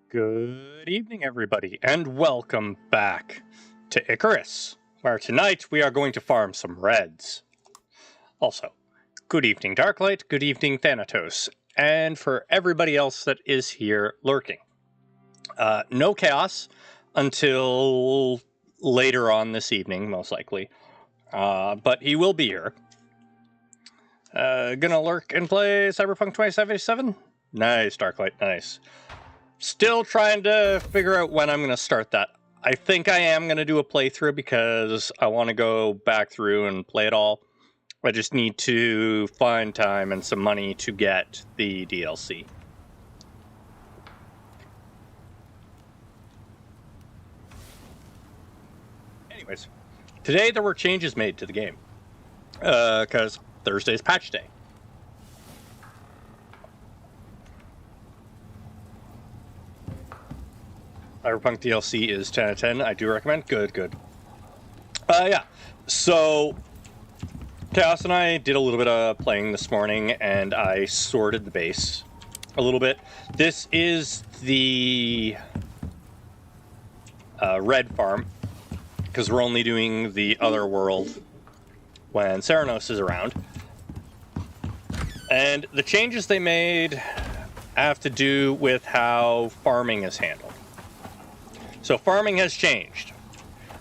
Good evening, everybody, and welcome back to Icarus, where tonight we are going to farm some reds. Also, good evening, Darklight, good evening, Thanatos, and for everybody else that is here lurking. No chaos until later on this evening, most likely, but he will be here. Gonna lurk and play Cyberpunk 2077? Nice, Darklight, nice. Still trying to figure out when I'm going to start that. I think I am going to do a playthrough because I want to go back through and play it all. I just need to find time and some money to get the DLC. Anyways, today there were changes made to the game because Thursday's patch day. Cyberpunk DLC is 10 out of 10. I do recommend. Good. Yeah. So, Chaos and I did a little bit of playing this morning, and I sorted the base a little bit. This is the red farm, because we're only doing the other world when Ceranos is around. And the changes they made have to do with how farming is handled. So farming has changed.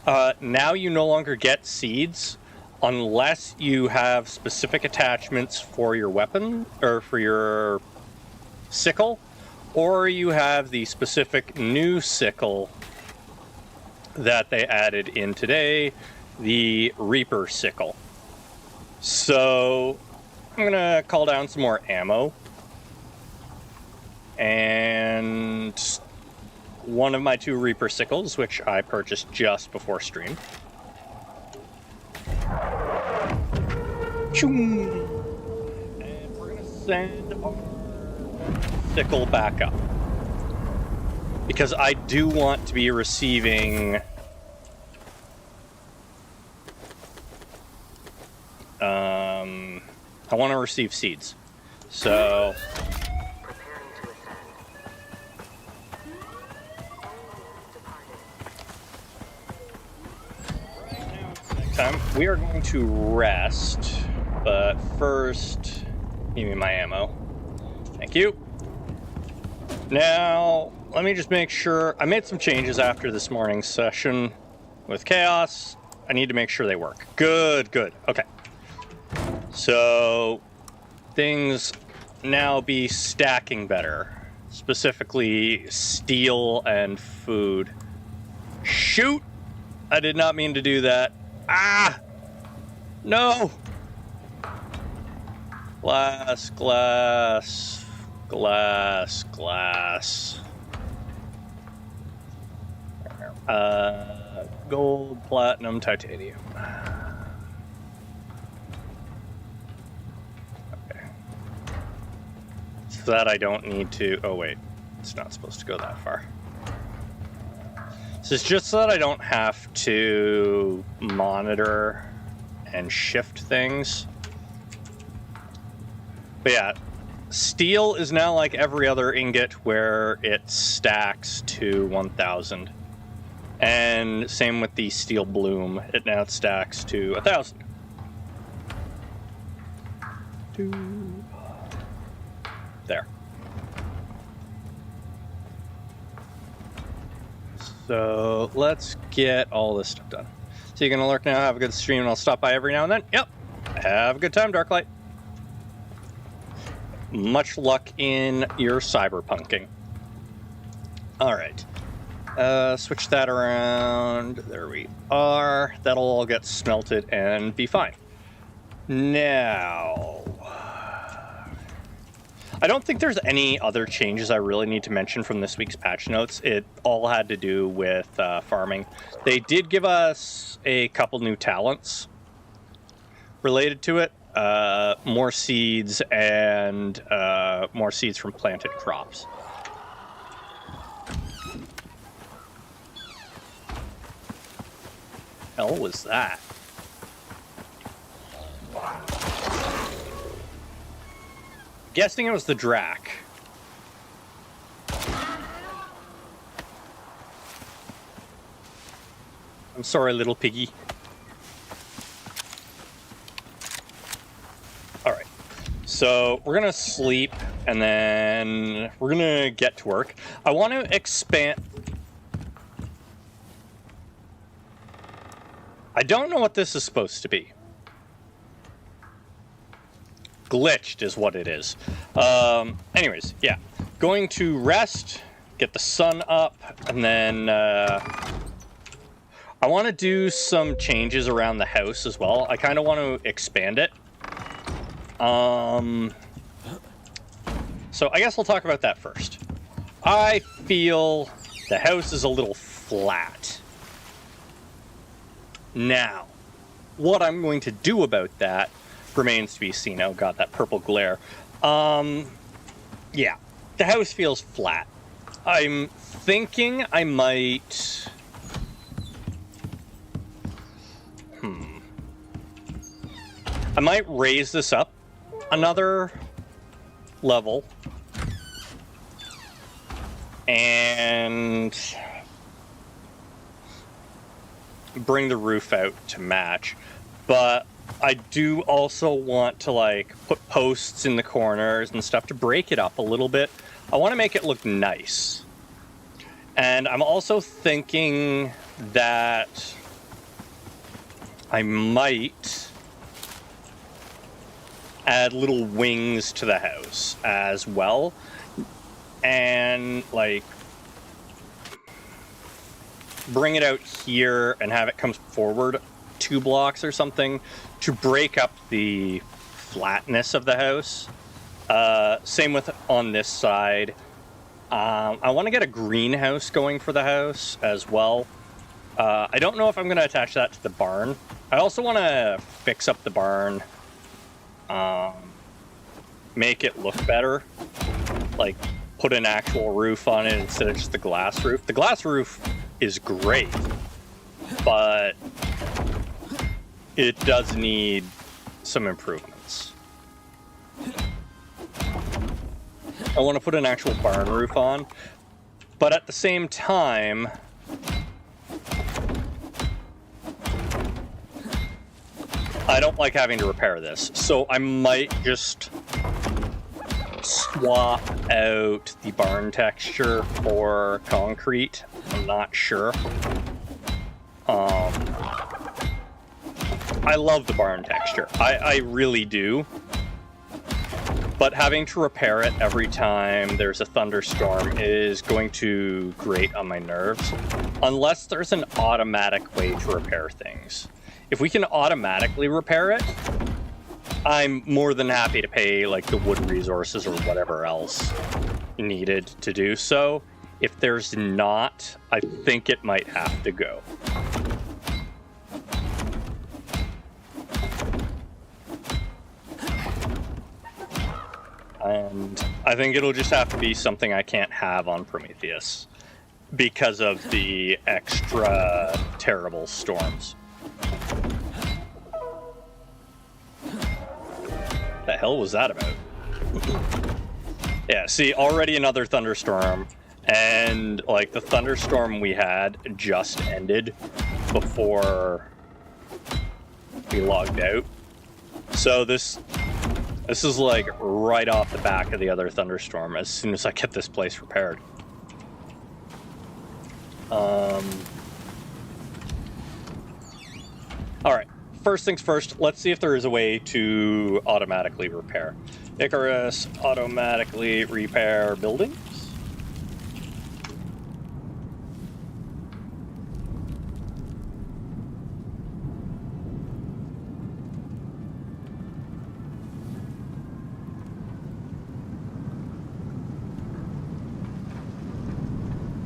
Now you no longer get seeds unless you have specific attachments for your weapon or for your sickle, or you have the specific new sickle that they added in today, the Reaper sickle. So I'm gonna call down some more ammo and one of my two Reaper sickles, which I purchased just before stream. And we're going to send our sickle back up, because I do want to be receiving I want to receive seeds. So we are going to rest, but first, give me my ammo. Thank you. Now, let me just make sure. I made some changes after this morning's session with Chaos. I need to make sure they work. Good. Okay. So, things now be stacking better. Specifically, steel and food. Shoot! I did not mean to do that. Ah! No! Glass. Gold, platinum, titanium. Okay. So that I don't need to... Oh, wait. It's not supposed to go that far. This is just so that I don't have to monitor and shift things. But yeah, steel is now like every other ingot where it stacks to 1,000. And same with the steel bloom, it now stacks to 1,000. There. So let's get all this stuff done. So you're gonna lurk now, have a good stream, and I'll stop by every now and then. Yep. Have a good time, Darklight. much luck in your cyberpunking. Alright. Switch that around. There we are. That'll all get smelted and be fine. Now... I don't think there's any other changes I really need to mention from this week's patch notes. It all had to do with farming. They did give us a couple new talents related to it. More seeds and more seeds from planted crops. Hell was that? Guessing it was the Drac. I'm sorry, little piggy. Alright. So, we're gonna sleep, and then we're gonna get to work. I want to expand... I don't know what this is supposed to be. Glitched is what it is. Anyways, yeah. Going to rest, get the sun up, and then I want to do some changes around the house as well. I kind of want to expand it. So I guess we'll talk about that first. I feel the house is a little flat. Now, what I'm going to do about that remains to be seen. Oh god, that purple glare. Yeah, the house feels flat. I'm thinking I might... I might raise this up another level. And bring the roof out to match. But I do also want to, like, put posts in the corners and stuff to break it up a little bit. I want to make it look nice. And I'm also thinking that I might add little wings to the house as well. And, like, bring it out here and have it come forward 2 blocks or something to break up the flatness of the house. Same with on this side. I want to get a greenhouse going for the house as well. I don't know if I'm going to attach that to the barn. I also want to fix up the barn. Make it look better. Like, put an actual roof on it instead of just the glass roof. The glass roof is great, but it does need some improvements. I want to put an actual barn roof on, but at the same time, I don't like having to repair this, so I might just swap out the barn texture for concrete. I'm not sure. I love the barn texture. I really do. But having to repair it every time there's a thunderstorm is going to grate on my nerves. Unless there's an automatic way to repair things. If we can automatically repair it, I'm more than happy to pay, like, the wood resources or whatever else needed to do so. If there's not, I think it might have to go. And I think it'll just have to be something I can't have on Prometheus because of the extra terrible storms. The hell was that about? Yeah, see, already another thunderstorm, and, like, the thunderstorm we had just ended before we logged out. So this is, like, right off the back of the other thunderstorm as soon as I get this place repaired. Alright, first things first, let's see if there is a way to automatically repair. Icarus automatically repair buildings.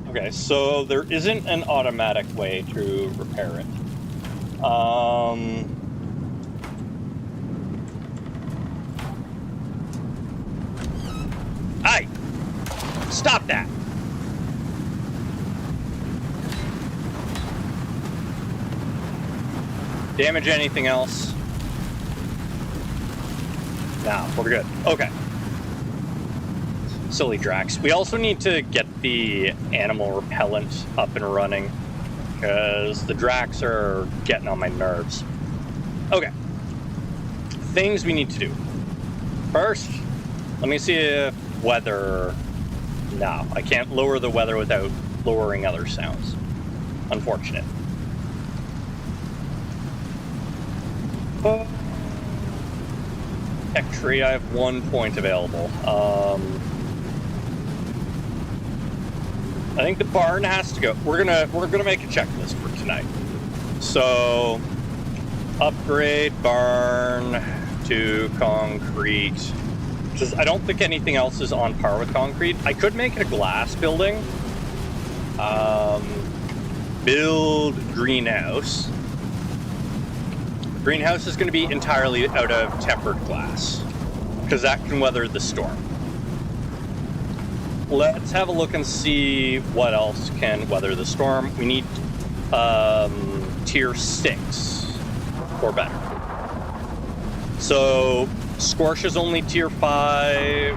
Okay, so there isn't an automatic way to repair it. Aye! Stop that! Damage anything else? Nah, we're good. Okay. Silly Drax. We also need to get the animal repellent up and running, because the Drax are getting on my nerves. Okay. Things we need to do. First, let me see if weather... No, I can't lower the weather without lowering other sounds. Unfortunate. Tech tree, I have 1 point available. I think the barn has to go. We're gonna make a checklist for tonight. So, upgrade barn to concrete. Because I don't think anything else is on par with concrete. I could make it a glass building. Build greenhouse. Greenhouse is going to be entirely out of tempered glass, because that can weather the storm. Let's have a look and see what else can weather the storm. We need tier 6 or better. So Scorch is only tier 5.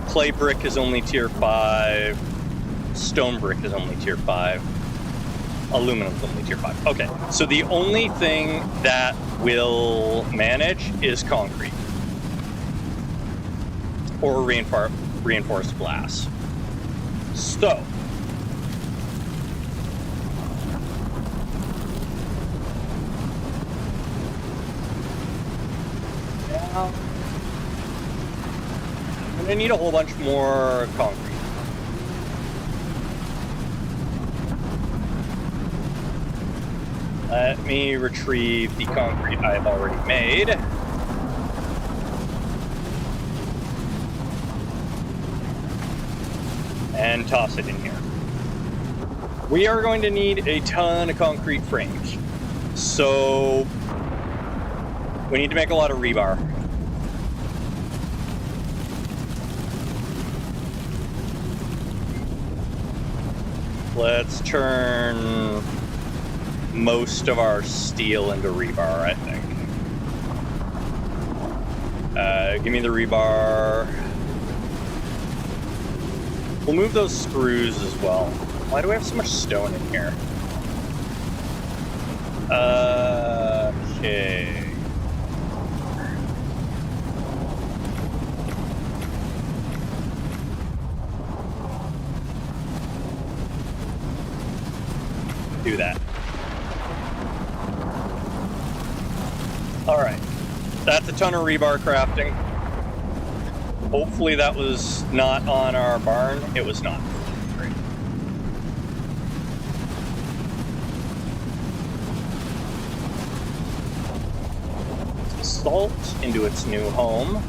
Clay brick is only tier 5. Stone brick is only tier 5. Aluminum is only tier 5. Okay, so the only thing that will manage is concrete. Or reinforced glass. So, now I'm gonna need a whole bunch more concrete. Let me retrieve the concrete I've already made. And toss it in here. We are going to need a ton of concrete frames. So we need to make a lot of rebar. Let's turn most of our steel into rebar, I think. Give me the rebar. We'll move those screws as well. Why do we have so much stone in here? Okay. Do that. Alright. That's a ton of rebar crafting. Hopefully that was not on our barn. It was not. Great. Salt into its new home.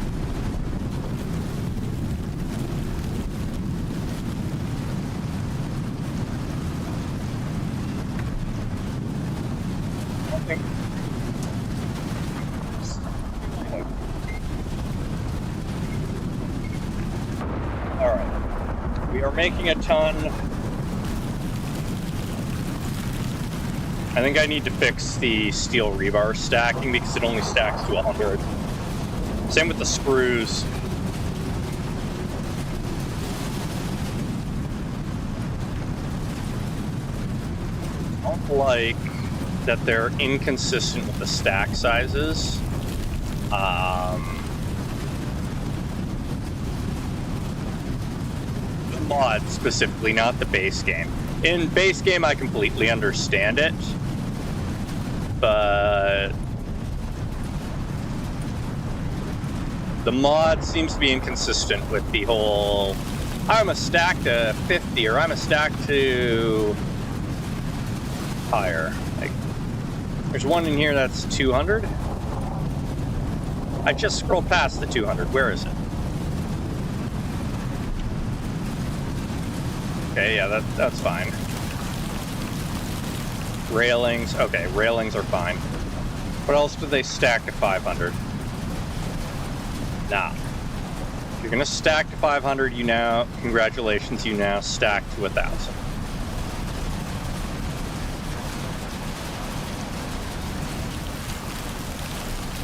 Making a ton. I think I need to fix the steel rebar stacking because it only stacks to 100. Same with the screws. I don't like that they're inconsistent with the stack sizes. Mod specifically, not the base game. In base game, I completely understand it, but The mod seems to be inconsistent with the whole, I'm a stack to 50 or I'm a stack to higher. Like, there's one in here that's 200. I just scrolled past the 200. Where is it? Okay, yeah, that's fine. Railings. Okay, railings are fine. What else do they stack to 500? Nah. If you're gonna stack to 500, you now, congratulations, you now stack to 1,000.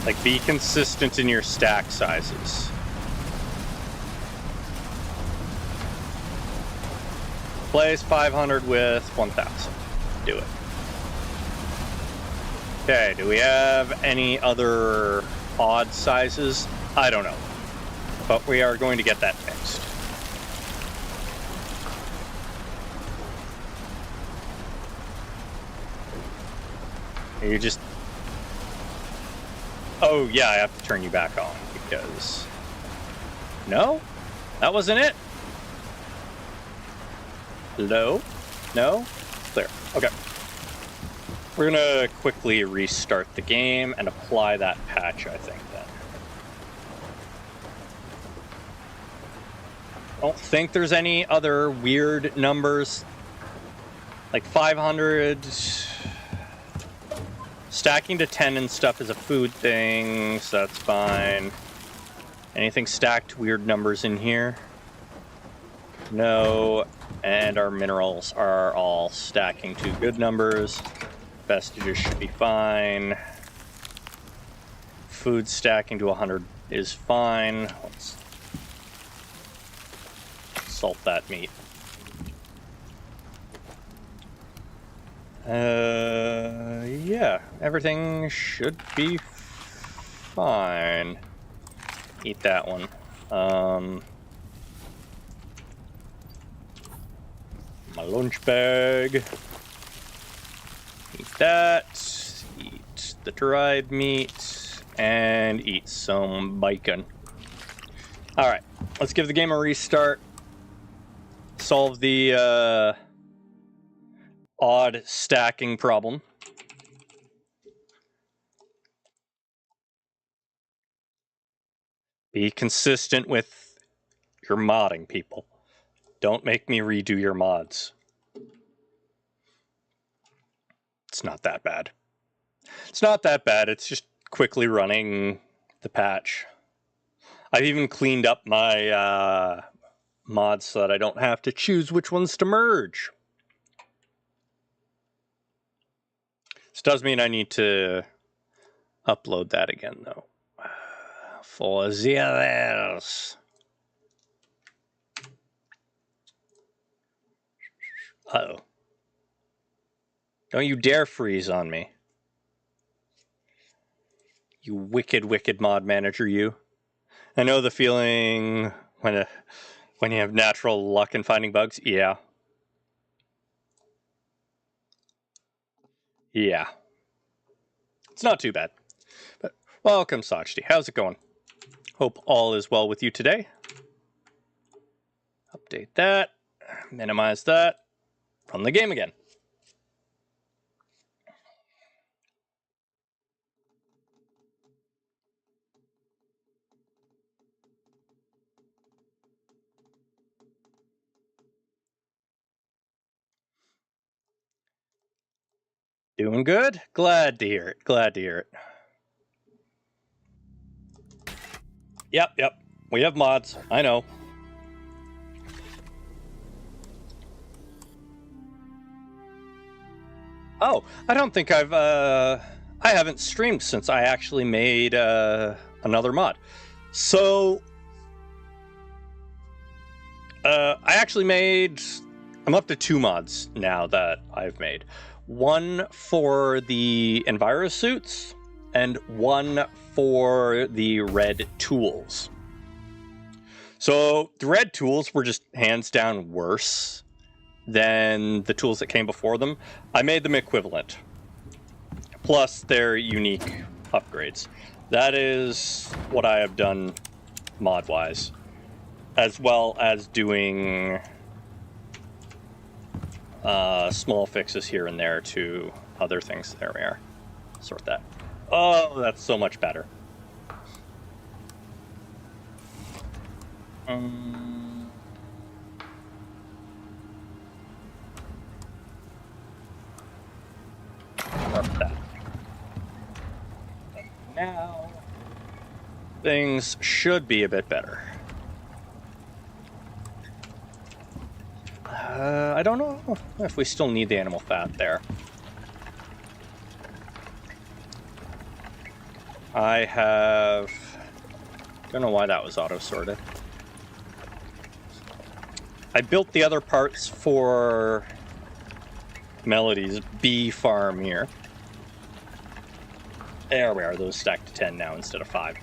Like, be consistent in your stack sizes. Replace 500 with 1,000. Do it. Okay, do we have any other odd sizes? I don't know. But we are going to get that fixed. You just... Oh, yeah, I have to turn you back on because... No? That wasn't it? Hello? No? Clear. Okay. We're gonna quickly restart the game and apply that patch, I think, then. I don't think there's any other weird numbers. Like 500... Stacking to 10 and stuff is a food thing, so that's fine. Anything stacked weird numbers in here? No. And our minerals are all stacking to good numbers. Vestiges should be fine. Food stacking to 100 is fine. Let's salt that meat. Yeah, everything should be fine. Eat that one. My lunch bag. Eat that. Eat the dried meat. And eat some bacon. Alright, let's give the game a restart. Solve the odd stacking problem. Be consistent with your modding, people. Don't make me redo your mods. It's not that bad. It's not that bad. It's just quickly running the patch. I've even cleaned up my mods so that I don't have to choose which ones to merge. This does mean I need to upload that again, though. For the others. Uh-oh. Don't you dare freeze on me. You wicked, wicked mod manager, you. I know the feeling when you have natural luck in finding bugs. Yeah. Yeah. It's not too bad. But welcome, Sachti. How's it going? Hope all is well with you today. Update that. Minimize that. Run the game again. Doing good? Glad to hear it. Glad to hear it. Yep. We have mods. I know. Oh, I don't think I haven't streamed since I actually made another mod. So, I'm up to 2 mods now that I've made. One for the Enviro suits, and one for the red tools. So, the red tools were just hands down worse than the tools that came before them. I made them equivalent. Plus, they're unique upgrades. That is what I have done mod-wise, as well as doing small fixes here and there to other things. There we are. Sort that. Oh, that's so much better. That. Now, things should be a bit better. I don't know if we still need the animal fat there. I have... Don't know why that was auto-sorted. I built the other parts for Melody's bee farm here. There we are, those stacked to 10 now instead of 5.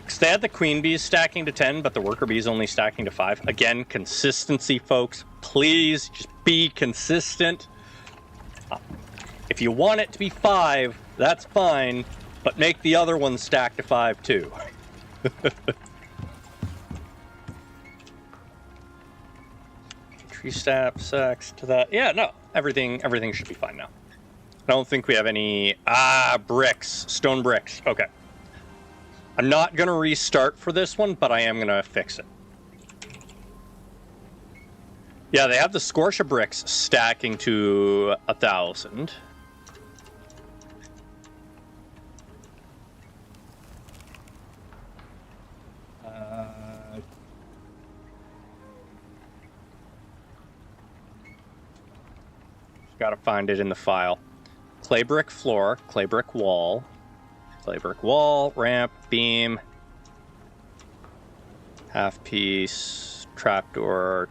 Because they had the queen bees stacking to 10, but the worker bees only stacking to 5. Again, consistency, folks. Please, just be consistent. If you want it to be 5, that's fine, but make the other one stack to 5 too. Tree sap sacks to that. Yeah, no, everything should be fine now. I don't think we have any... bricks. Stone bricks. Okay. I'm not going to restart for this one, but I am going to fix it. Yeah, they have the Scotia bricks stacking to 1,000. Gotta find it in the file. Clay brick floor, clay brick wall, ramp, beam, half piece, trapdoor,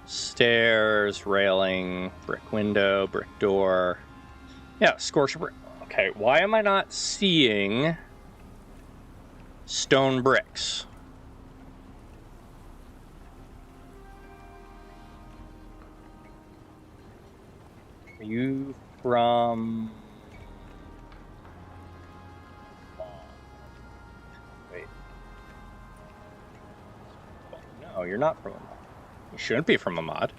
stairs, railing, brick window, brick door. Yeah, Scorcher brick. Okay, why am I not seeing stone bricks? Are you from... Wait. No, you're not from a mod. You shouldn't be from a mod.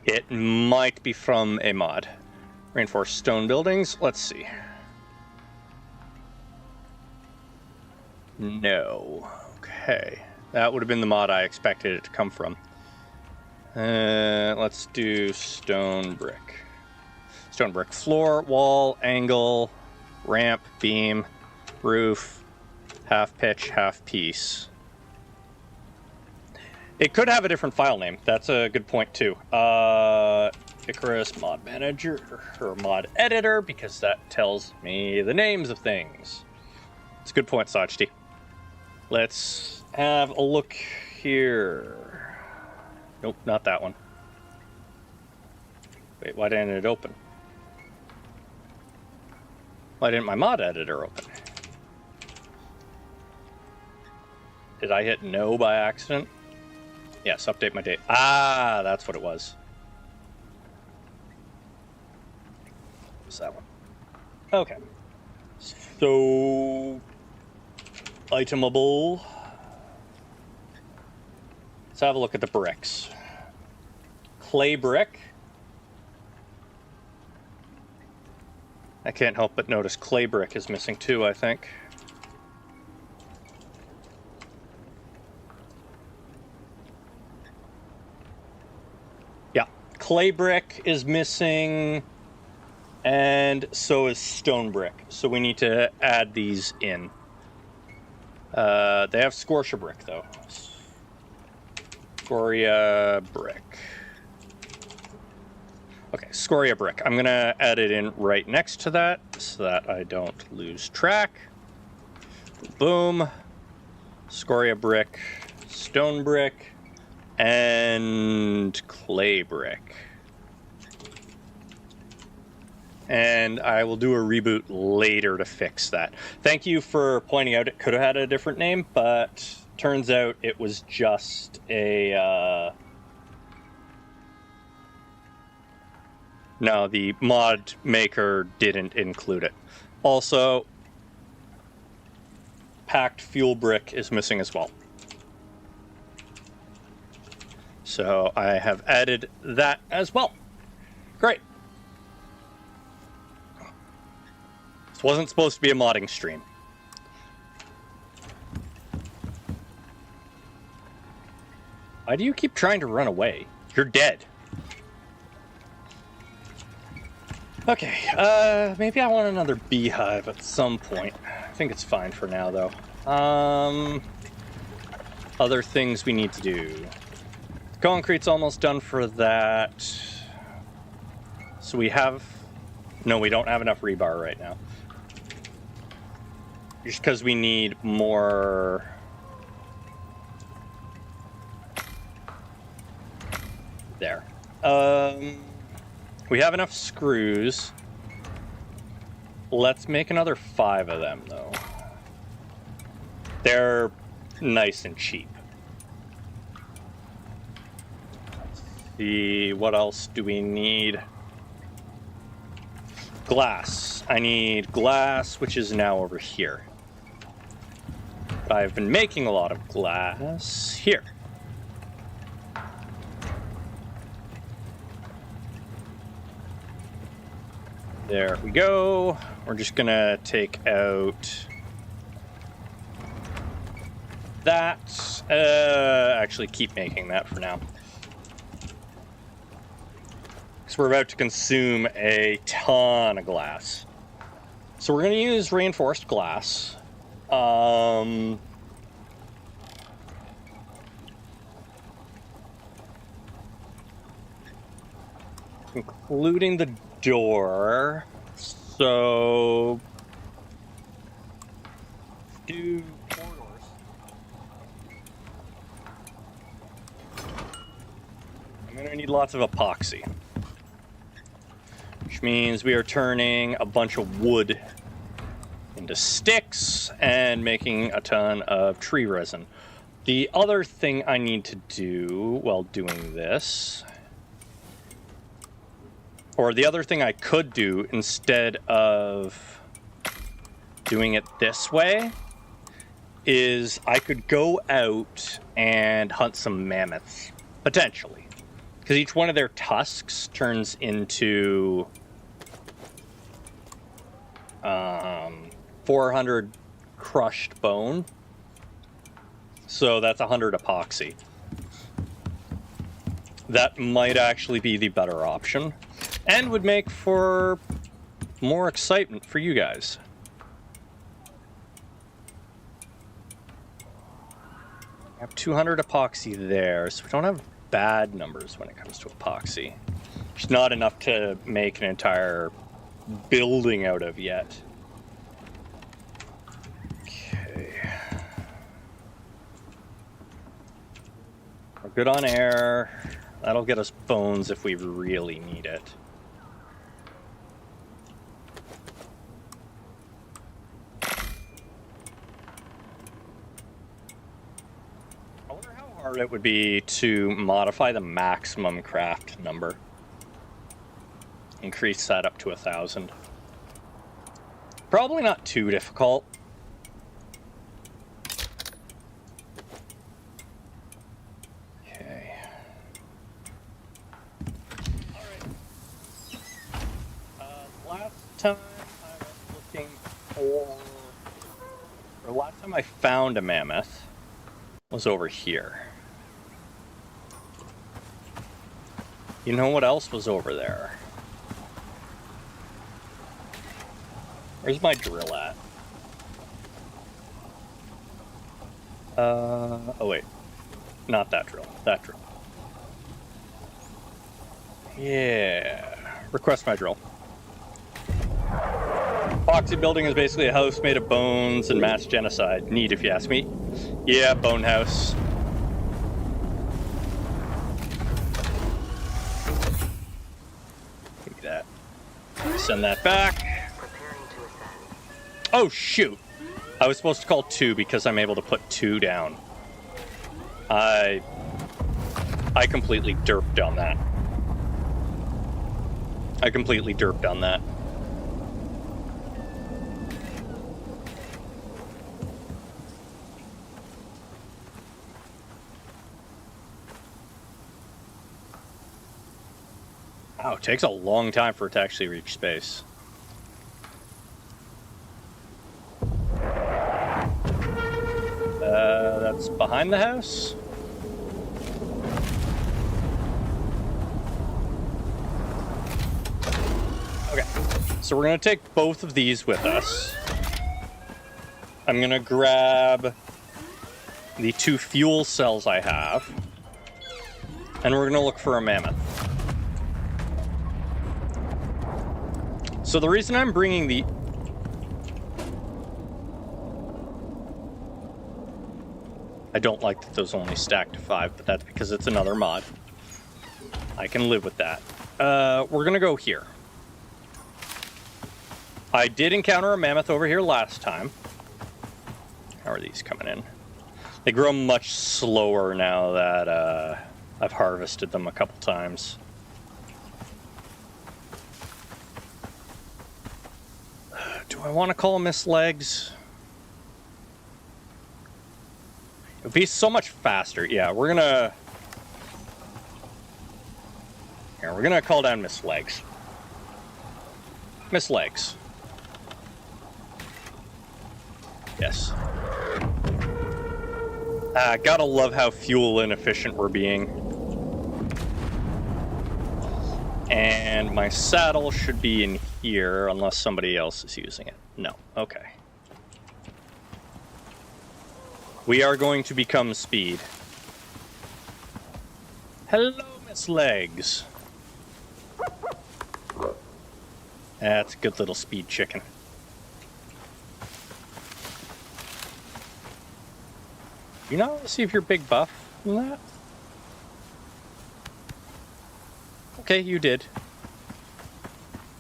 It might be from a mod. Reinforced stone buildings. Let's see. No. Okay. That would have been the mod I expected it to come from. Let's do stone brick. Stone brick floor, wall, angle, ramp, beam, roof, half pitch, half piece. It could have a different file name. That's a good point too. Icarus mod manager or mod editor, because that tells me the names of things. It's a good point, Sajti. Let's have a look here. Nope, not that one. Wait, why didn't it open? Why didn't my mod editor open? Did I hit no by accident? Yes, update my date. Ah, that's what it was. What's that one? Okay. So... itemable. Let's have a look at the bricks. Clay brick. I can't help but notice clay brick is missing too, I think. Yeah, clay brick is missing, and so is stone brick. So we need to add these in. They have Scotia brick, though. Scoria brick. Okay, Scoria brick. I'm going to add it in right next to that so that I don't lose track. Boom. Scoria brick, stone brick, and clay brick. And I will do a reboot later to fix that. Thank you for pointing out it could have had a different name, but turns out it was just a... No, the mod maker didn't include it. Also, packed fuel brick is missing as well. So I have added that as well. Great. This wasn't supposed to be a modding stream. Why do you keep trying to run away? You're dead. Okay, maybe I want another beehive at some point. I think it's fine for now, though. Other things we need to do. Concrete's almost done for that. So we have... No, we don't have enough rebar right now. Just because we need more... There. We have enough screws. Let's make another 5 of them, though. They're nice and cheap. Let's see, what else do we need? Glass. I need glass, which is now over here. I've been making a lot of glass here. There we go. We're just gonna take out that. Actually, keep making that for now. Because we're about to consume a ton of glass. So we're gonna use reinforced glass. Including the door. So do corridors. I'm gonna need lots of epoxy, which means we are turning a bunch of wood into sticks and making a ton of tree resin. The other thing I need to do while doing this, or the other thing I could do instead of doing it this way, is I could go out and hunt some mammoths, potentially. Because each one of their tusks turns into 400 crushed bone. So that's 100 epoxy. That might actually be the better option. And would make for more excitement for you guys. I have 200 epoxy there, so we don't have bad numbers when it comes to epoxy. It's not enough to make an entire building out of yet. Okay. We're good on air. That'll get us bones if we really need it. It would be to modify the maximum craft number. Increase that up to 1,000. Probably not too difficult. Okay. Alright. Last time I was looking for... Or last time I found a mammoth was over here. You know what else was over there? Where's my drill at? Oh wait. Not that drill. That drill. Yeah. Request my drill. Epoxy building is basically a house made of bones and mass genocide. Neat, if you ask me. Yeah, bone house. Send that back. Oh shoot! I was supposed to call 2 because I'm able to put 2 down. I completely derped on that. I completely derped on that. Wow, it takes a long time for it to actually reach space. That's behind the house? Okay, so we're gonna take both of these with us. I'm gonna grab the 2 fuel cells I have, and we're gonna look for a mammoth. So the reason I'm bringing the... I don't like that those only stack to 5, but that's because it's another mod. I can live with that. We're gonna go here. I did encounter a mammoth over here last time. How are these coming in? They grow much slower now that I've harvested them a couple times. Do I want to call Miss Legs? It would be so much faster. Yeah, we're gonna... Here, we're gonna call down Miss Legs. Miss Legs. Yes. Gotta love how fuel inefficient we're being. And my saddle should be in here, unless somebody else is using it. No. Okay. We are going to become speed. Hello, Miss Legs. That's a good little speed chicken. You not want to see if you're big buff in that? Okay, you did.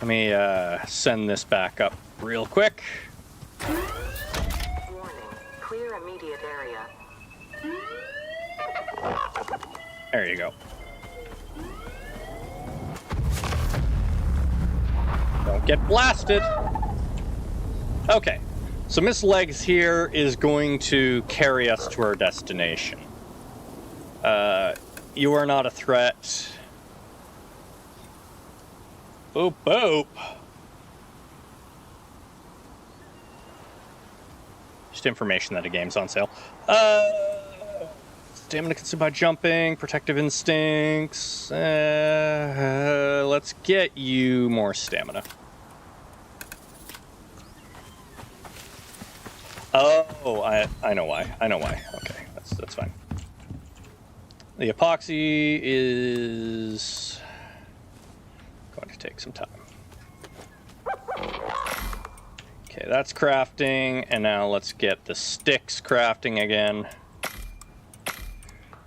Let me send this back up real quick. Warning, clear immediate area. There you go. Don't get blasted. Okay, so Miss Legs here is going to carry us to our destination. You are not a threat. Boop, boop. Just information that a game's on sale. Stamina consumed by jumping, protective instincts. Let's get you more stamina. Oh, I know why. I know why. Okay, that's fine. The epoxy is going to take some time. Okay, that's crafting, and now let's get the sticks crafting again.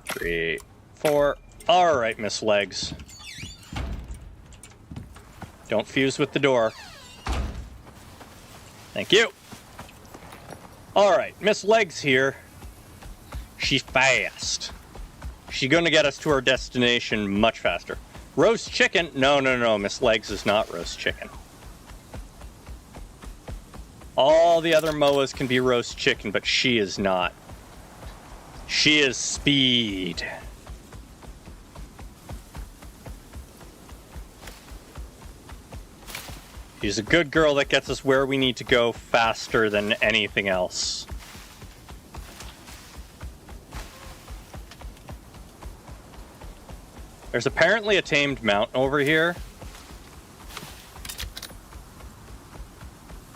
3, 4. All right, Miss Legs. Don't fuse with the door. Thank you. All right, Miss Legs here. She's fast. She's going to get us to our destination much faster. Roast chicken? No. Miss Legs is not roast chicken. All the other MOAs can be roast chicken, but she is not. She is speed. She's a good girl that gets us where we need to go faster than anything else. There's apparently a tamed mountain over here.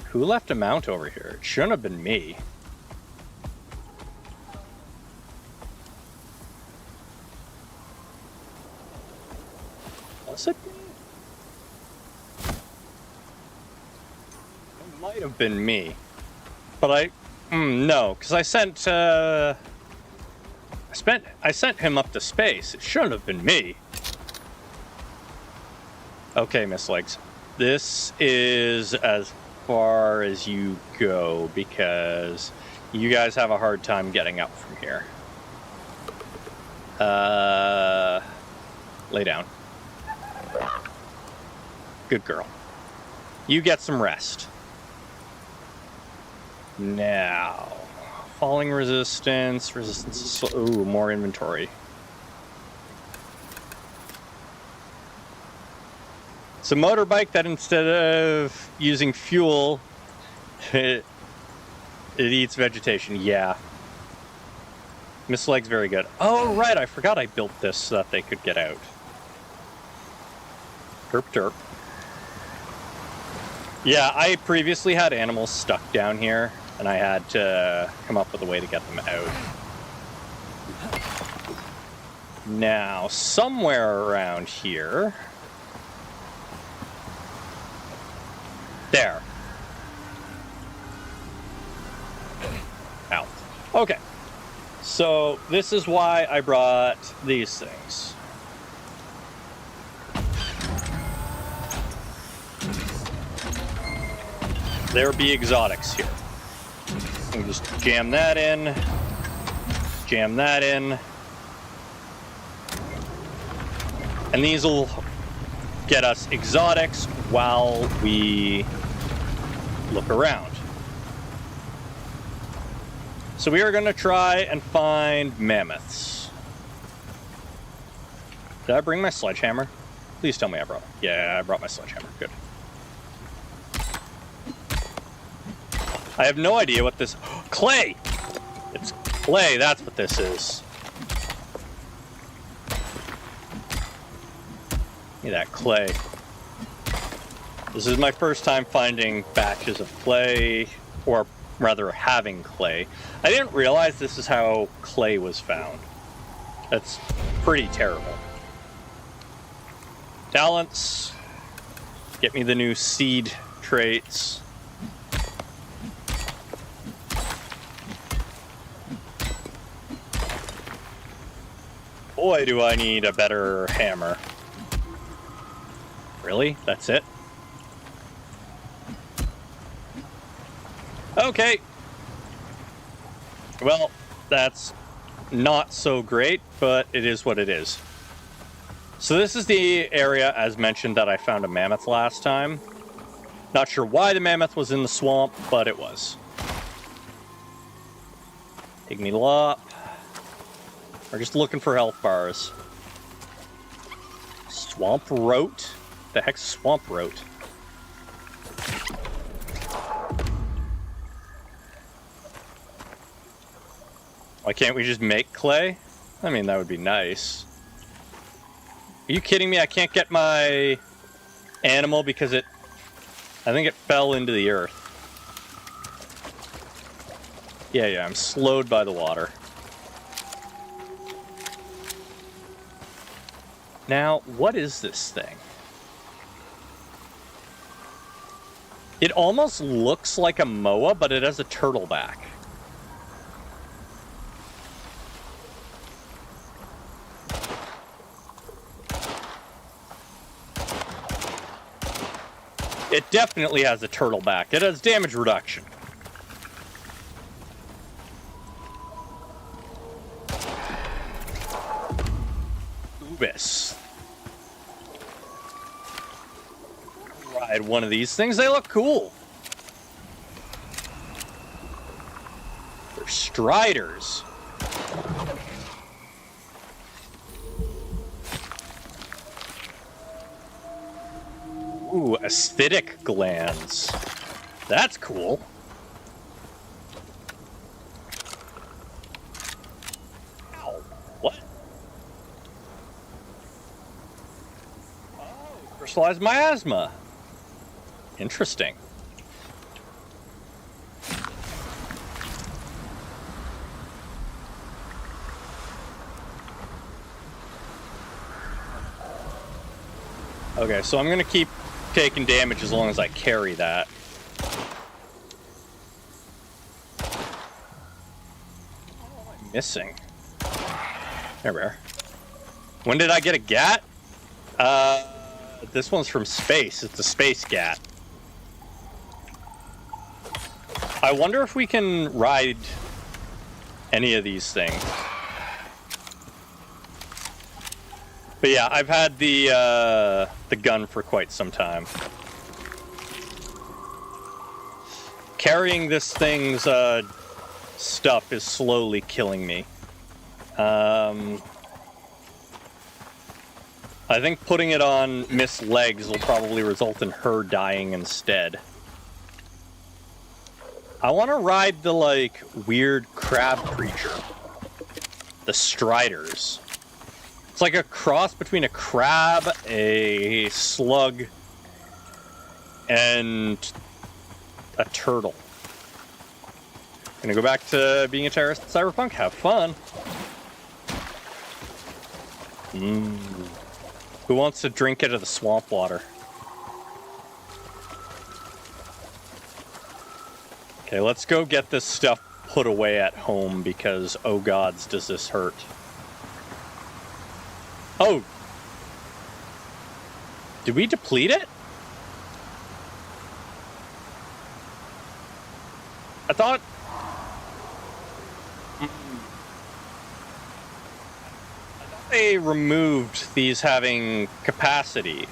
Who left a mount over here? It shouldn't have been me. Was it me? It might have been me. But no, because I sent him up to space. It shouldn't have been me. Okay, Miss Legs. This is as far as you go because you guys have a hard time getting up from here. Lay down. Good girl. You get some rest. Now, falling resistance, ooh, more inventory. It's a motorbike that instead of using fuel, it eats vegetation. Yeah. Miss Leg's very good. Oh, right, I forgot I built this so that they could get out. Derp derp. Yeah, I previously had animals stuck down here, and I had to come up with a way to get them out. Now, somewhere around here... There. Ow. Okay. So, this is why I brought these things. There be exotics here. We just jam that in. Jam that in. And these will get us exotics while we look around. So we are going to try and find mammoths. Did I bring my sledgehammer? Please tell me I brought it. Yeah, I brought my sledgehammer. Good. I have no idea what this... Clay! It's clay, that's what this is. Look at that clay. This is my first time finding batches of clay, or rather having clay. I didn't realize this is how clay was found. That's pretty terrible. Talents. Get me the new seed traits. Boy, do I need a better hammer. Really? That's it? Okay. Well, that's not so great, but it is what it is. So this is the area, as mentioned, that I found a mammoth last time. Not sure why the mammoth was in the swamp, but it was. Pygmy Lop. We're just looking for health bars. Swamp Rote? The heck's Swamp Rote? Why can't we just make clay? I mean, that would be nice. Are you kidding me? I can't get my animal because I think it fell into the earth. Yeah, I'm slowed by the water. Now, what is this thing? It almost looks like a moa, but it has a turtle back. It definitely has a turtle back. It has damage reduction. Ubis. Ride one of these things. They look cool. They're striders. Ooh, acidic glands. That's cool. Ow. What? Oh, crystallized miasma. Interesting. Okay, so I'm gonna keep taking damage as long as I carry that. What am I missing? There we are. When did I get a gat? This one's from space. It's a space gat. I wonder if we can ride any of these things. But yeah, I've had the gun for quite some time. Carrying this thing's stuff is slowly killing me. I think putting it on Miss Legs will probably result in her dying instead. I want to ride the, like, weird crab creature. The Striders. It's like a cross between a crab, a slug, and a turtle. Gonna go back to being a terrorist in Cyberpunk. Have fun. Who wants to drink out of the swamp water? Okay, let's go get this stuff put away at home because, oh gods, does this hurt. Oh! Did we deplete it? I thought... they removed these having capacity.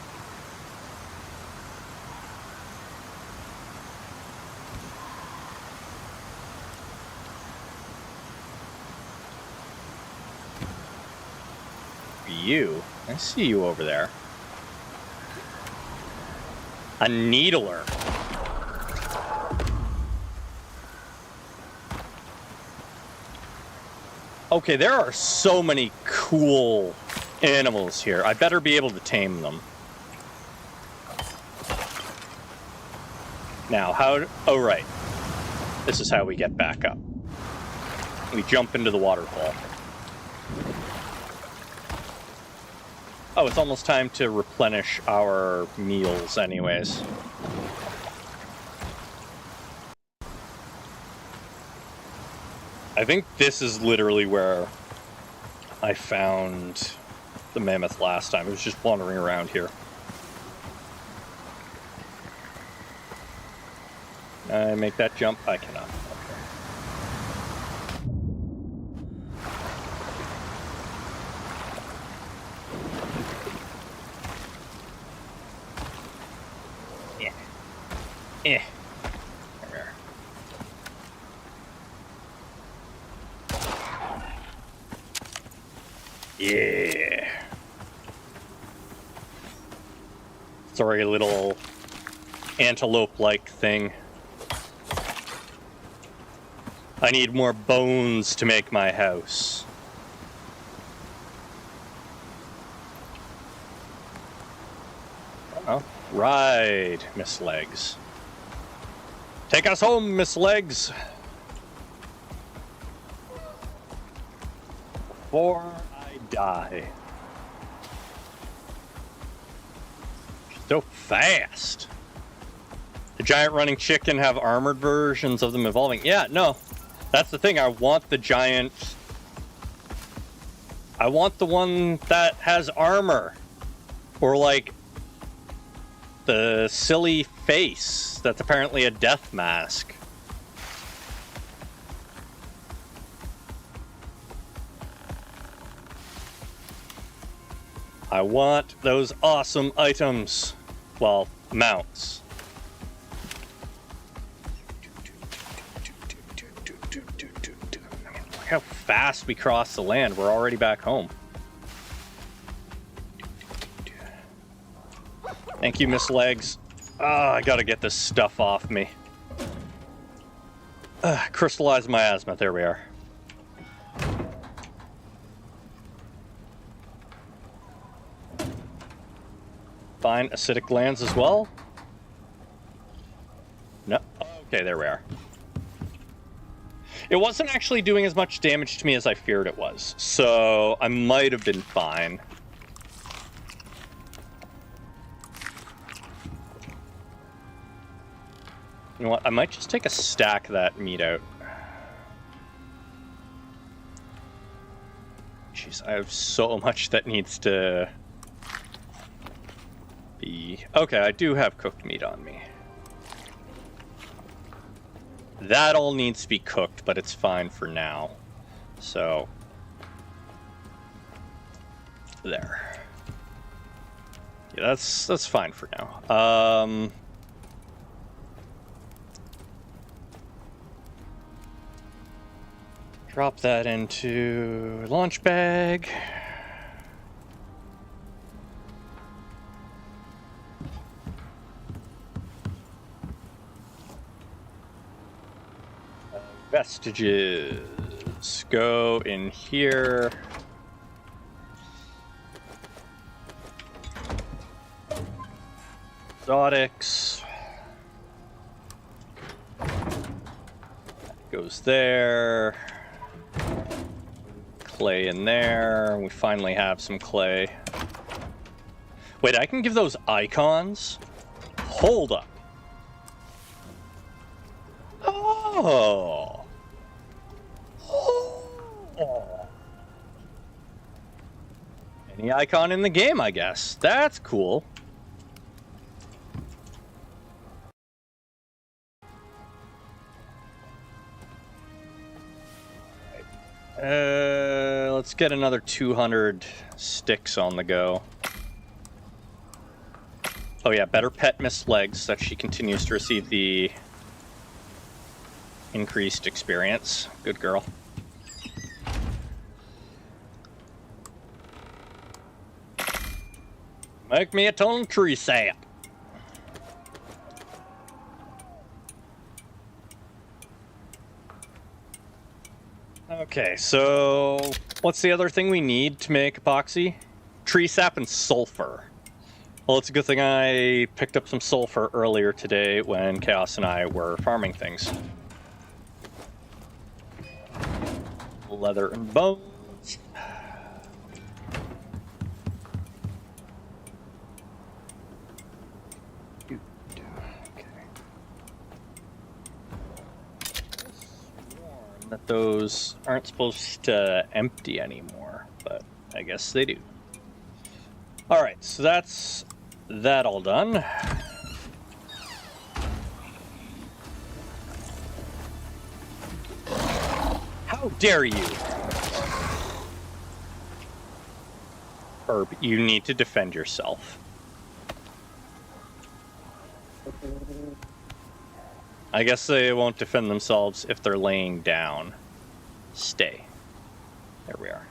You? I see you over there. A needler. Okay, there are so many cool animals here. I better be able to tame them. Now, how... oh, right. This is how we get back up. We jump into the waterfall. Oh, it's almost time to replenish our meals anyways. I think this is literally where I found the mammoth last time. It was just wandering around here. Can I make that jump? I cannot. Okay. Yeah. Yeah. Sorry, little antelope-like thing. I need more bones to make my house. Oh, ride, Miss Legs. Take us home, Miss Legs. Before I die. So fast. The giant running chicken have armored versions of them evolving. Yeah, no. That's the thing. I want the giant... I want the one that has armor. Or like... the silly face that's apparently a death mask. I want those awesome items. Well, mounts. Look how fast we cross the land. We're already back home. Thank you, Miss Legs. I gotta get this stuff off me. Crystallize miasma. There we are. Fine acidic glands as well. No. Okay, there we are. It wasn't actually doing as much damage to me as I feared it was, so I might have been fine. You know what? I might just take a stack of that meat out. Jeez, I have so much that needs to be... Okay, I do have cooked meat on me. That all needs to be cooked, but it's fine for now. So... there. Yeah, that's fine for now. Drop that into launch bag. Vestiges go in here. Exotics goes there. Clay in there. We finally have some clay. Wait, I can give those icons? Hold up. Oh. Oh. Any icon in the game, I guess. That's cool. Let's get another 200 sticks on the go. Oh yeah, better pet Miss Legs so that she continues to receive the increased experience. Good girl. Make me a ton tree sap. Okay, so what's the other thing we need to make epoxy? Tree sap and sulfur. Well, it's a good thing I picked up some sulfur earlier today when Chaos and I were farming things. Leather and bones. That those aren't supposed to empty anymore, but I guess they do. Alright, so that's that all done. How dare you? Herb, you need to defend yourself. I guess they won't defend themselves if they're laying down. Stay. There we are.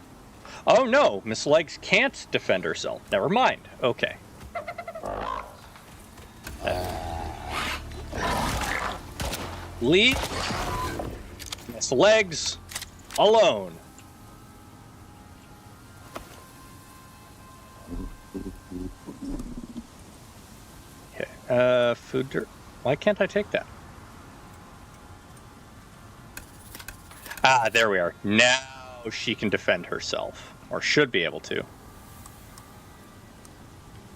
Oh no, Miss Legs can't defend herself. Never mind. Okay. Leave Miss Legs alone. Okay. Food dirt. Why can't I take that? Ah, there we are. Now she can defend herself, or should be able to.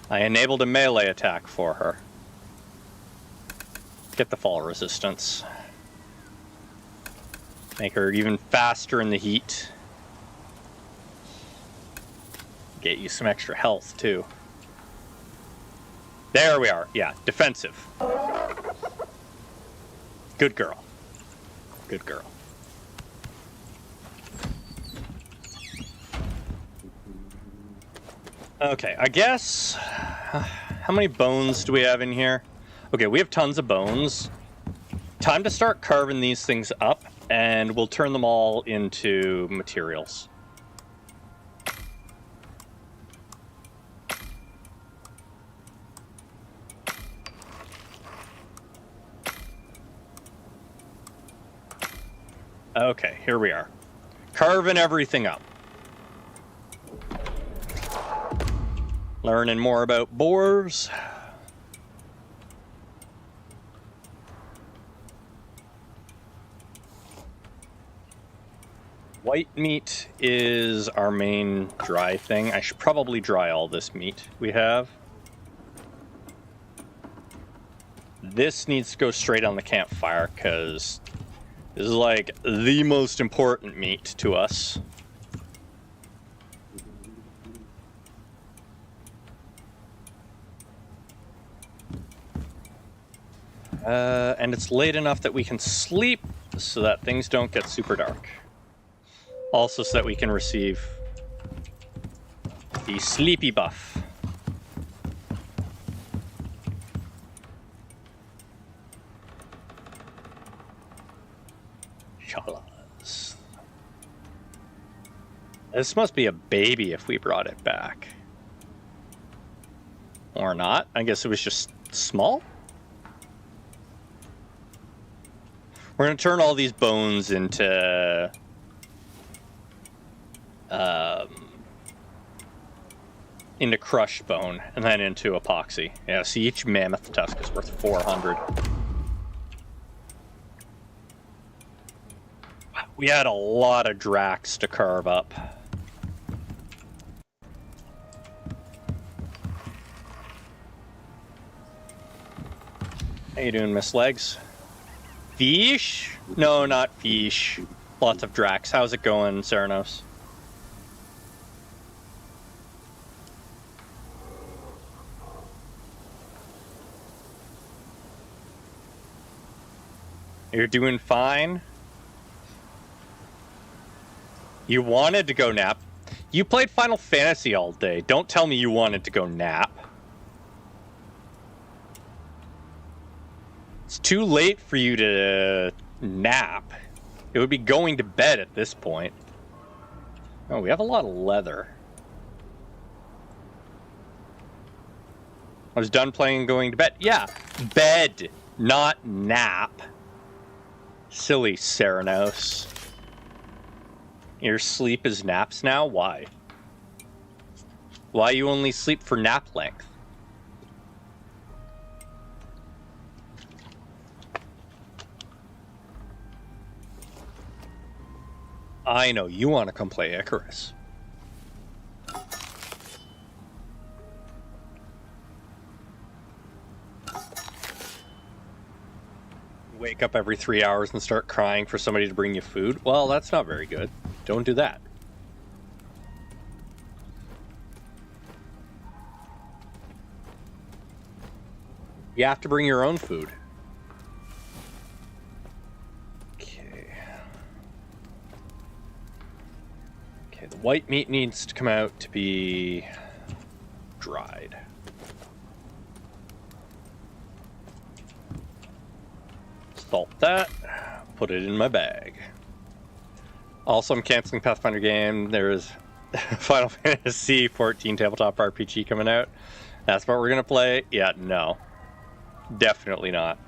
I enabled a melee attack for her. Get the fall resistance. Make her even faster in the heat. Get you some extra health, too. There we are. Yeah, defensive. Good girl. Good girl. Okay, I guess... How many bones do we have in here? Okay, we have tons of bones. Time to start carving these things up, and we'll turn them all into materials. Okay, here we are. Carving everything up. Learning more about boars. White meat is our main dry thing. I should probably dry all this meat we have. This needs to go straight on the campfire because this is like the most important meat to us. And it's late enough that we can sleep so that things don't get super dark. Also so that we can receive the sleepy buff. This must be a baby if we brought it back. Or not. I guess it was just small. We're going to turn all these bones into... into crushed bone, and then into epoxy. Yeah, see, each mammoth tusk is worth 400. We had a lot of Drax to carve up. How you doing, Miss Legs? Fish? No, not fish. Lots of Drax. How's it going, Ceranos? You're doing fine? You wanted to go nap? You played Final Fantasy all day. Don't tell me you wanted to go nap. It's too late for you to nap. It would be going to bed at this point. Oh, we have a lot of leather. I was done playing and going to bed. Yeah, bed, not nap. Silly Ceranos. Your sleep is naps now? Why? Why you only sleep for nap length? I know, you want to come play Icarus. Wake up every 3 hours and start crying for somebody to bring you food? Well, that's not very good. Don't do that. You have to bring your own food. Okay. Okay, the white meat needs to come out to be dried. Salt that, put it in my bag. Also, I'm canceling Pathfinder game. There's Final Fantasy 14 tabletop RPG coming out. That's what we're gonna play? Yeah, no. Definitely not.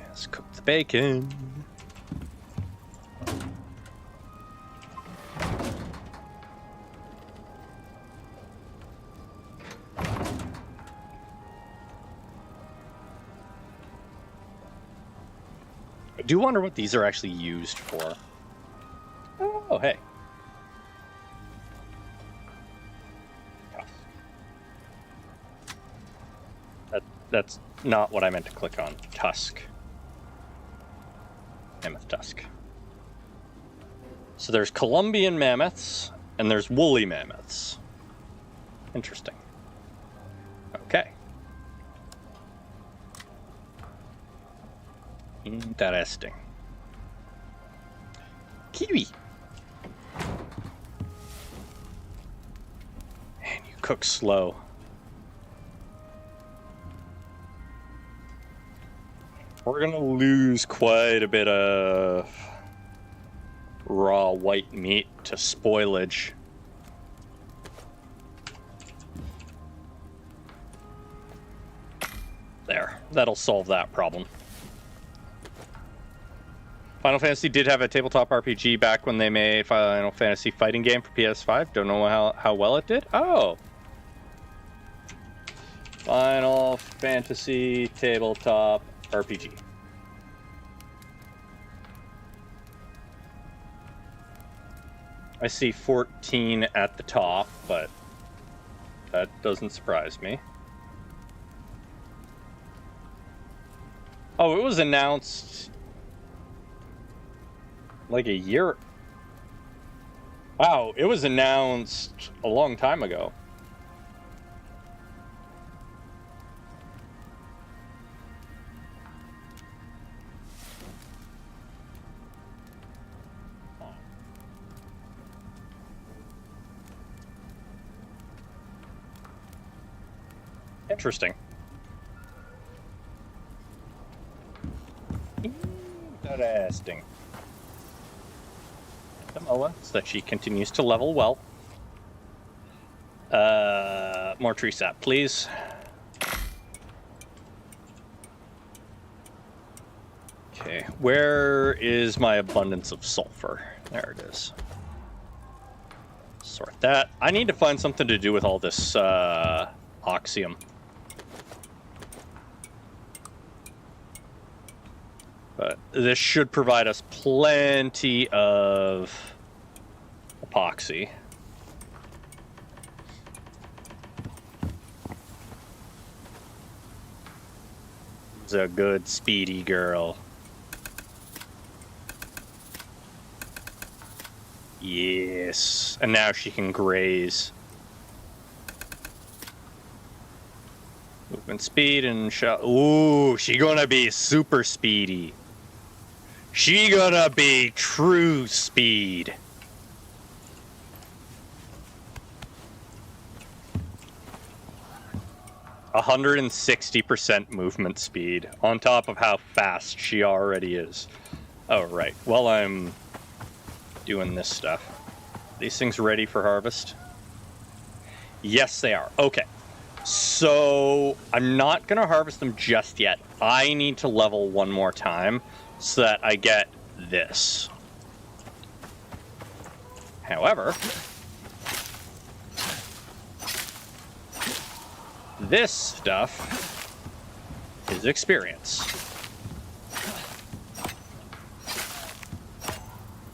Let's cook the bacon. I do wonder what these are actually used for. Oh, hey. That's not what I meant to click on. Tusk. Mammoth tusk. So there's Colombian mammoths, and there's woolly mammoths. Interesting. Okay. Interesting. Kiwi. Man, you cook slow. We're gonna lose quite a bit of raw white meat to spoilage. There, that'll solve that problem. Final Fantasy did have a tabletop RPG back when they made Final Fantasy fighting game for PS5. Don't know how well it did. Oh! Final Fantasy tabletop RPG. I see 14 at the top, but that doesn't surprise me. Oh, it was announced like a year. Wow, it was announced a long time ago. Interesting. Interesting. Samoa, so that she continues to level well. More tree sap, please. Okay, where is my abundance of sulfur? There it is. Sort that. I need to find something to do with all this oxium. But this should provide us plenty of epoxy. It's a good speedy girl. Yes. And now she can graze. Movement speed and shot. Ooh, she gonna be super speedy. She gonna be true speed. A 160% movement speed on top of how fast she already is. Oh, right. Well, I'm doing this stuff. These things ready for harvest? Yes, they are. Okay. So I'm not going to harvest them just yet. I need to level one more time so that I get this. However, this stuff is experience.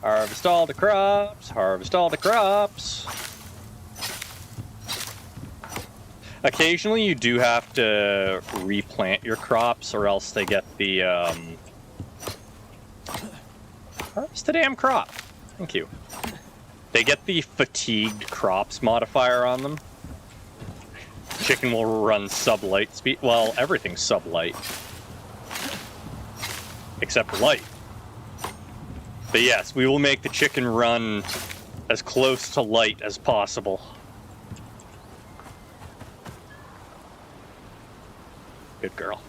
Harvest all the crops, harvest all the crops. Occasionally you do have to replant your crops or else they get the, harvest the damn crop. Thank you. They get the fatigued crops modifier on them. Chicken will run sub-light speed. Well, everything's sub-light. Except light. But yes, we will make the chicken run as close to light as possible. Good girl.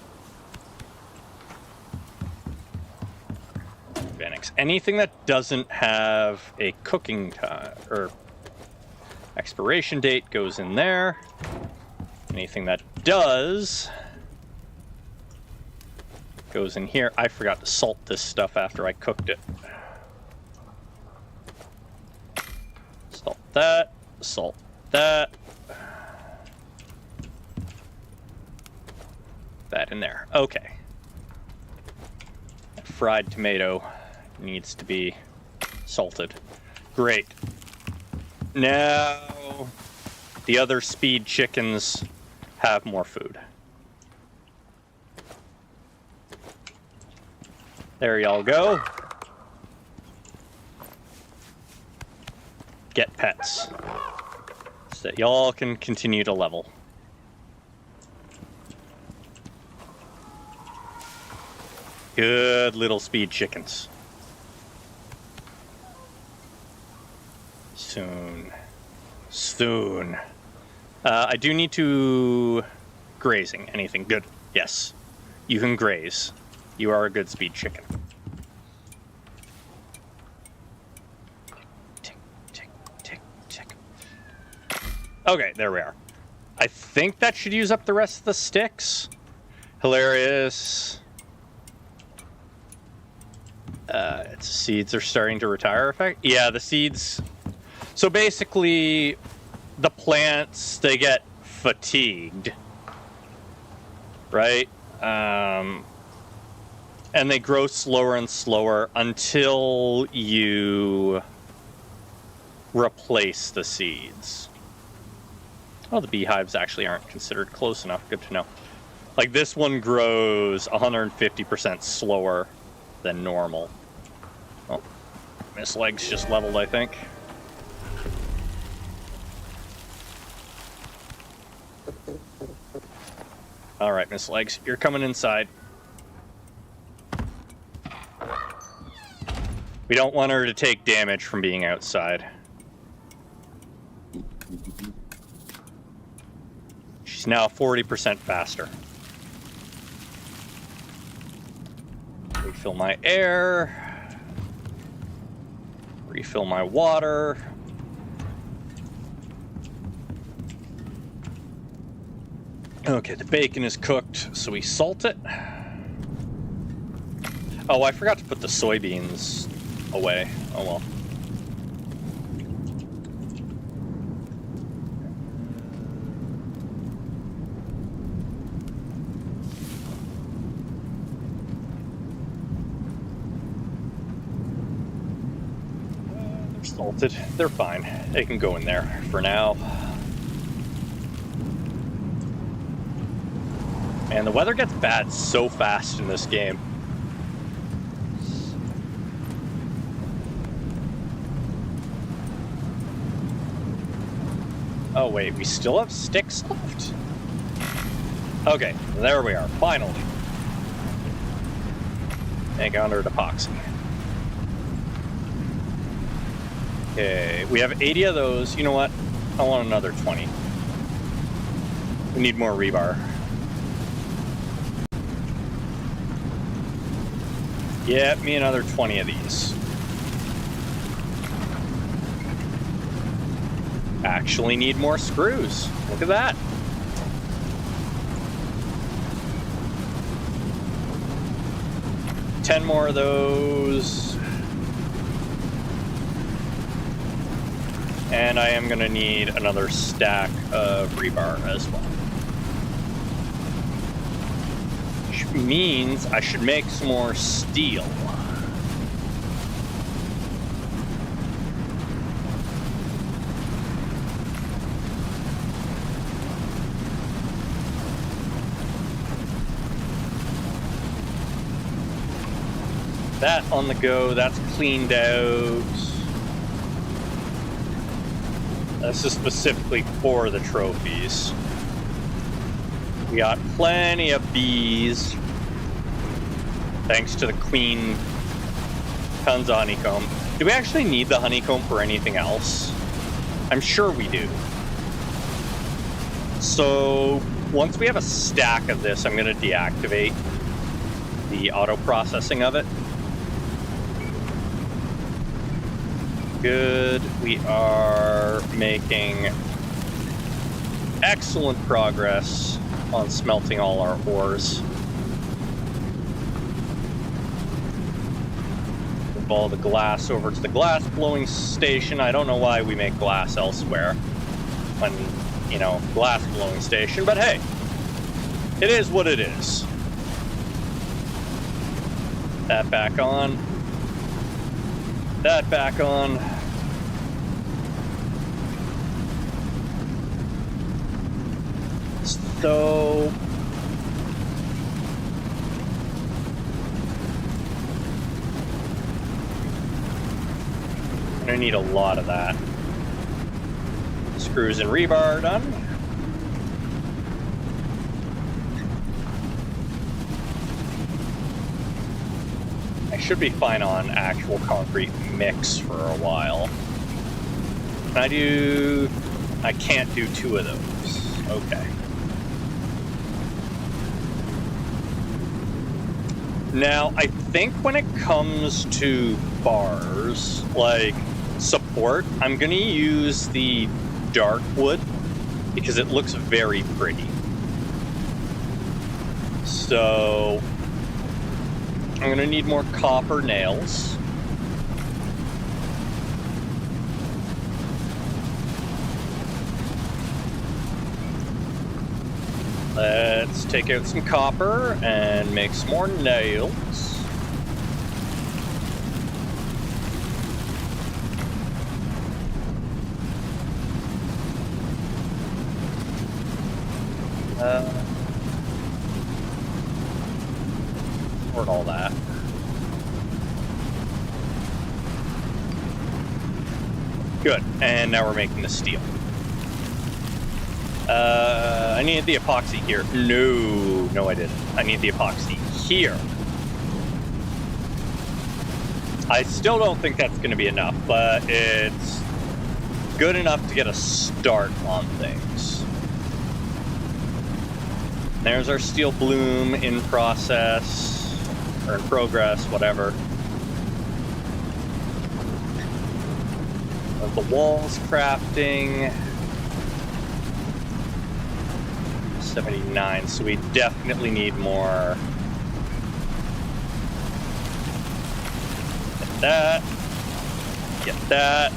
Phoenix. Anything that doesn't have a cooking time or expiration date goes in there. Anything that does goes in here. I forgot to salt this stuff after I cooked it. Salt that. Salt that. That in there. Okay. That fried tomato needs to be salted. Great. Now the other speed chickens have more food. There y'all go. Get pets. So that y'all can continue to level. Good little speed chickens. Soon. Soon. I do need to... Grazing. Anything good? Yes. You can graze. You are a good speed chicken. Tick, tick, tick, tick. Okay, there we are. I think that should use up the rest of the sticks. Hilarious. Its seeds are starting to retire effect. Yeah, the seeds. So basically, the plants, they get fatigued, right? And they grow slower and slower until you replace the seeds. Oh, the beehives actually aren't considered close enough. Good to know. Like this one grows 150% slower than normal. Oh, Miss Legs just leveled, I think. All right, Miss Legs, you're coming inside. We don't want her to take damage from being outside. She's He's now 40% faster. Refill my air. Refill my water. Okay, the bacon is cooked, so we salt it. Oh, I forgot to put the soybeans away. Oh well. They're salted. They're fine. They can go in there for now. And the weather gets bad so fast in this game. Oh wait, we still have sticks left? Okay, there we are, finally. Encountered epoxy. Okay, we have 80 of those. You know what? I want another 20. We need more rebar. Get me another 20 of these. Actually need more screws. Look at that. Ten more of those. And I am gonna need another stack of rebar as well. Which means I should make some more steel. That on the go, that's cleaned out. This is specifically for the trophies. We got plenty of bees. Thanks to the queen. Tons of honeycomb. Do we actually need the honeycomb for anything else? I'm sure we do. So once we have a stack of this, I'm going to deactivate the auto processing of it. Good. We are making excellent progress on smelting all our ores. Move all the glass over to the glass blowing station. I don't know why we make glass elsewhere when, you know, glass blowing station, but hey, it is what it is. That back on. That back on. So I'm gonna need a lot of that. Screws and rebar done. I should be fine on actual concrete mix for a while. Can I do... I can't do 2 of those. Okay. Now, I think when it comes to bars, like support, I'm going to use the dark wood because it looks very pretty. So I'm going to need more copper nails. Let's take out some copper and make some more nails. Sort all that. Good, and now we're making the steel. I needed the epoxy here. No, I didn't. I need the epoxy here. I still don't think that's going to be enough, but it's good enough to get a start on things. There's our steel bloom in process, or in progress, whatever. The walls crafting. 79, so we definitely need more. Get that. Get that.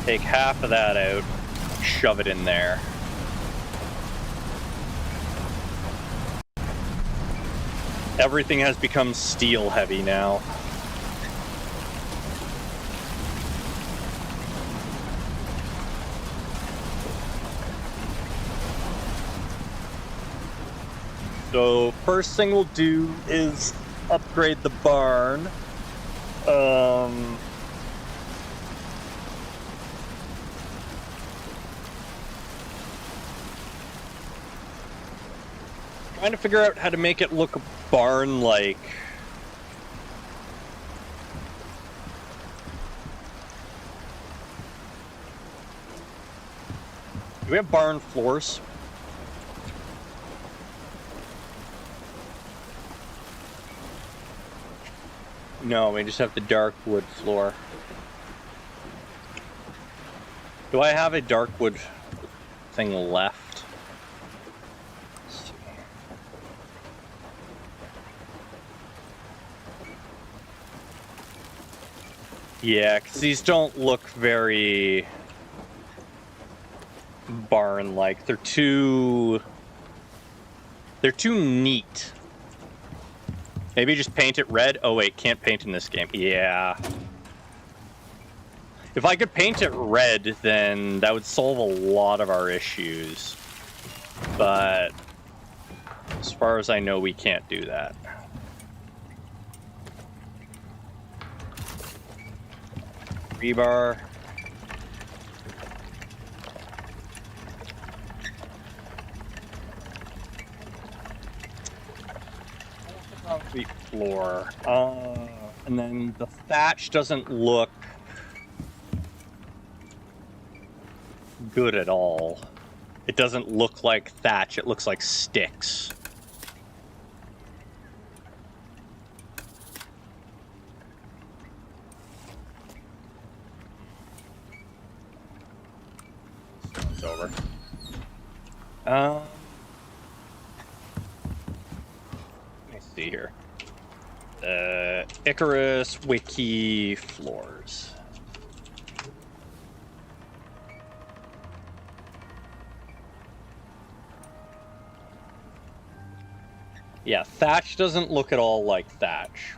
Take half of that out. Shove it in there. Everything has become steel heavy now. So first thing we'll do is upgrade the barn. Trying to figure out how to make it look barn-like. Do we have barn floors? No, we just have the dark wood floor. Do I have a dark wood thing left? Yeah, because these don't look very barn-like. They're too neat. Maybe just paint it red? Oh wait, can't paint in this game. Yeah. If I could paint it red, then that would solve a lot of our issues. But as far as I know, we can't do that. Rebar. Concrete floor. And then the thatch doesn't look good at all. It doesn't look like thatch, it looks like sticks. It's over. Let me see here. Icarus wiki floors. Yeah, thatch doesn't look at all like thatch.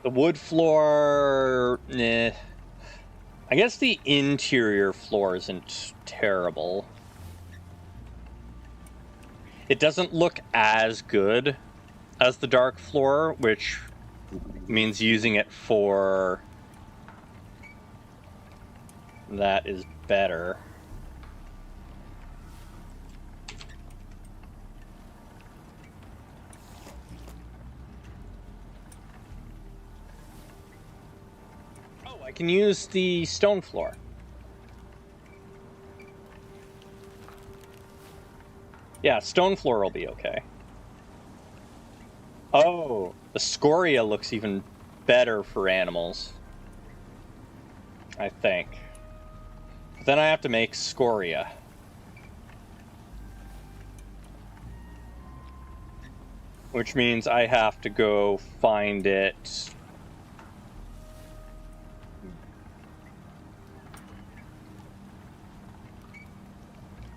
The wood floor, I guess the interior floor isn't terrible. It doesn't look as good as the dark floor, which means using it for that is better. Oh, I can use the stone floor. Yeah, stone floor will be okay. Oh, the scoria looks even better for animals, I think. But then I have to make scoria. Which means I have to go find it.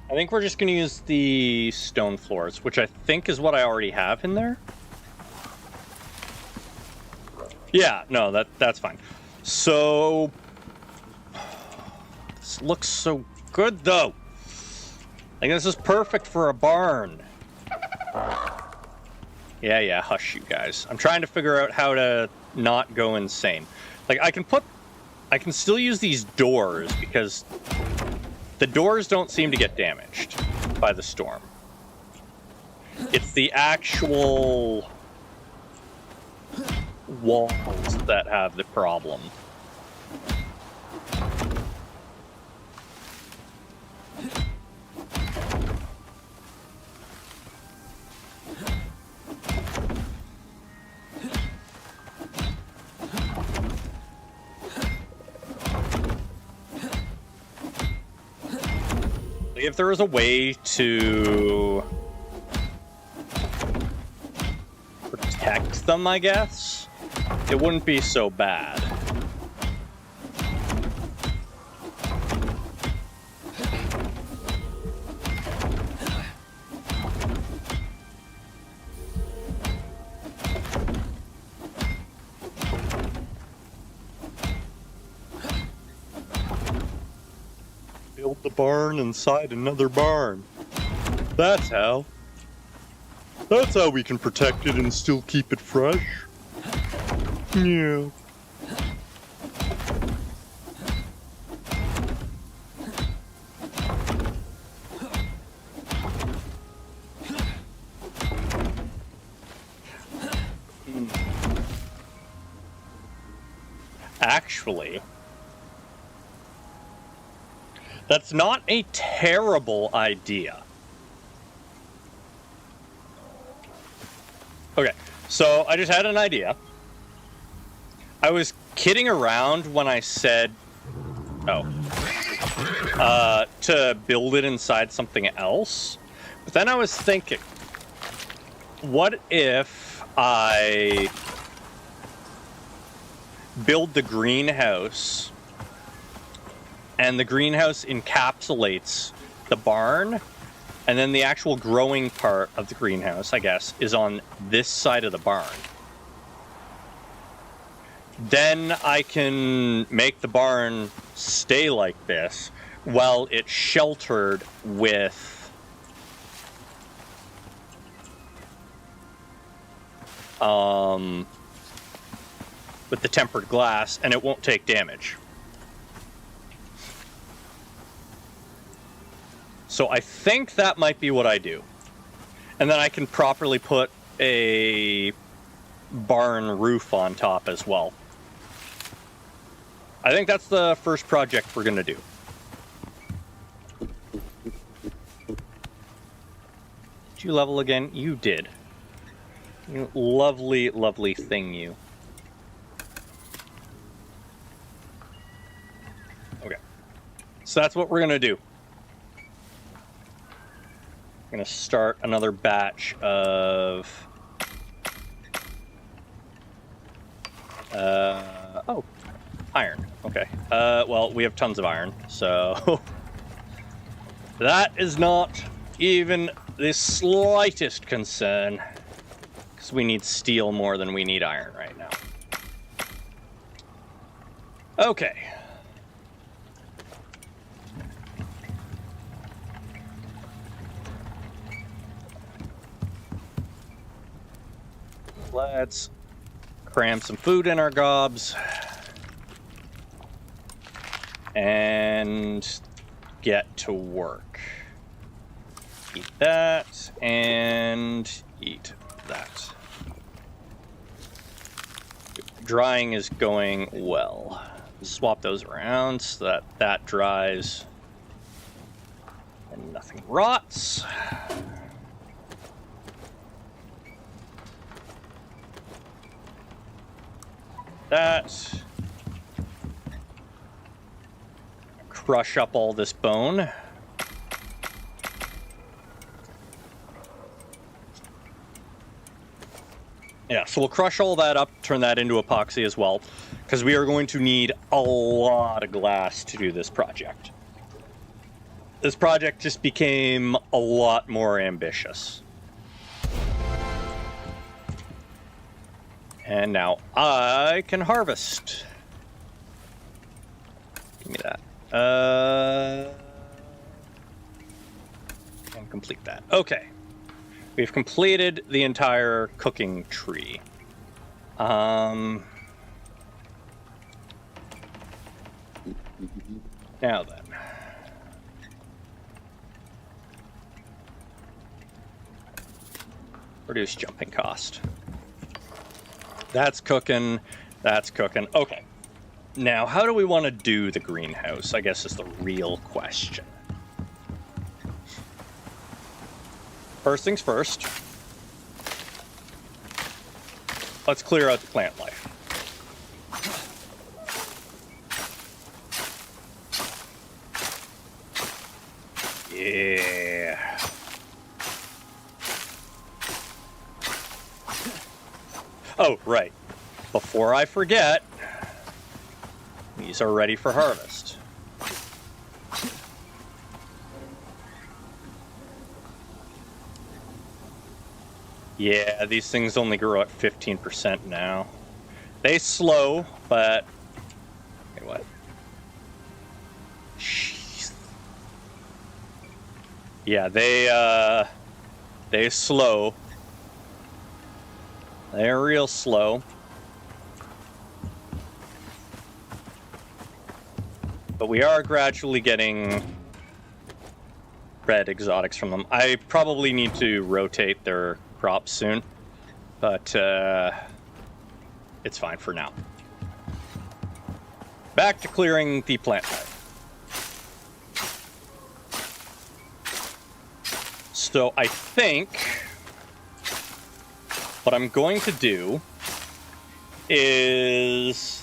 I think we're just going to use the stone floors, which I think is what I already have in there. Yeah, no, that's fine. So, this looks so good, though. Like, this is perfect for a barn. Yeah, hush, you guys. I'm trying to figure out how to not go insane. Like, I can still use these doors because the doors don't seem to get damaged by the storm. It's the actual walls that have the problem. If there was a way to protect them, I guess, it wouldn't be so bad. Build the barn inside another barn. That's how. That's how we can protect it and still keep it fresh. Yeah. Actually, that's not a terrible idea. Okay, so I just had an idea. I was kidding around when I said, to build it inside something else. But then I was thinking, what if I build the greenhouse and the greenhouse encapsulates the barn, and then the actual growing part of the greenhouse, I guess, is on this side of the barn. Then I can make the barn stay like this while it's sheltered with the tempered glass, and it won't take damage. So I think that might be what I do. And then I can properly put a barn roof on top as well. I think that's the first project we're going to do. Did you level again? You did. You lovely, lovely thing, you. Okay. So that's what we're going to do. I'm going to start another batch of... iron. Okay. Well, we have tons of iron, so... that is not even the slightest concern. Because we need steel more than we need iron right now. Okay. Let's cram some food in our gobs and get to work. Eat that and eat that. Drying is going well. Swap those around so that that dries and nothing rots. That. Crush up all this bone. Yeah, so we'll crush all that up, turn that into epoxy as well, because we are going to need a lot of glass to do this project. This project just became a lot more ambitious. And now I can harvest. Give me that. And complete that. Okay. We've completed the entire cooking tree. Now then. Reduce jumping cost. That's cooking. That's cooking. Okay. Now, how do we want to do the greenhouse? I guess is the real question. First things first. Let's clear out the plant life. Yeah. Oh, right. Before I forget, these are ready for harvest. Yeah, these things only grow at 15% now. They slow, but... Wait, what? Jeez. Yeah, they slow. They're real slow. But we are gradually getting red exotics from them. I probably need to rotate their crops soon, but it's fine for now. Back to clearing the plant life. So I think what I'm going to do is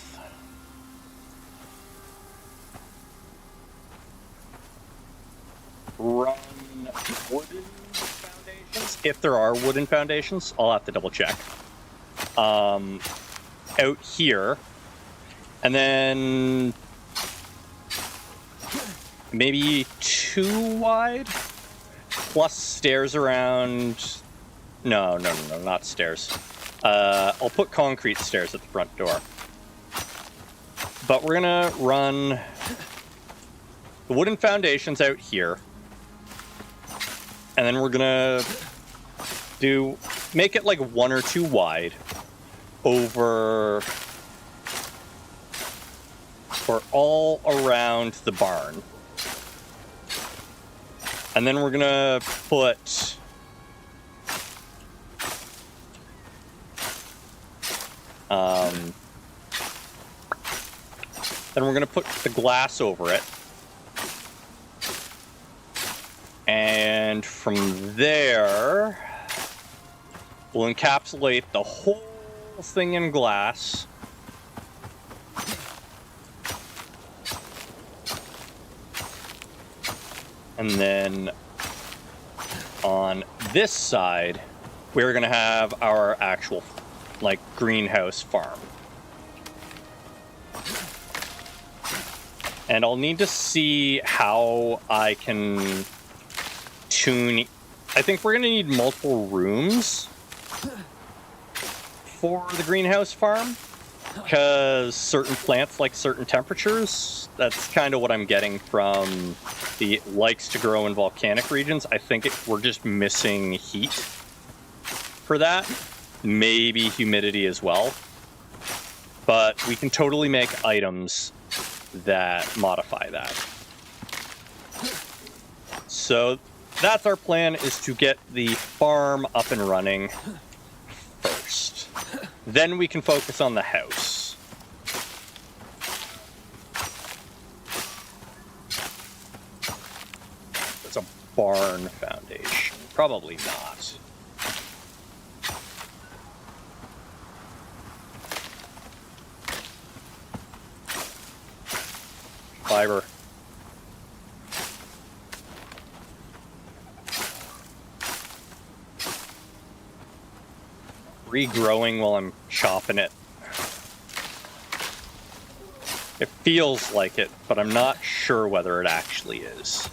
run wooden foundations. If there are wooden foundations, I'll have to double check. Out here. And then maybe 2 wide, plus stairs around. No, not stairs. I'll put concrete stairs at the front door. But we're gonna run the wooden foundations out here. And then we're gonna make it like 1 or 2 wide over or all around the barn. And then we're gonna put then we're gonna put the glass over it. And from there, we'll encapsulate the whole thing in glass. And then on this side, we're going to have our actual, like, greenhouse farm. And I'll need to see how I can tune. I think we're going to need multiple rooms for the greenhouse farm, because certain plants like certain temperatures. That's kind of what I'm getting from the likes to grow in volcanic regions. I think we're just missing heat for that. Maybe humidity as well. But we can totally make items that modify that. So that's our plan, is to get the farm up and running first. Then we can focus on the house. It's a barn foundation. Probably not. Fiber. Regrowing while I'm chopping it. It feels like it, but I'm not sure whether it actually is.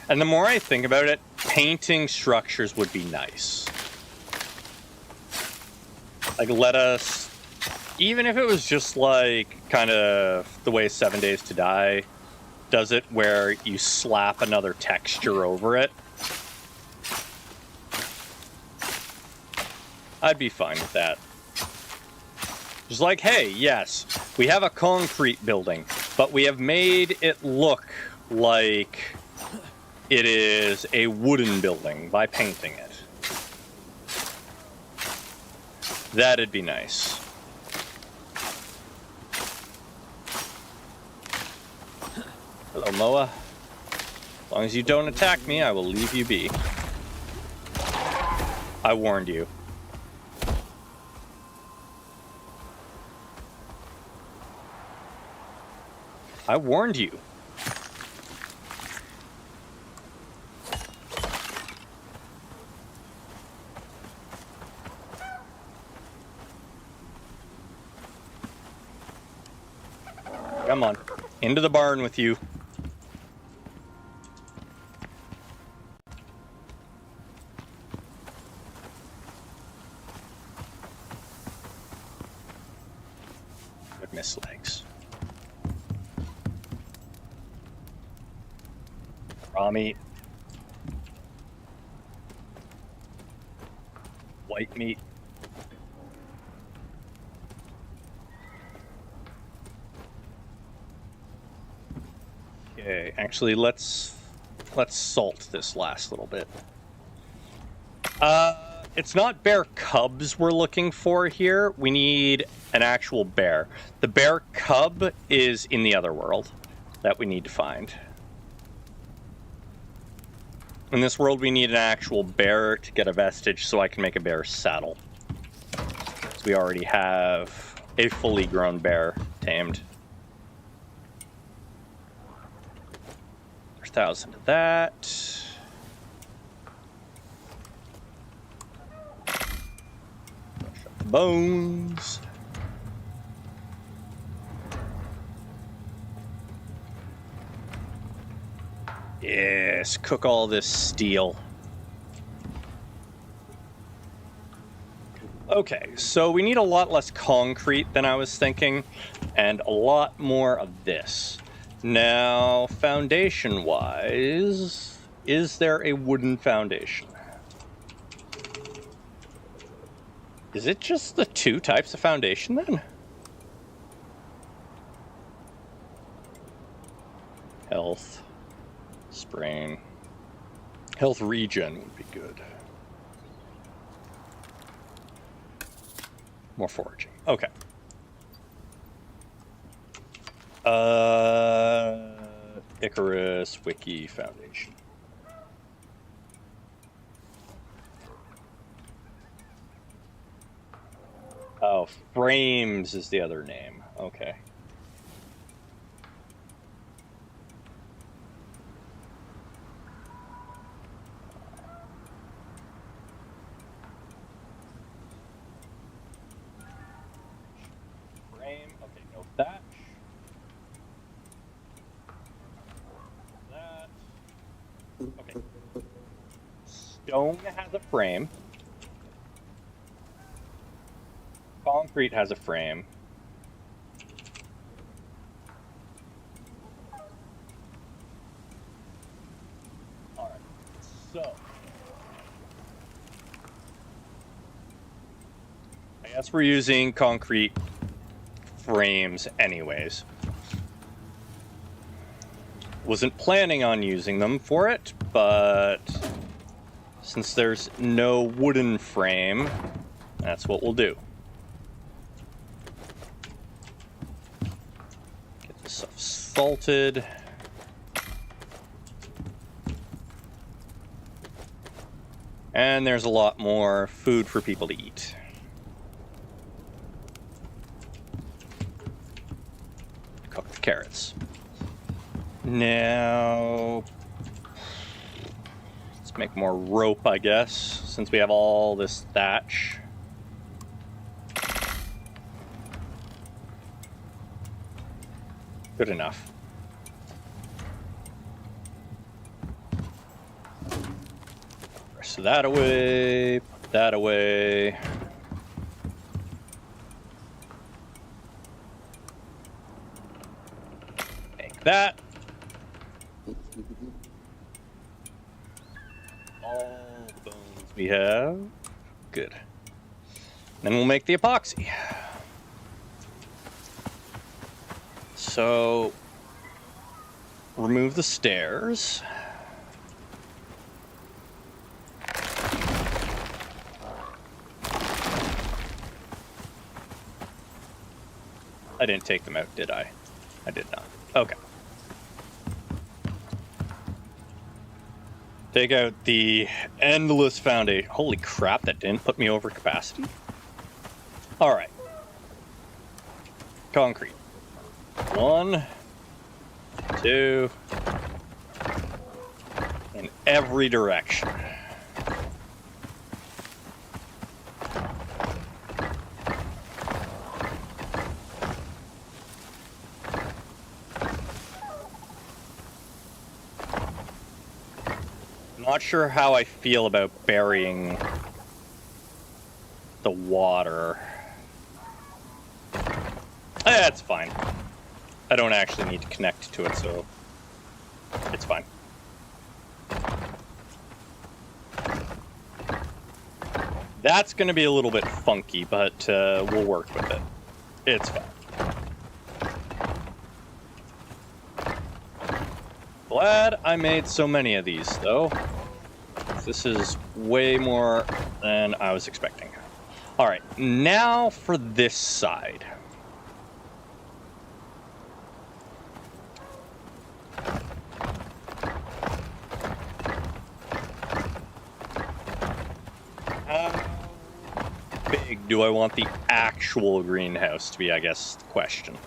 And the more I think about it, painting structures would be nice. Like, let us, even if it was just like kind of the way 7 Days to Die does it, where you slap another texture over it, I'd be fine with that. Just like, hey, yes, we have a concrete building, but we have made it look like it is a wooden building by painting it. That'd be nice. Hello, Moa. As long as you don't attack me, I will leave you be. I warned you. I warned you. Come on. Into the barn with you. Would miss legs. Raw meat. White meat. Okay, actually let's salt this last little bit. It's not bear cubs we're looking for here. We need an actual bear. The bear cub is in the other world that we need to find. In this world, we need an actual bear to get a vestige so I can make a bear saddle. So we already have a fully grown bear tamed. 1,000 of that. Bones. Yes, cook all this steel. Okay, so we need a lot less concrete than I was thinking, and a lot more of this. Now, foundation-wise, is there a wooden foundation? Is it just the two types of foundation, then? Health. Sprain. Health regen would be good. More foraging. Okay. Icarus Wiki Foundation. Oh, frames is the other name. Okay. Frame. Okay, no thatch. That. Okay. Stone has a frame. Concrete has a frame. Alright, so I guess we're using concrete frames anyways. Wasn't planning on using them for it, but since there's no wooden frame, that's what we'll do. Stuff salted. And there's a lot more food for people to eat. Cook the carrots. Now, let's make more rope, I guess, since we have all this thatch. Good enough. So that away, put that away. Make that. All the bones we have. Good. Then we'll make the epoxy. So, remove the stairs. I didn't take them out, did I? I did not. Okay. Take out the endless foundation. Holy crap, that didn't put me over capacity. All right. Concrete. 1, 2, in every direction. Not sure how I feel about burying the water. That's fine. I don't actually need to connect to it, so it's fine. That's going to be a little bit funky, but we'll work with it. It's fine. Glad I made so many of these, though. This is way more than I was expecting. All right, now for this side. How big do I want the actual greenhouse to be, I guess, the question.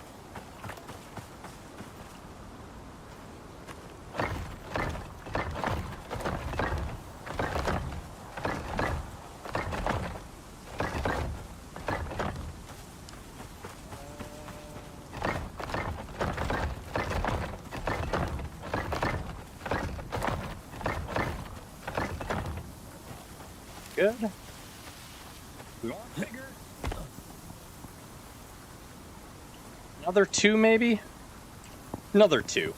Good. We want bigger. Another 2, maybe? Another 2.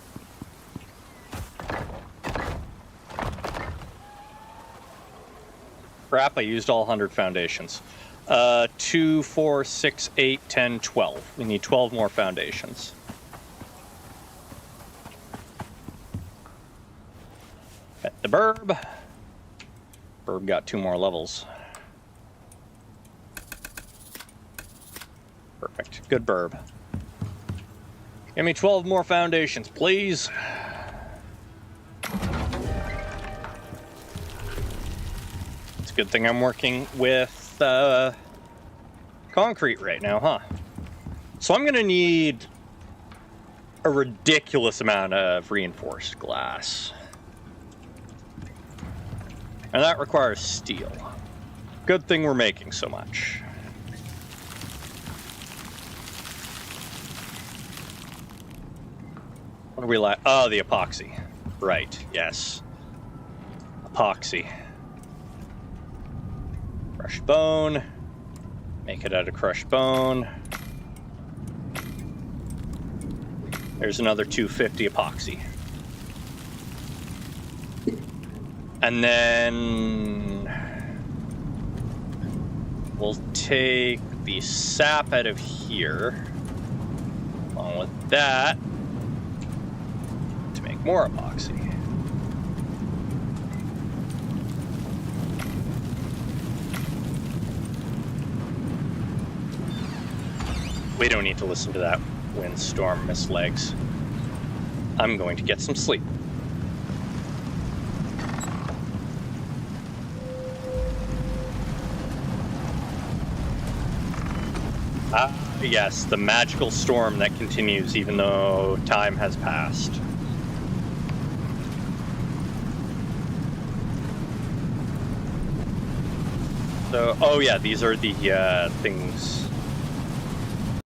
Crap, I used all 100 foundations. 2, 4, 6, 8, 10, 12. We need 12 more foundations. At the burb. Burb got 2 more levels. Perfect. Good burb. Give me 12 more foundations, please. It's a good thing I'm working with concrete right now, huh? So I'm going to need a ridiculous amount of reinforced glass. And that requires steel. Good thing we're making so much. What do we like? Oh, the epoxy. Right, yes. Epoxy. Crushed bone. Make it out of crushed bone. There's another 250 epoxy. And then we'll take the sap out of here, along with that, to make more epoxy. We don't need to listen to that windstorm, Miss Legs. I'm going to get some sleep. Yes, the magical storm that continues even though time has passed. So, oh yeah, these are the things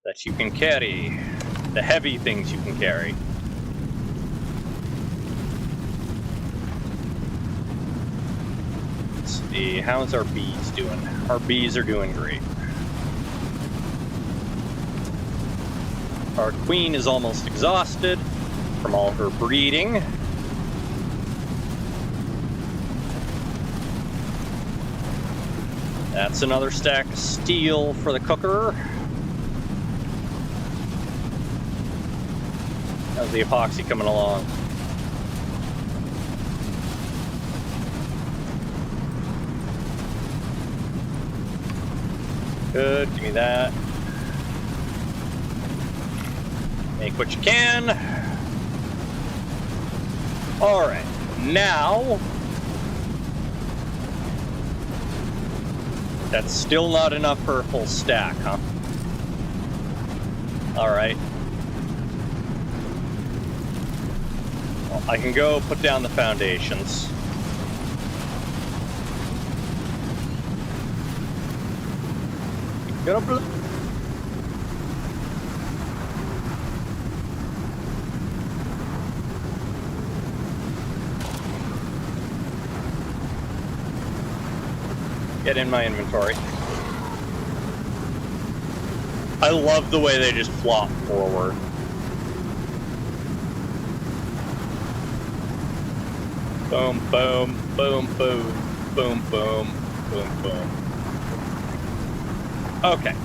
that you can carry. The heavy things you can carry. Let's see, how's our bees doing? Our bees are doing great. Our queen is almost exhausted from all her breeding. That's another stack of steel for the cooker. How's the epoxy coming along? Good, give me that. Make what you can. Alright, now... That's still not enough for a full stack, huh? Alright. Well, I can go put down the foundations. Gonna get in my inventory. I love the way they just flop forward. Boom, boom, boom, boom, boom, boom, boom, boom. Okay,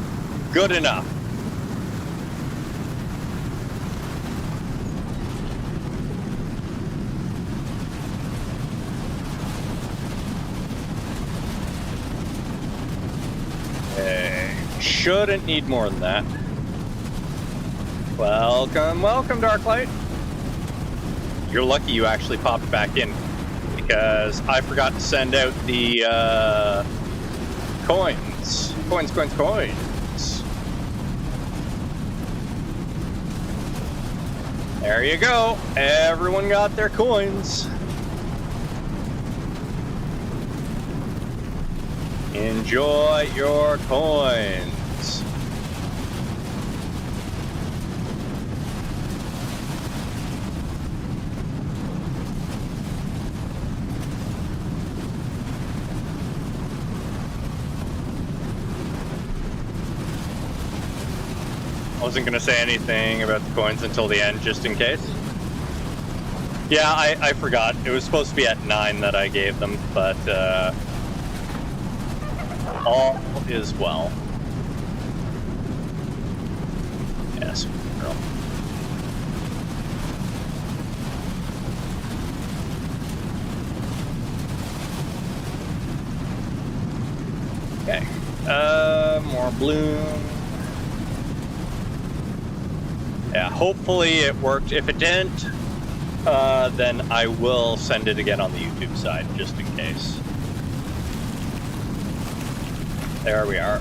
good enough. Shouldn't need more than that. Welcome, welcome, Darklight. You're lucky you actually popped back in, because I forgot to send out the coins. Coins. There you go. Everyone got their coins. Enjoy your coins. I wasn't going to say anything about the coins until the end, just in case. Yeah, I forgot. It was supposed to be at 9 that I gave them, but all is well. Yes, girl. Okay. More bloom. Yeah, hopefully it worked. If it didn't, then I will send it again on the YouTube side, just in case. There we are.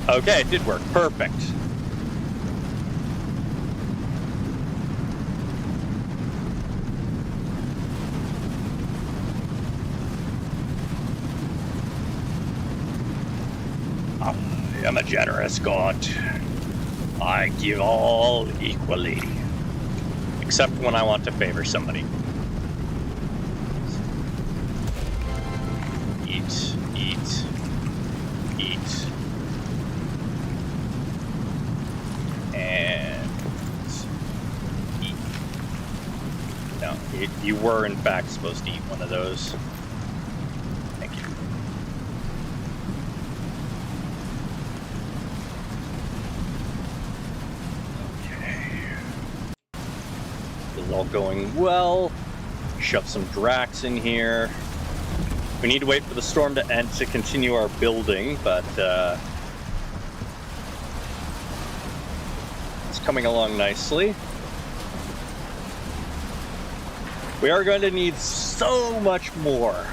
Okay, it did work. Perfect. I am a generous god. I give all equally. Except when I want to favor somebody. Eat. And eat. No, you were in fact supposed to eat one of those. Thank you. This is all going well. Shove some Drax in here. We need to wait for the storm to end to continue our building, but it's coming along nicely. We are going to need so much more.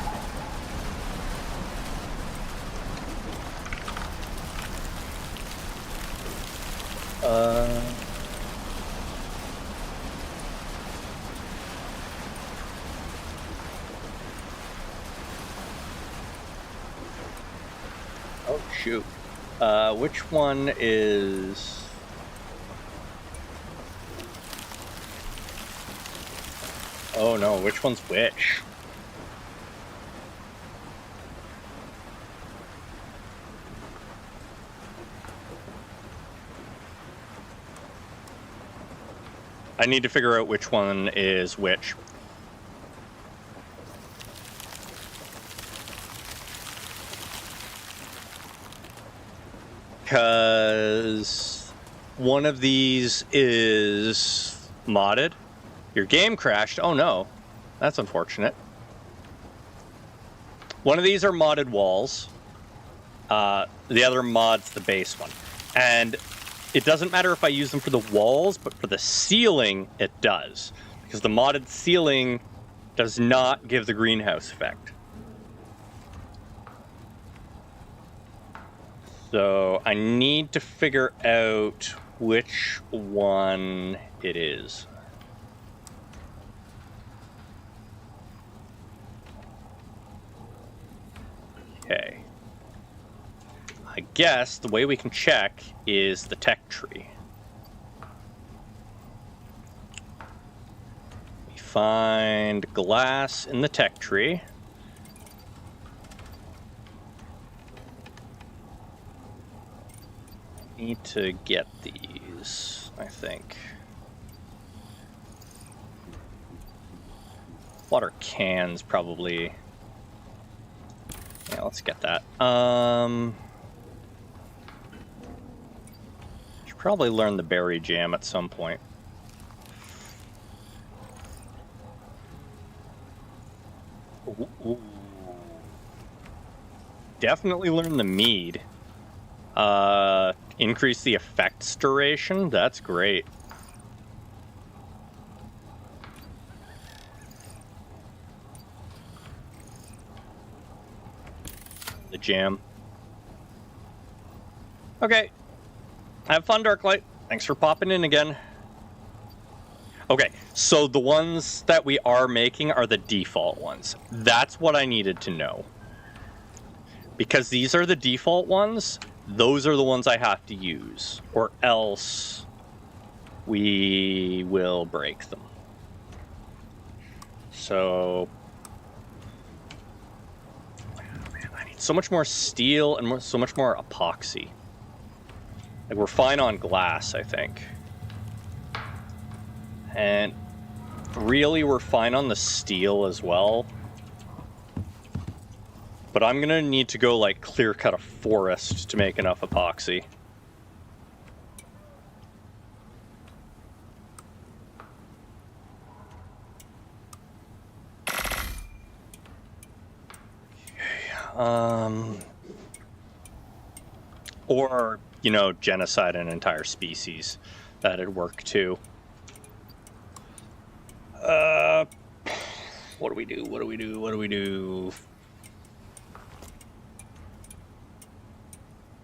Oh, shoot. Which one is... Oh no, which one's which? I need to figure out which one is which. Because one of these is modded. Your game crashed. Oh no, that's unfortunate. One of these are modded walls. The other mod's the base one. And it doesn't matter if I use them for the walls, but for the ceiling, it does. Because the modded ceiling does not give the greenhouse effect. So I need to figure out which one it is. Okay. I guess the way we can check is the tech tree. We find glass in the tech tree. Need to get these, I think. Water cans probably. Yeah, let's get that. Should probably learn the berry jam at some point. Ooh. Definitely learn the mead. Increase the effects duration. That's great. The jam. Okay. Have fun, Darklight. Thanks for popping in again. Okay, so the ones that we are making are the default ones. That's what I needed to know. Because these are the default ones, those are the ones I have to use, or else we will break them. So, man, I need so much more steel and so much more epoxy. Like, we're fine on glass, I think. And really, we're fine on the steel as well. But I'm gonna need to go, like, clear cut a forest to make enough epoxy. Okay, or, you know, genocide an entire species. That'd work too. What do we do? What do we do? What do we do?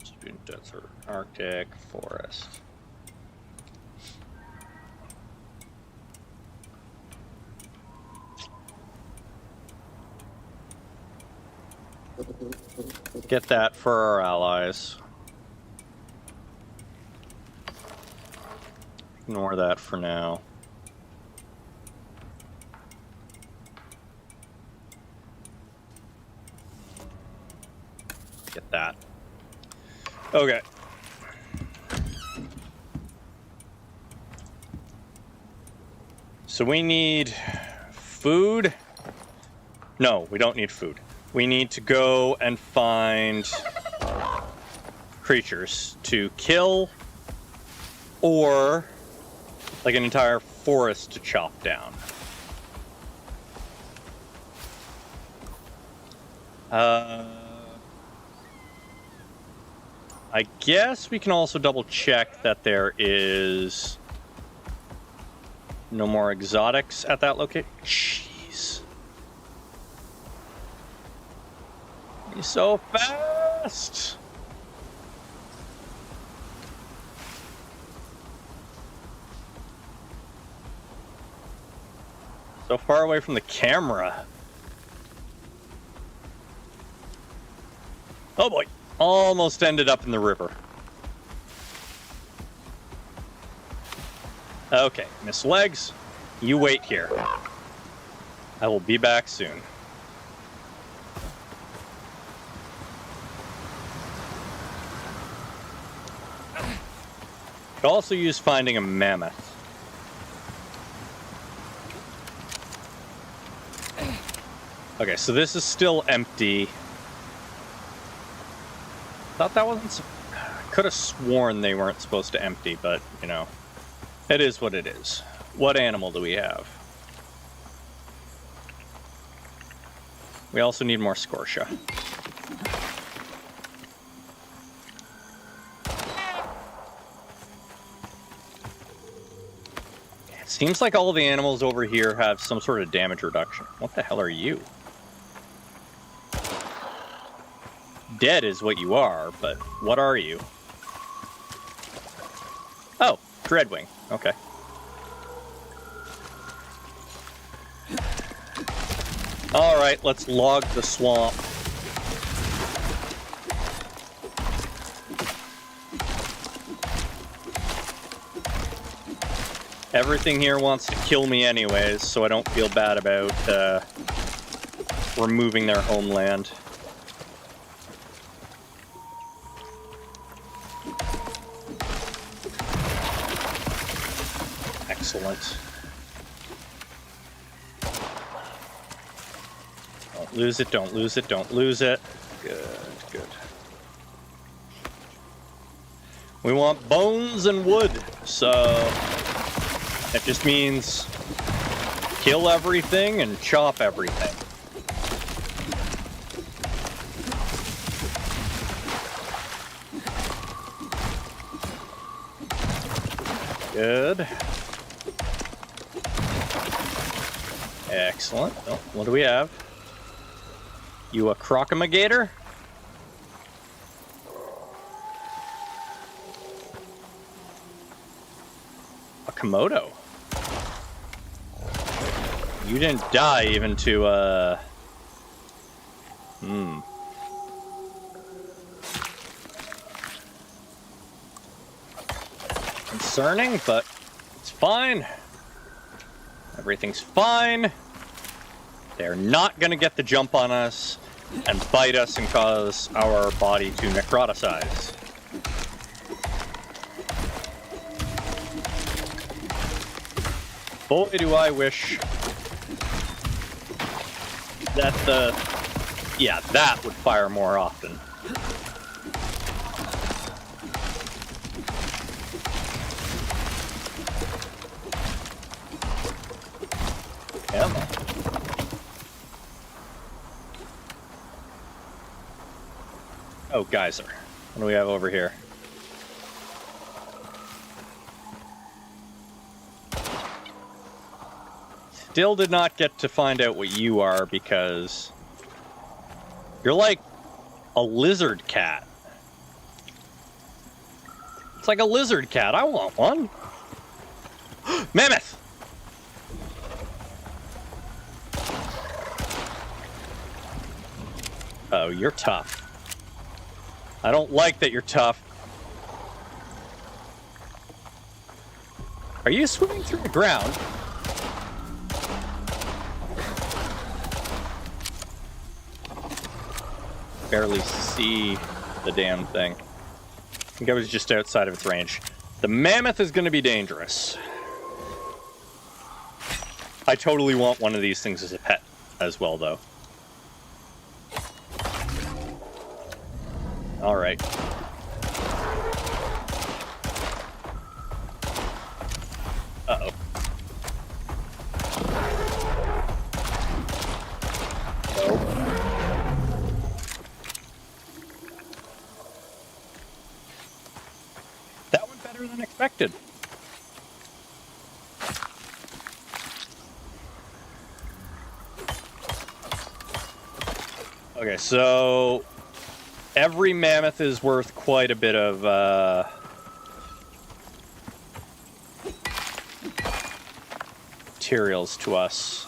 Student desert, Arctic, forest. Get that for our allies. Ignore that for now. Get that. Okay. So we need food. No, we don't need food. We need to go and find creatures to kill, or like an entire forest to chop down. I guess we can also double check that there is no more exotics at that location. Jeez. He's so fast! So far away from the camera. Oh boy. Almost ended up in the river. Okay, Miss Legs, you wait here. I will be back soon. Could also use finding a mammoth. Okay, so this is still empty. Thought that wasn't... Could have sworn they weren't supposed to empty, but, you know, it is what it is. What animal do we have? We also need more scoria. Seems like all the animals over here have some sort of damage reduction. What the hell are you? Dead is what you are, but what are you? Oh, Dreadwing. Okay. Alright, let's log the swamp. Everything here wants to kill me anyways, so I don't feel bad about removing their homeland. Excellent. Don't lose it, don't lose it, don't lose it. Good, good. We want bones and wood, so that just means kill everything and chop everything. Good. Excellent. Oh, what do we have? You a crocomagator? A Komodo. You didn't die even to, Concerning, but it's fine. Everything's fine. They're not gonna get the jump on us and bite us and cause our body to necroticize. Boy, do I wish that that would fire more often. Yeah. Oh, geyser. What do we have over here? Still did not get to find out what you are because you're like a lizard cat. It's like a lizard cat. I want one. Mammoth! Oh, you're tough. I don't like that you're tough. Are you swimming through the ground? Barely see the damn thing. I think I was just outside of its range. The mammoth is going to be dangerous. I totally want one of these things as a pet as well, though. All right. Uh-oh. That went better than expected. Okay, so every mammoth is worth quite a bit of materials to us.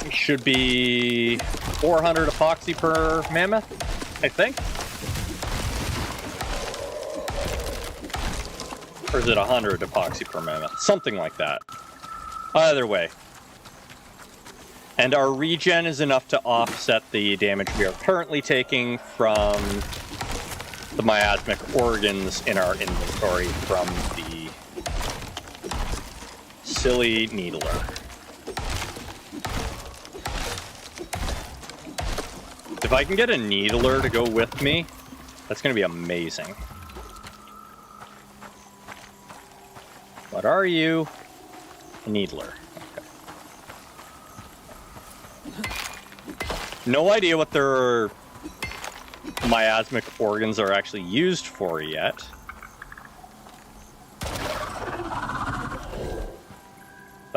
It should be 400 epoxy per mammoth, I think. Or is it 100 epoxy per mammoth? Something like that. Either way. And our regen is enough to offset the damage we are currently taking from the miasmic organs in our inventory from the silly needler. If I can get a needler to go with me, that's going to be amazing. What are you? A needler. No idea what their miasmic organs are actually used for yet.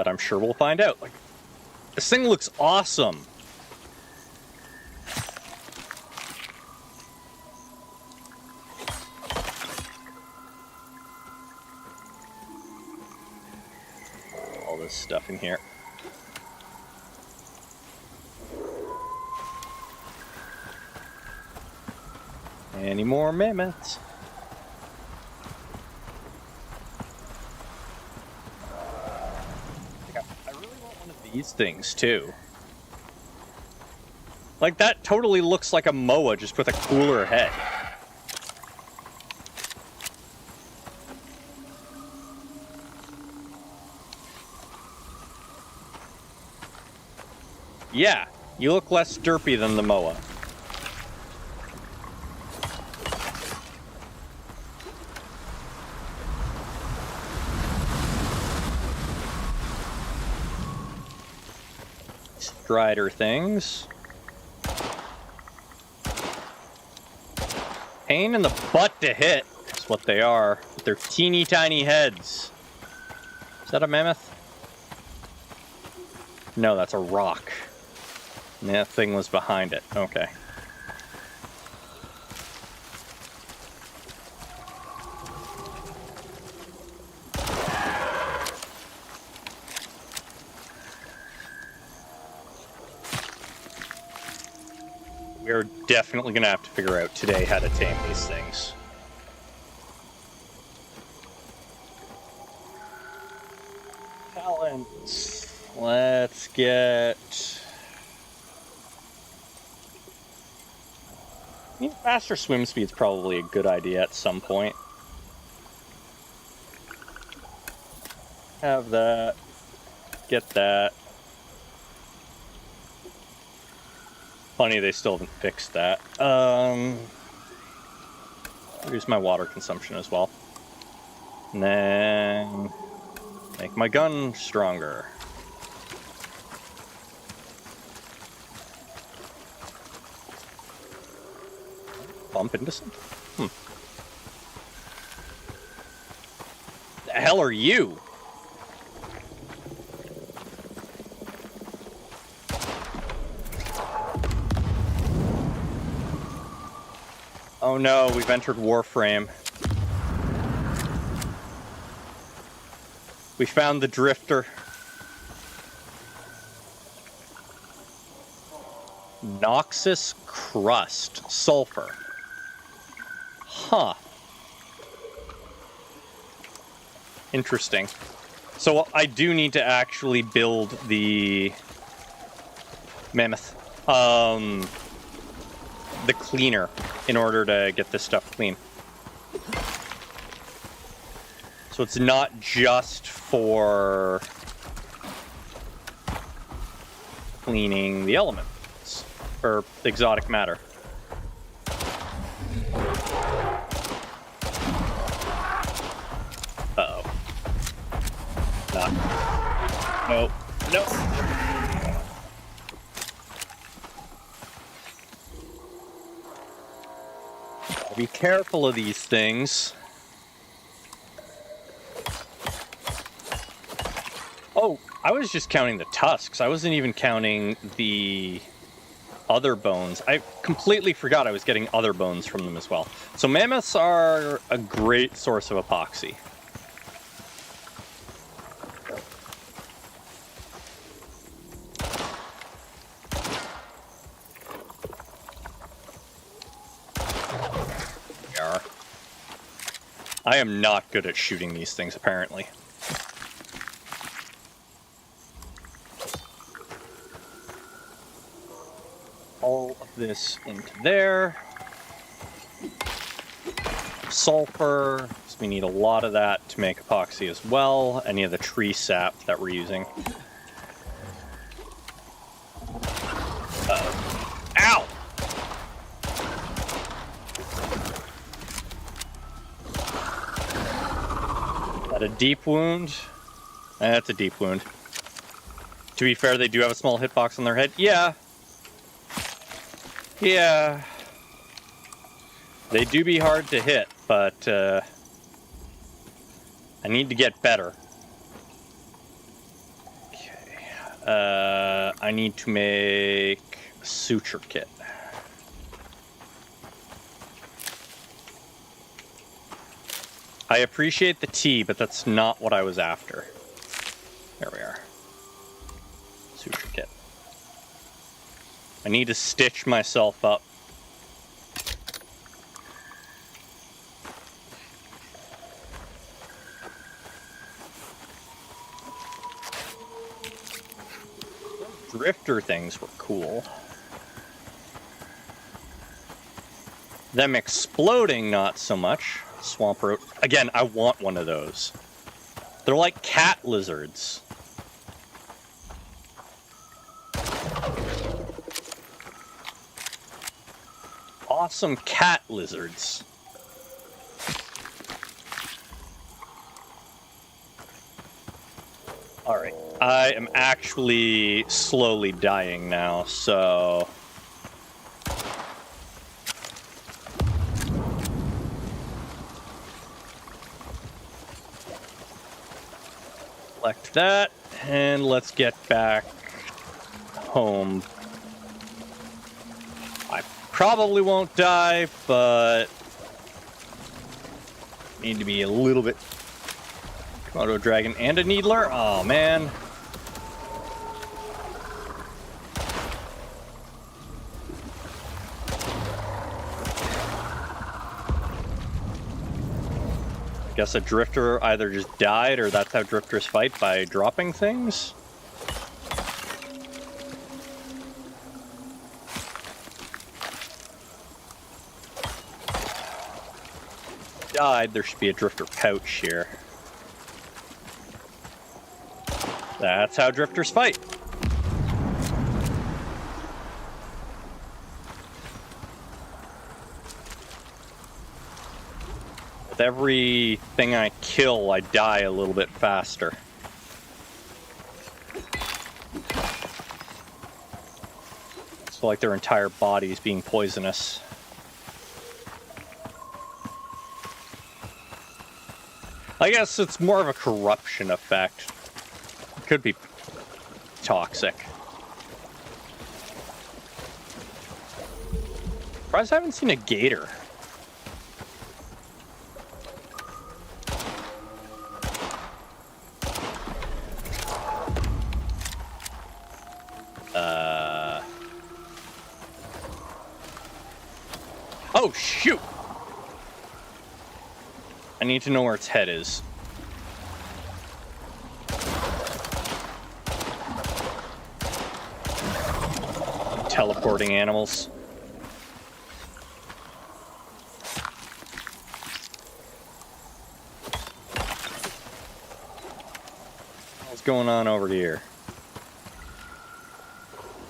but I'm sure we'll find out. Like, this thing looks awesome. All this stuff in here. Any more mammoths? I really want one of these things too. Like, that totally looks like a moa just with a cooler head. Yeah, you look less derpy than the moa. Strider things. Pain in the butt to hit is what they are. With their teeny tiny heads. Is that a mammoth? No, that's a rock. And that thing was behind it. Okay. We're definitely going to have to figure out today how to tame these things. Talents. Let's get... I mean, faster swim speed's probably a good idea at some point. Have that. Get that. Funny they still haven't fixed that. Reduce my water consumption as well. And then make my gun stronger. Bump into something? The hell are you? Oh no, we've entered Warframe. We found the drifter. Noxus crust. Sulfur. Huh. Interesting. So I do need to actually build the mammoth. The cleaner in order to get this stuff clean. So it's not just for cleaning the elements or exotic matter. Uh-oh. Nope. Nope. Be careful of these things. Oh, I was just counting the tusks. I wasn't even counting the other bones. I completely forgot I was getting other bones from them as well. So mammoths are a great source of epoxy. I am not good at shooting these things, apparently. All of this into there. Sulfur. So we need a lot of that to make epoxy as well. Any of the tree sap that we're using. Ow! A deep wound? That's a deep wound. To be fair, they do have a small hitbox on their head. Yeah. Yeah. They do be hard to hit, but I need to get better. I need to make a suture kit. I appreciate the tea, but that's not what I was after. There we are. Suture kit. I need to stitch myself up. Drifter things were cool. Them exploding, not so much. Swamp road. Again, I want one of those. They're like cat lizards. Awesome cat lizards. Alright, I am actually slowly dying now, so... Select that, and let's get back home. I probably won't die, but... need to be a little bit... Komodo dragon and a needler? Oh, man. I guess a drifter either just died, or that's how drifters fight, by dropping things? Died, there should be a drifter pouch here. That's how drifters fight. With everything I kill, I die a little bit faster. It's like their entire body is being poisonous. I guess it's more of a corruption effect. Could be toxic. Surprised I haven't seen a gator. Oh, shoot! I need to know where its head is. Teleporting animals. What's going on over here?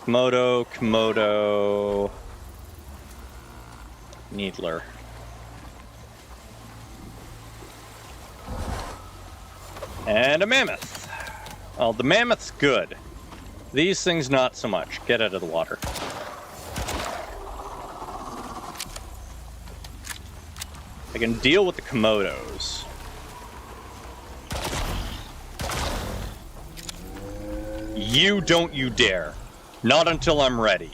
Komodo, needler. And a mammoth. Well, the mammoth's good. These things not so much. Get out of the water. I can deal with the Komodos. You don't you dare. Not until I'm ready.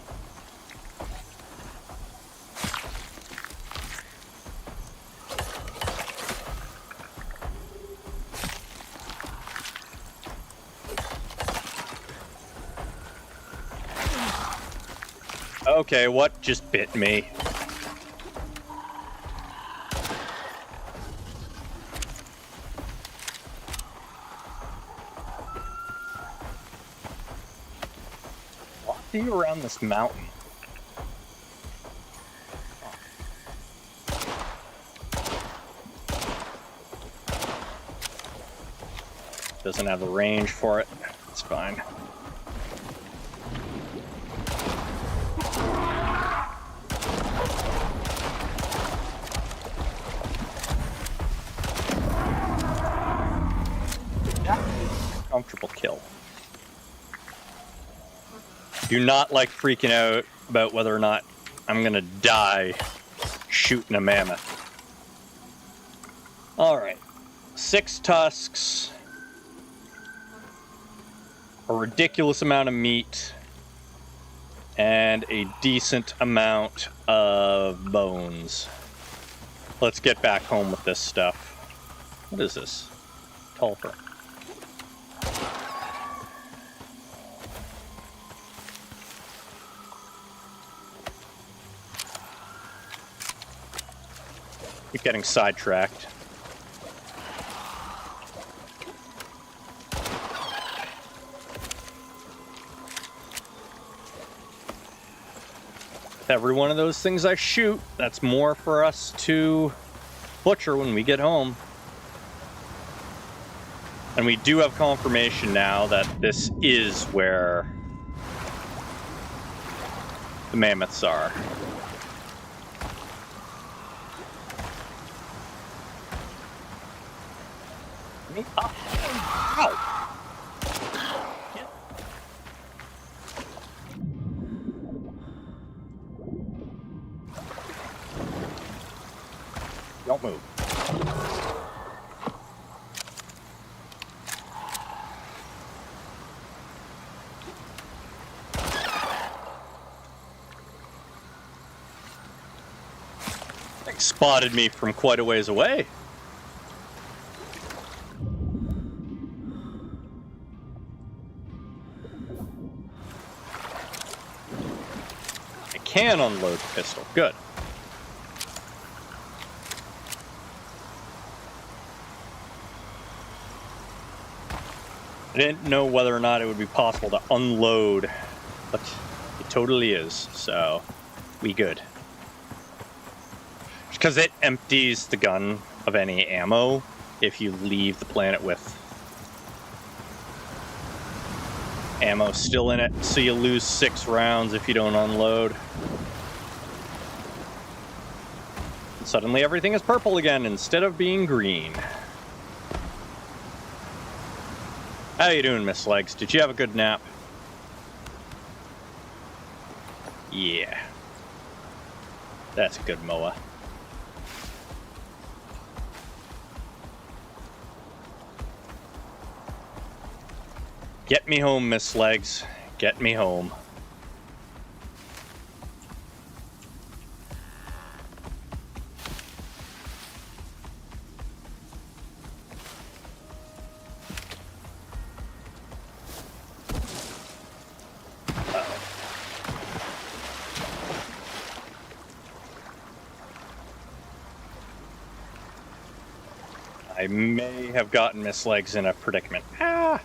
Okay, what just bit me? Walking around this mountain. Doesn't have the range for it. It's fine. Comfortable kill. Do not like freaking out about whether or not I'm gonna die shooting a mammoth. Alright. 6 tusks. a ridiculous amount of meat, and a decent amount of bones. Let's get back home with this stuff. What is this? Tall thing. Keep getting sidetracked. Every one of those things I shoot, that's more for us to butcher when we get home. And we do have confirmation now that this is where the mammoths are. Ow! Don't move. They spotted me from quite a ways away. I can unload the pistol. Good. I didn't know whether or not it would be possible to unload, but it totally is, so we good. Because it empties the gun of any ammo if you leave the planet with ammo still in it, so you lose 6 rounds if you don't unload. And suddenly everything is purple again instead of being green. How you doing, Miss Legs? Did you have a good nap? Yeah. That's a good moa. Get me home, Miss Legs. Get me home. I may have gotten Miss Legs in a predicament. Ah!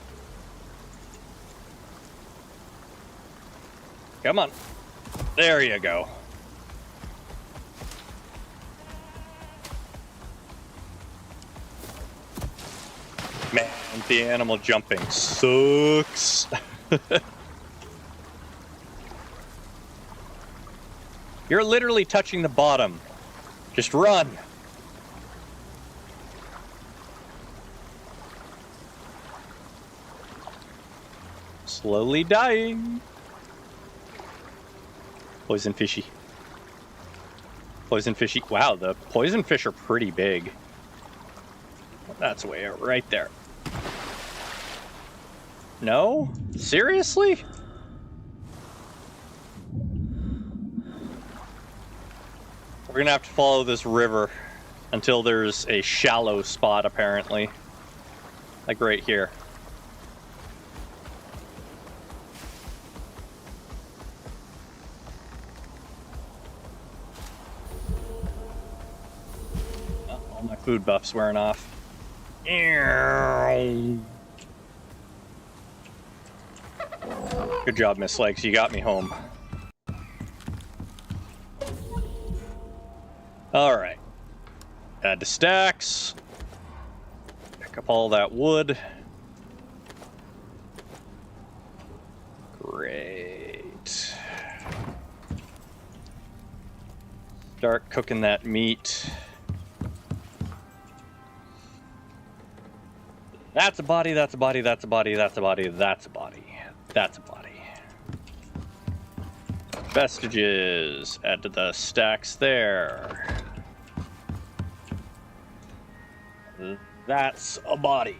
Come on. There you go. Man, the animal jumping sucks. You're literally touching the bottom. Just run. Slowly dying. Poison fishy. Poison fishy. Wow, the poison fish are pretty big. That's way out right there. No? Seriously? We're gonna have to follow this river until there's a shallow spot, apparently. Like right here. All my food buff's wearing off. Good job, Miss Legs. You got me home. Alright. Add to stacks. Pick up all that wood. Great. Start cooking that meat. That's a body, that's a body, that's a body, that's a body, that's a body. That's a body. Vestiges. Add to the stacks there. That's a body.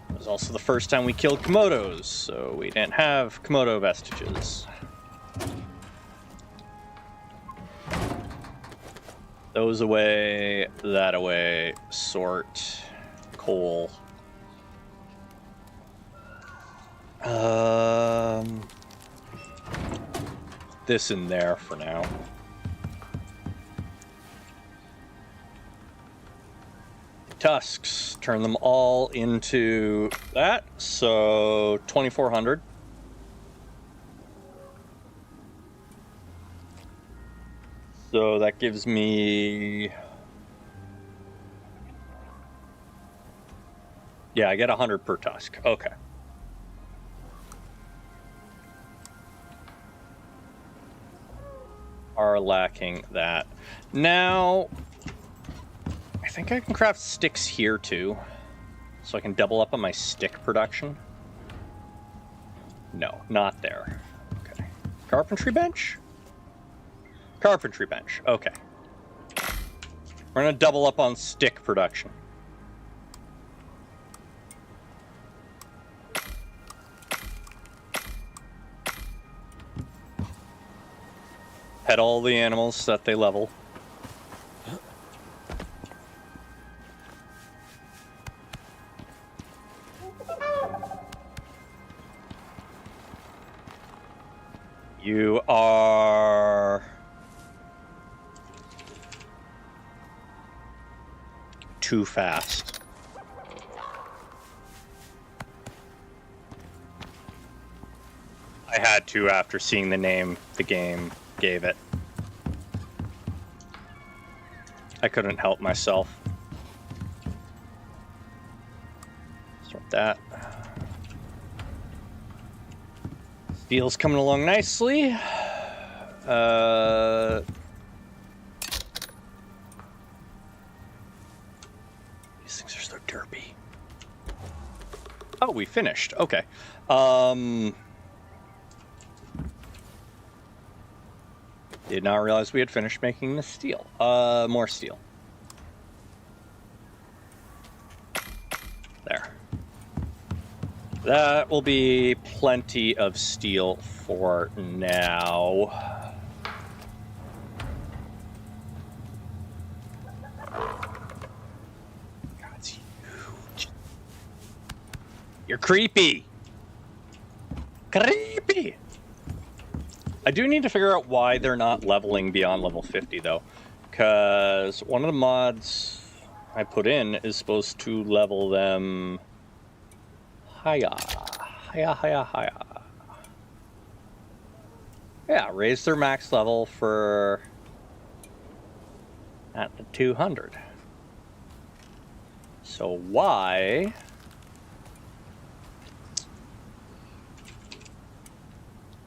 There's was also the first time we killed Komodos, so we didn't have Komodo vestiges. Those away, that away, sort, coal. This in there for now. Tusks, turn them all into that, so 2,400. So that gives me... Yeah, I get 100 per tusk. Okay. Are lacking that. Now, I think I can craft sticks here too, so I can double up on my stick production. No, not there. Okay. Carpentry bench? Carpentry bench, okay. We're gonna double up on stick production. Pet all the animals so that they level. You are... too fast. I had to after seeing the name the game gave it. I couldn't help myself. Start that. Steel's coming along nicely. These things are so derpy. Oh, we finished. Okay. Did not realize we had finished making the steel. More steel. There. That will be plenty of steel for now. God, it's huge. You're creepy. Creepy. I do need to figure out why they're not leveling beyond level 50, though. Because one of the mods I put in is supposed to level them higher. Higher. Yeah, raise their max level for at the 200. So why...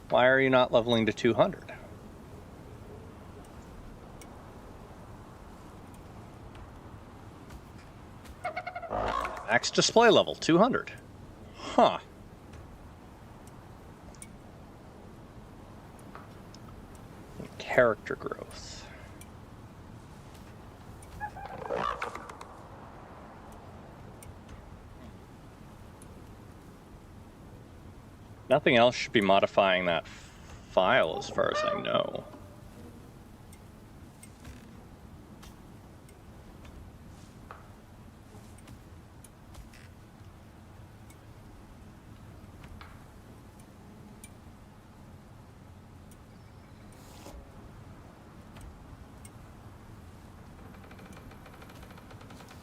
Why are you not leveling to 200? Max display level, 200. Huh. Character growth. Nothing else should be modifying that file as far as I know.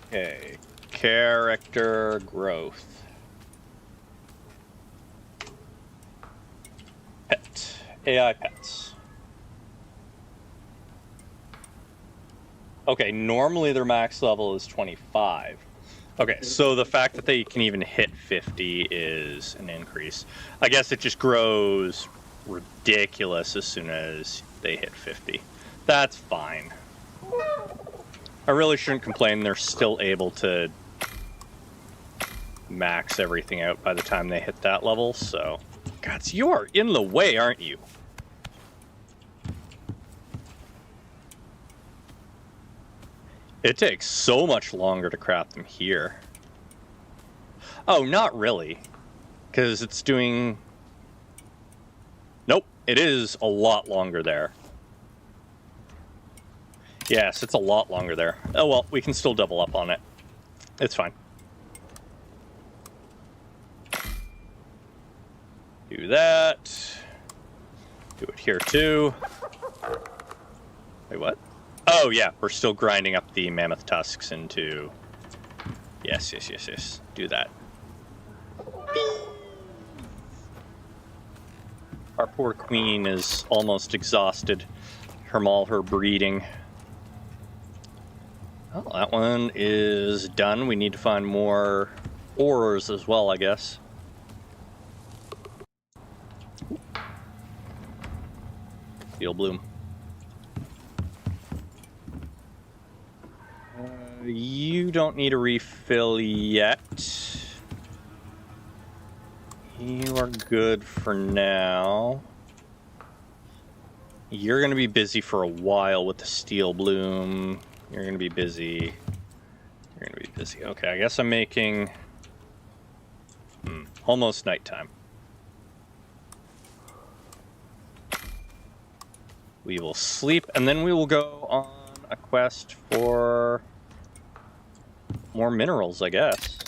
Okay, character growth. Pet. AI pets. Okay, normally their max level is 25. Okay, so the fact that they can even hit 50 is an increase. I guess it just grows ridiculous as soon as they hit 50. That's fine. I really shouldn't complain. They're still able to max everything out by the time they hit that level, so... God, you are in the way, aren't you? It takes so much longer to craft them here. Oh, not really. Because it's doing... Nope, it is a lot longer there. Yes, it's a lot longer there. Oh well, we can still double up on it. It's fine. Do that. Do it here too. Wait, what? Oh yeah, we're still grinding up the mammoth tusks into... Yes. Do that. Our poor queen is almost exhausted from all her breeding. Oh, that one is done. We need to find more ores as well, I guess. Steel bloom. You don't need a refill yet. You are good for now. You're going to be busy for a while with the steel bloom. You're going to be busy. You're going to be busy. Okay, I guess I'm making... almost nighttime. We will sleep, and then we will go on a quest for more minerals, I guess.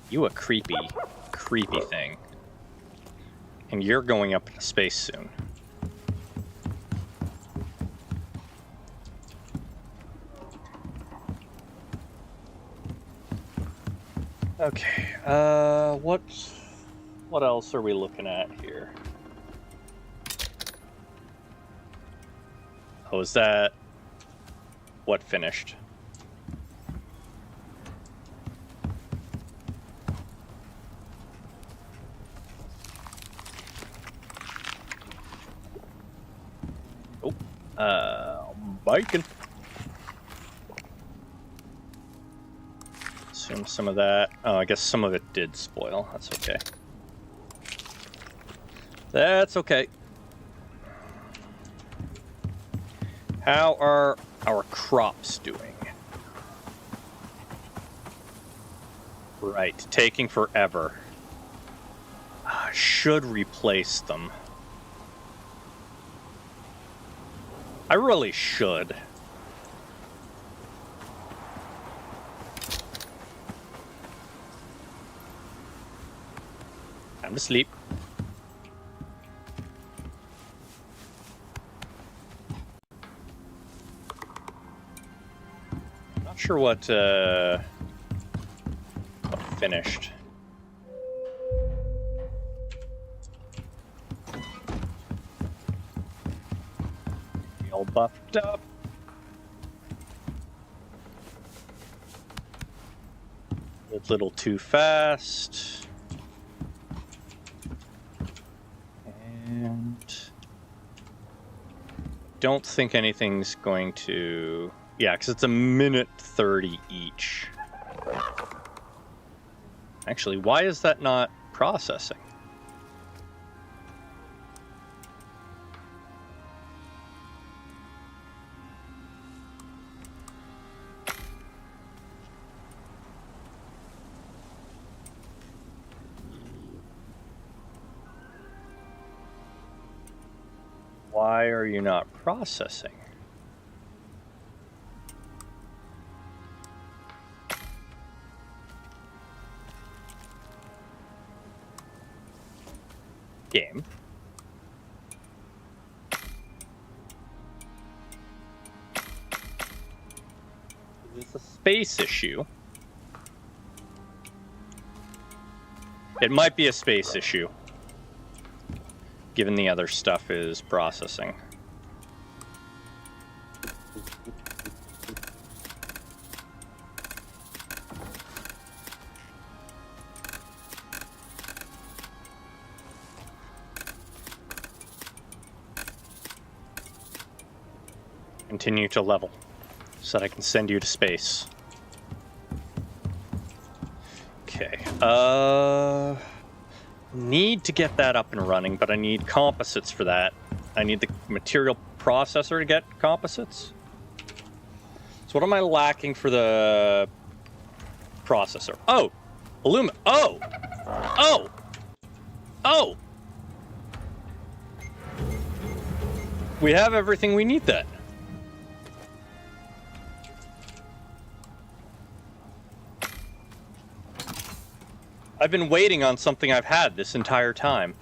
You a creepy thing. And you're going up into space soon. Okay, what else are we looking at here? Oh, is that what finished? Oh, bacon. Assume some of that. Oh, I guess some of it did spoil. That's okay. That's okay. How are our crops doing? Right, taking forever. Should replace them. I really should. Time to sleep. Not sure what finished. We all buffed up. A little too fast. And don't think anything's going to... Yeah, because it's a minute 30 each. Actually, why is that not processing? Why are you not processing? Game. Is this a space issue? It might be a space issue, given the other stuff is processing. Continue to level so that I can send you to space. Okay. Need to get that up and running, but I need composites for that. I need the material processor to get composites. So So what am I lacking for the processor? Oh! Aluminum. Oh! Oh! Oh! We have everything we need then. I've been waiting on something I've had this entire time.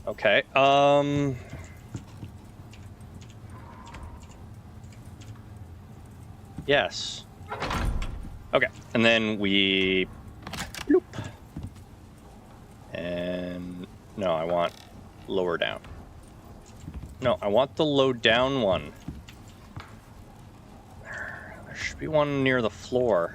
Okay, yes. Okay, and then we... Bloop. And... No, I want lower down. No, I want the low down one. There should be one near the floor.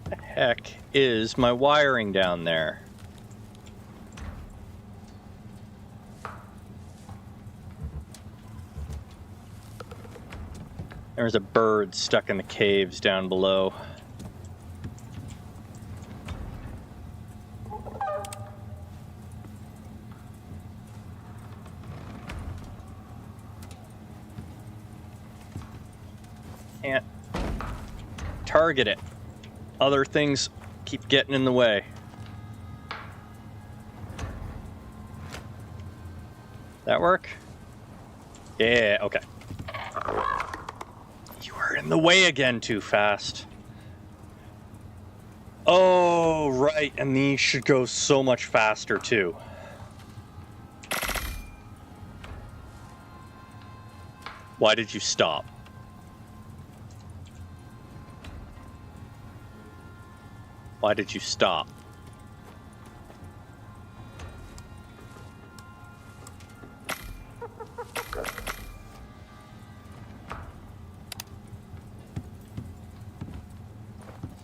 What the heck is my wiring down there? There's a bird stuck in the caves down below. Can't target it. Other things keep getting in the way. That work? Yeah, okay. You were in the way again too fast. Oh, right, and these should go so much faster too. Why did you stop? Why did you stop?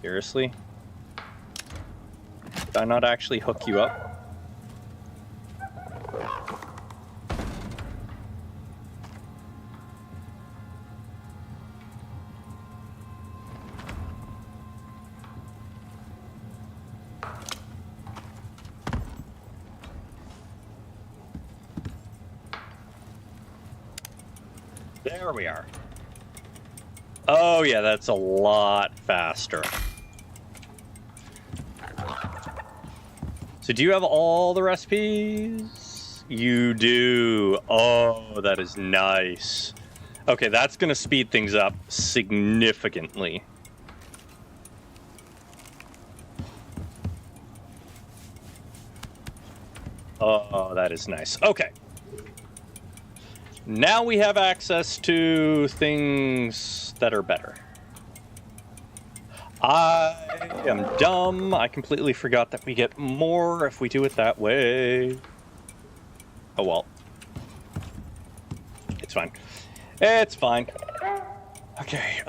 Seriously? Did I not actually hook you up? There we are. Oh yeah, that's a lot faster. So do you have all the recipes? You do. Oh, that is nice. Okay, that's going to speed things up significantly. Oh, that is nice. Okay. Now we have access to things that are better. I am dumb. I completely forgot that we get more if we do it that way. Oh well. It's fine. It's fine. Okay,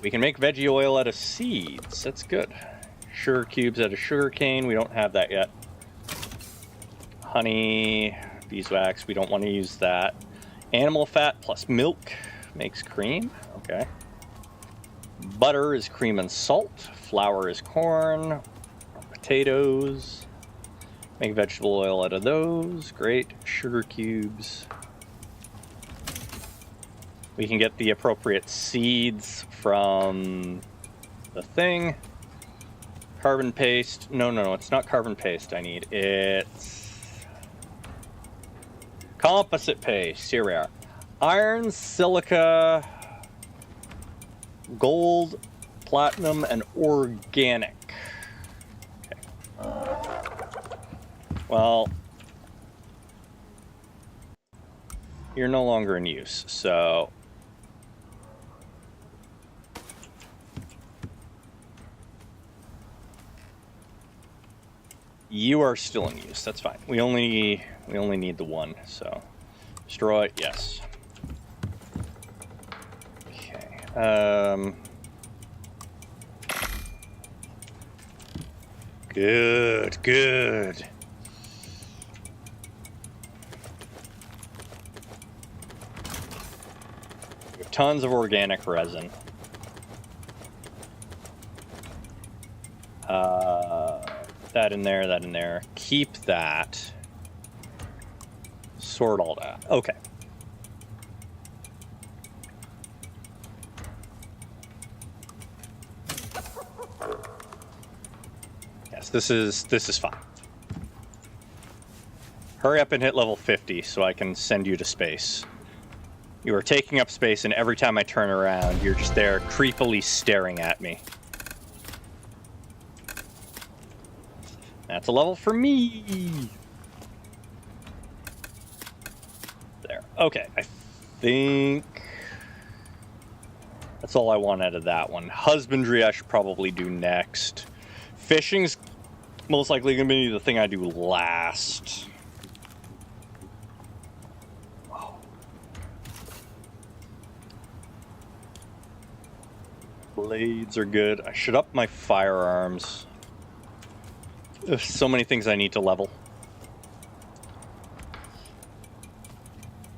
we can make veggie oil out of seeds. That's good. Sugar cubes out of sugar cane. We don't have that yet. Honey, beeswax. We don't want to use that. Animal fat plus milk makes cream. Okay. Butter is cream and salt. Flour is corn. Potatoes. Make vegetable oil out of those. Great. Sugar cubes. We can get the appropriate seeds from the thing. Carbon paste. No, it's not carbon paste I need. It's composite paste. Here we are. Iron, silica, gold, platinum, and organic. Okay. Well, you're no longer in use, so you are still in use. That's fine. We only need the one, so destroy. Yes. Okay. Good. We have tons of organic resin. That in there, that in there. Keep that. Sort all that. Okay. Yes, this is fine. Hurry up and hit level 50 so I can send you to space. You are taking up space, and every time I turn around, you're just there creepily staring at me. That's a level for me. There. Okay, I think that's all I want out of that one. Husbandry I should probably do next. Fishing's most likely going to be the thing I do last. Blades are good. I should up my firearms. There's so many things I need to level.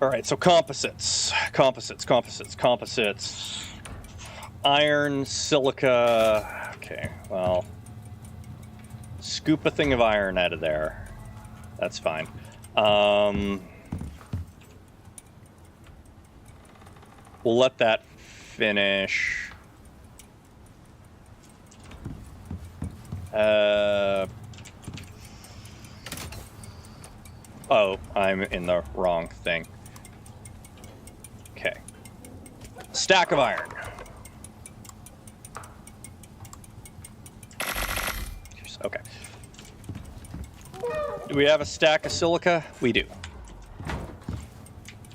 Alright, so composites. Composites. Iron, silica. Okay, well. Scoop a thing of iron out of there. That's fine. We'll let that finish. Oh, I'm in the wrong thing. Okay. Stack of iron. Okay. Do we have a stack of silica? We do.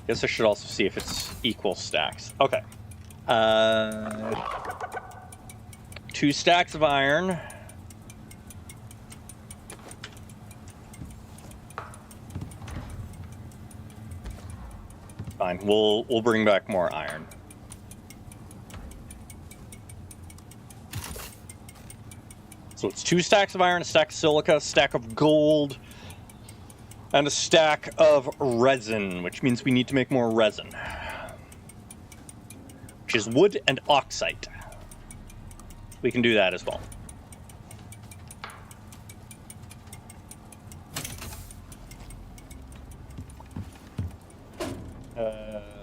Guess I should also see if it's equal stacks. Okay. 2 stacks of iron. Fine. We'll bring back more iron. So it's 2 stacks of iron, a stack of silica, a stack of gold, and a stack of resin, which means we need to make more resin, which is wood and oxite. We can do that as well.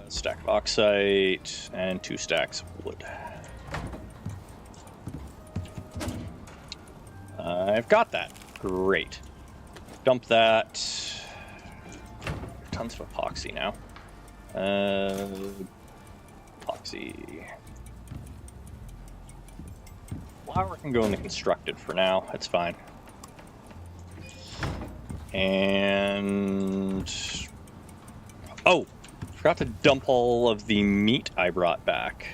Stack of oxite and 2 stacks of wood. I've got that. Great. Dump that. Tons of epoxy now. Epoxy. Flour can go in the constructed for now. That's fine. And... oh! Forgot to dump all of the meat I brought back.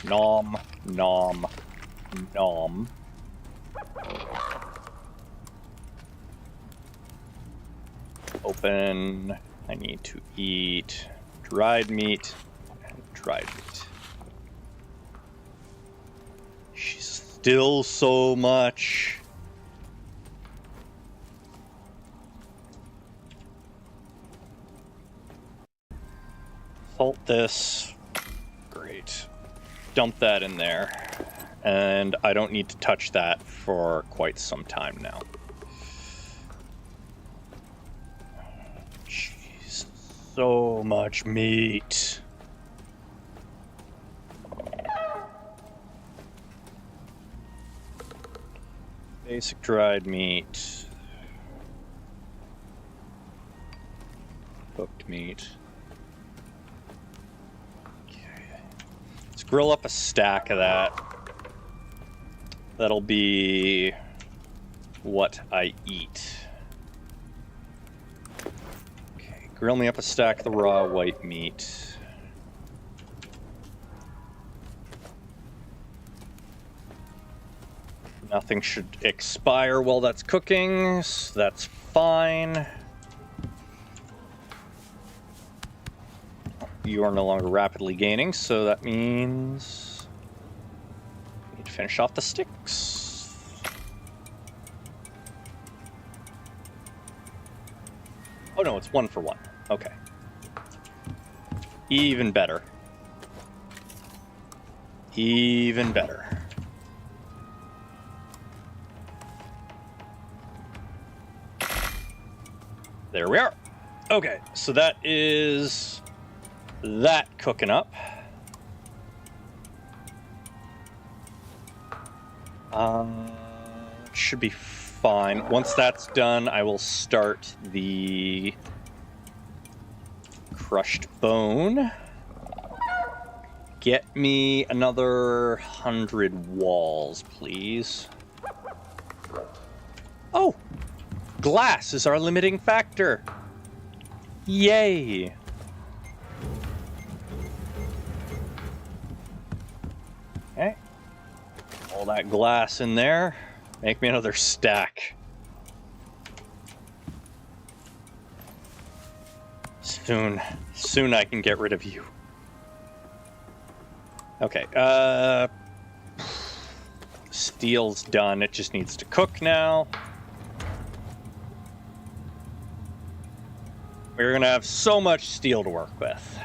Nom, nom, nom. Open. I need to eat dried meat and dried meat. She's still so much. Salt this. Great. Dump that in there. And I don't need to touch that for quite some time now. Jeez. So much meat. Basic dried meat. Cooked meat. Grill up a stack of that. That'll be what I eat. Okay, grill me up a stack of the raw white meat. Nothing should expire while that's cooking, so that's fine. You are no longer rapidly gaining, so that means we need to finish off the sticks. Oh no, it's 1 for 1. Okay. Even better. Even better. There we are. Okay, so that is that cooking up. Should be fine. Once that's done, I will start the crushed bone. Get me another 100 walls, please. Oh! Glass is our limiting factor. Yay! Okay. All that glass in there. Make me another stack. Soon I can get rid of you. Okay, steel's done. It just needs to cook now. We're gonna have so much steel to work with.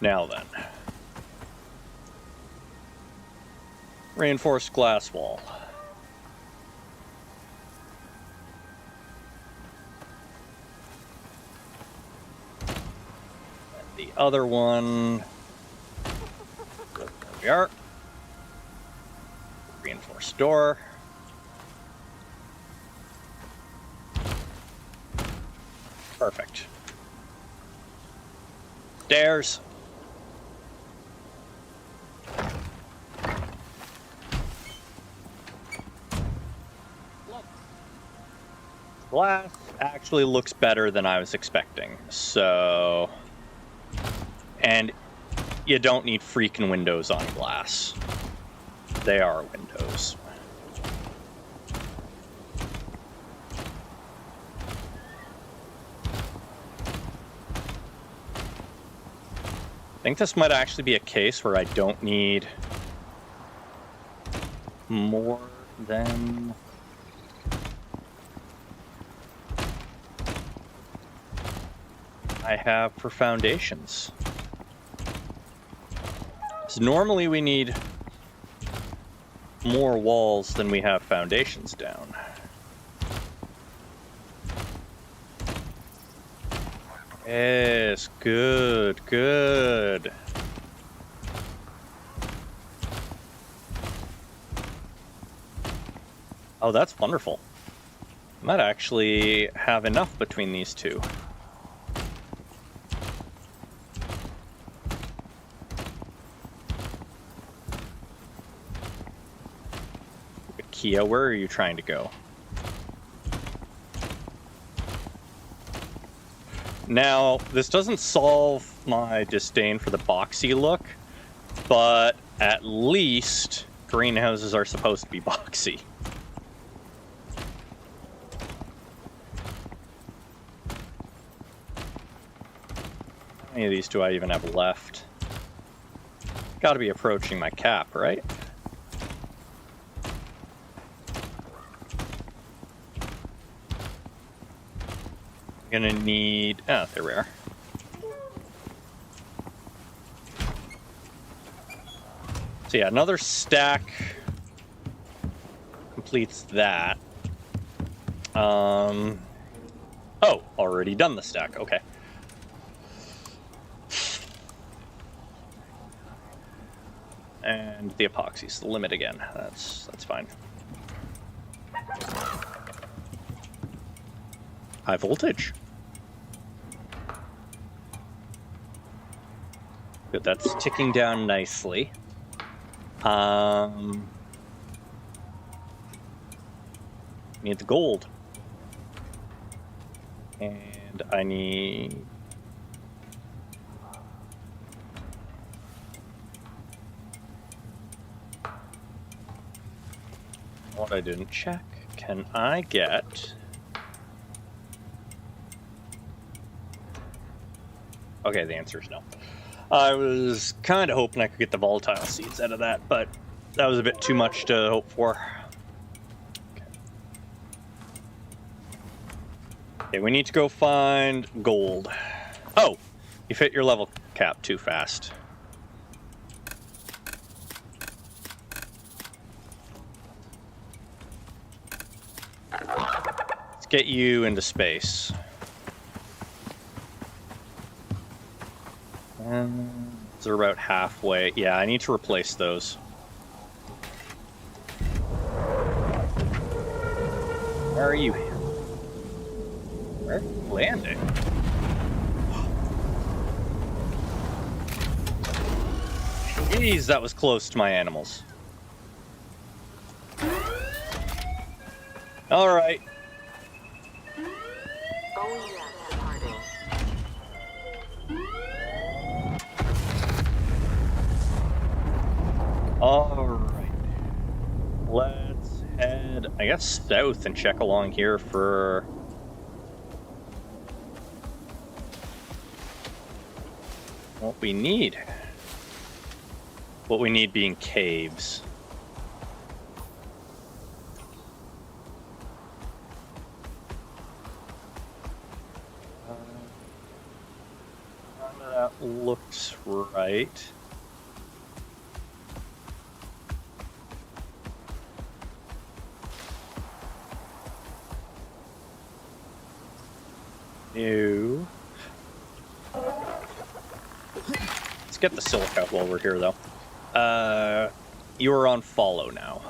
Now then. Reinforced glass wall. And the other one. There we are. Reinforced door. Perfect. Stairs. Glass actually looks better than I was expecting, so... And you don't need freaking windows on glass. They are windows. I think this might actually be a case where I don't need more than... I have for foundations. So normally we need more walls than we have foundations down. Yes, good, good. Oh, that's wonderful. Might actually have enough between these two. Kia, where are you trying to go? Now, this doesn't solve my disdain for the boxy look, but at least greenhouses are supposed to be boxy. How many of these do I even have left? Gotta be approaching my cap, right? Gonna need... Oh, there we are. So yeah, another stack completes that. Oh, already done the stack. Okay. And the epoxy's the limit again. That's fine. High voltage. Good, that's ticking down nicely. Need the gold. And I need... What I didn't check. Can I get... Okay, the answer is no. I was kind of hoping I could get the volatile seeds out of that, but that was a bit too much to hope for. Okay. Okay, we need to go find gold. Oh, you've hit your level cap too fast. Let's get you into space. They're about halfway. Yeah, I need to replace those. Where are you? Where are you landing? Jeez, that was close to my animals. All right. Oh yes, departing. All right. Let's head, I guess, south and check along here for... what we need. What we need being caves. That looks right. New. Let's get the silica while we're here, though. You are on follow now.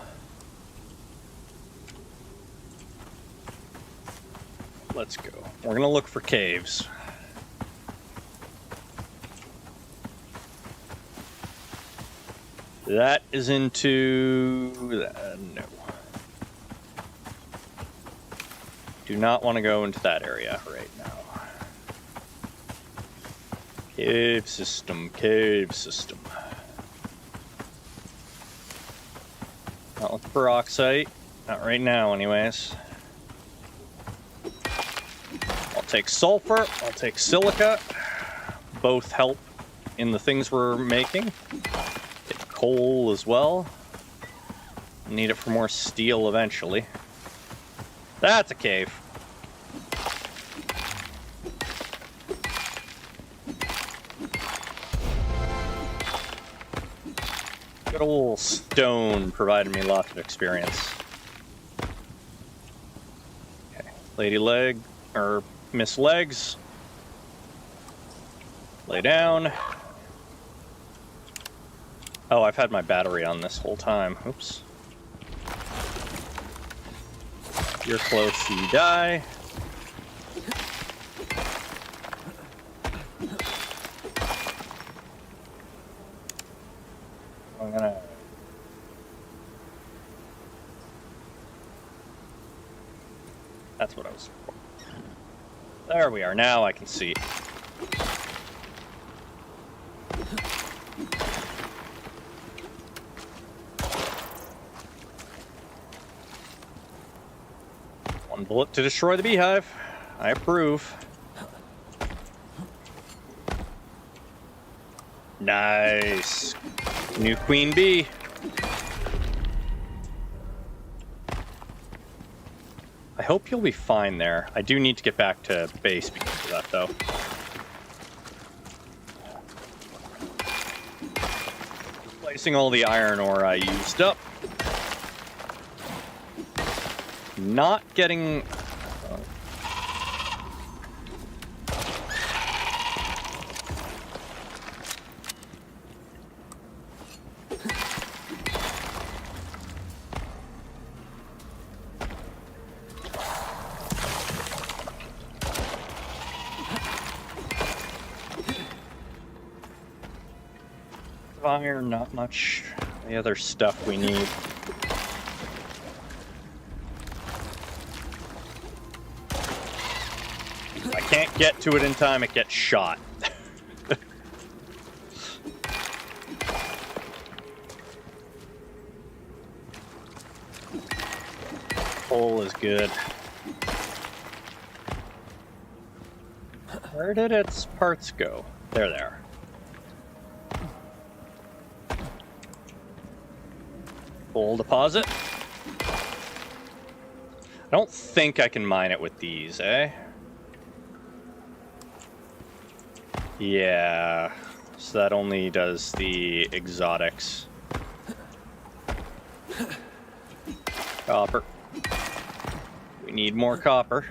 Let's go. We're gonna look for caves. That is into... no. Do not want to go into that area right now. Cave system, cave system. Not with peroxite. Not right now, anyways. I'll take sulfur. I'll take silica. Both help in the things we're making. Get coal as well. Need it for more steel eventually. That's a cave. Good old stone provided me lots of experience. Okay, lady leg, or Miss Legs. Lay down. Oh, I've had my battery on this whole time. Oops. You're close, you die. I'm gonna... That's what I was... There we are, now I can see. One bullet to destroy the beehive. I approve. Nice. New queen bee. I hope you'll be fine there. I do need to get back to base because of that, though. Replacing all the iron ore I used up. Not getting... iron, not much. The other stuff we need. If I can't get to it in time, it gets shot. Coal is good. Where did its parts go? There they are. Coal deposit. I don't think I can mine it with these, eh? Yeah, so that only does the exotics. Copper. We need more copper.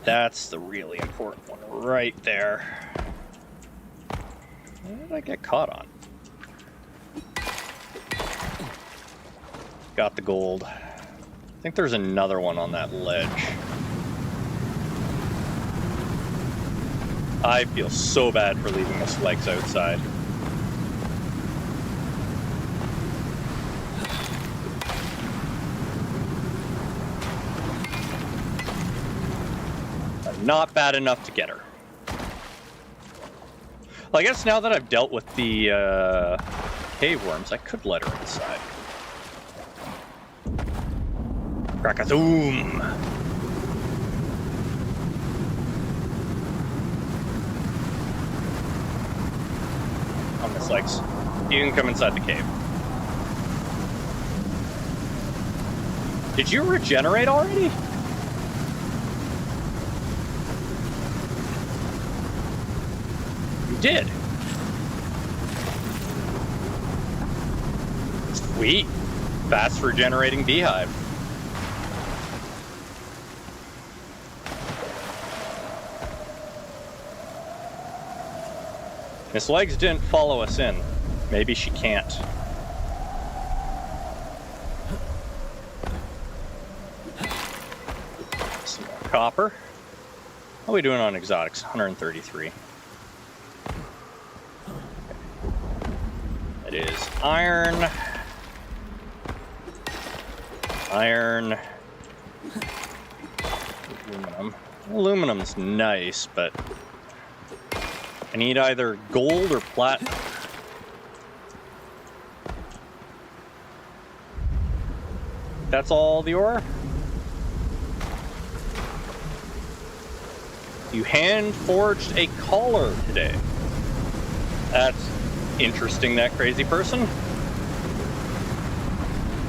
That's the really important one right there. What did I get caught on? Got the gold. I think there's another one on that ledge. I feel so bad for leaving his legs outside. Not bad enough to get her. Well, I guess now that I've dealt with the cave worms, I could let her inside. Krakazoom! On this legs. You can come inside the cave. Did you regenerate already? You did. Sweet. Fast regenerating beehive. Miss Legs didn't follow us in. Maybe she can't. Some more copper. How are we doing on exotics? 133. It is iron. Iron. Aluminum. Aluminum's nice, but I need either gold or platinum. That's all the ore? You hand forged a collar today. That's interesting, that crazy person.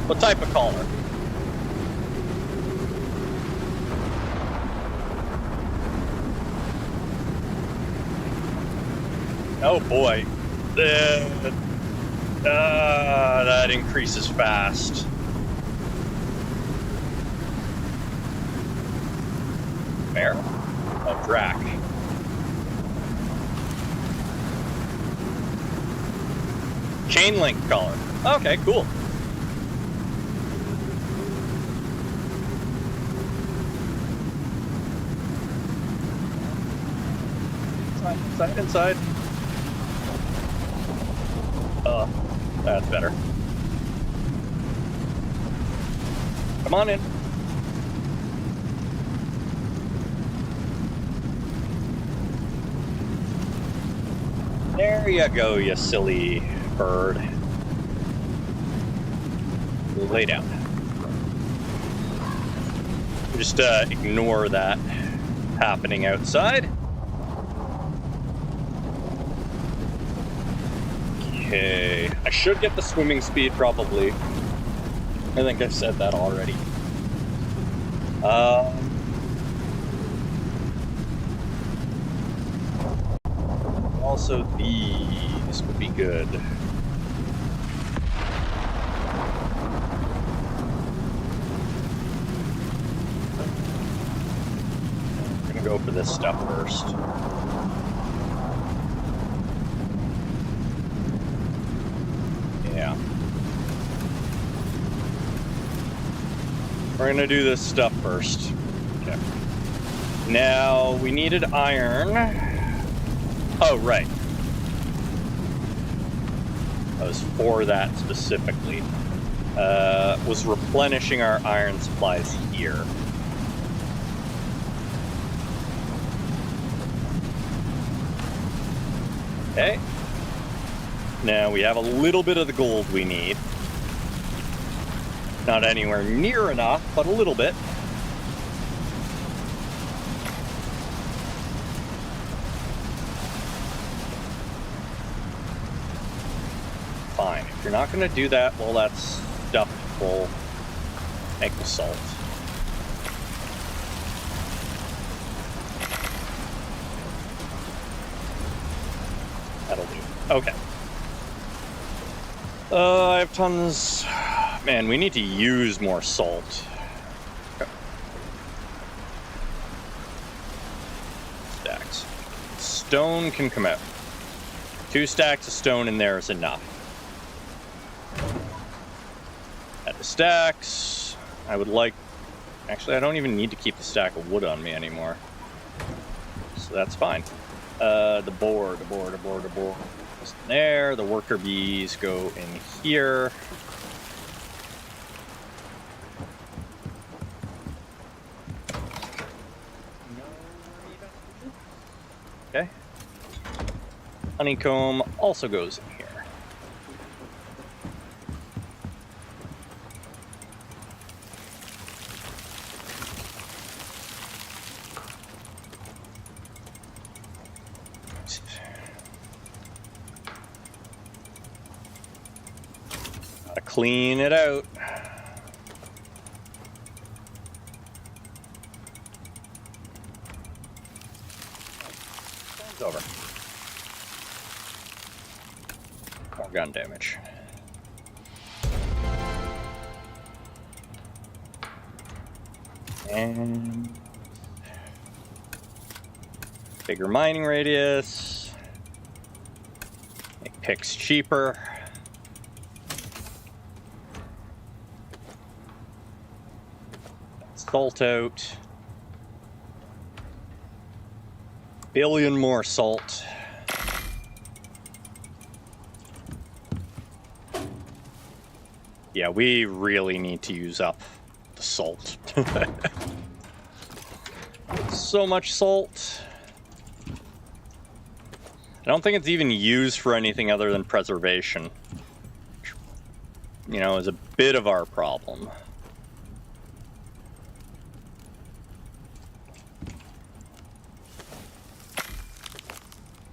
What type of collar? Oh boy. That increases fast. Fair. Oh, Drac. Chain link collar. Okay, cool. Inside. That's better. Come on in. There you go, you silly bird. Lay down. Just ignore that happening outside. Okay, I should get the swimming speed probably. I think I said that already. Also, these would be good. I'm gonna go for this stuff first. Yeah. We're gonna do this stuff first. Okay. Now, we needed iron. Oh, right. I was for that specifically. Was replenishing our iron supplies here. Okay. Now we have a little bit of the gold we need. Not anywhere near enough, but a little bit. Fine. If you're not going to do that, well, that's stuff full. Make the salt. That'll do. Okay. I have tons. Man, we need to use more salt. Okay. Stacks. Stone can come out. 2 stacks of stone in there is enough. Add the stacks. I would like... Actually, I don't even need to keep the stack of wood on me anymore. So that's fine. The boar. Goes in there. The worker bees go in here. Okay. Honeycomb also goes in here. Gotta clean it out. It's over. More gun damage. And bigger mining radius. Make picks cheaper. Salt out. Billion more salt. Yeah, we really need to use up the salt. So much salt. I don't think it's even used for anything other than preservation. You know, is a bit of our problem.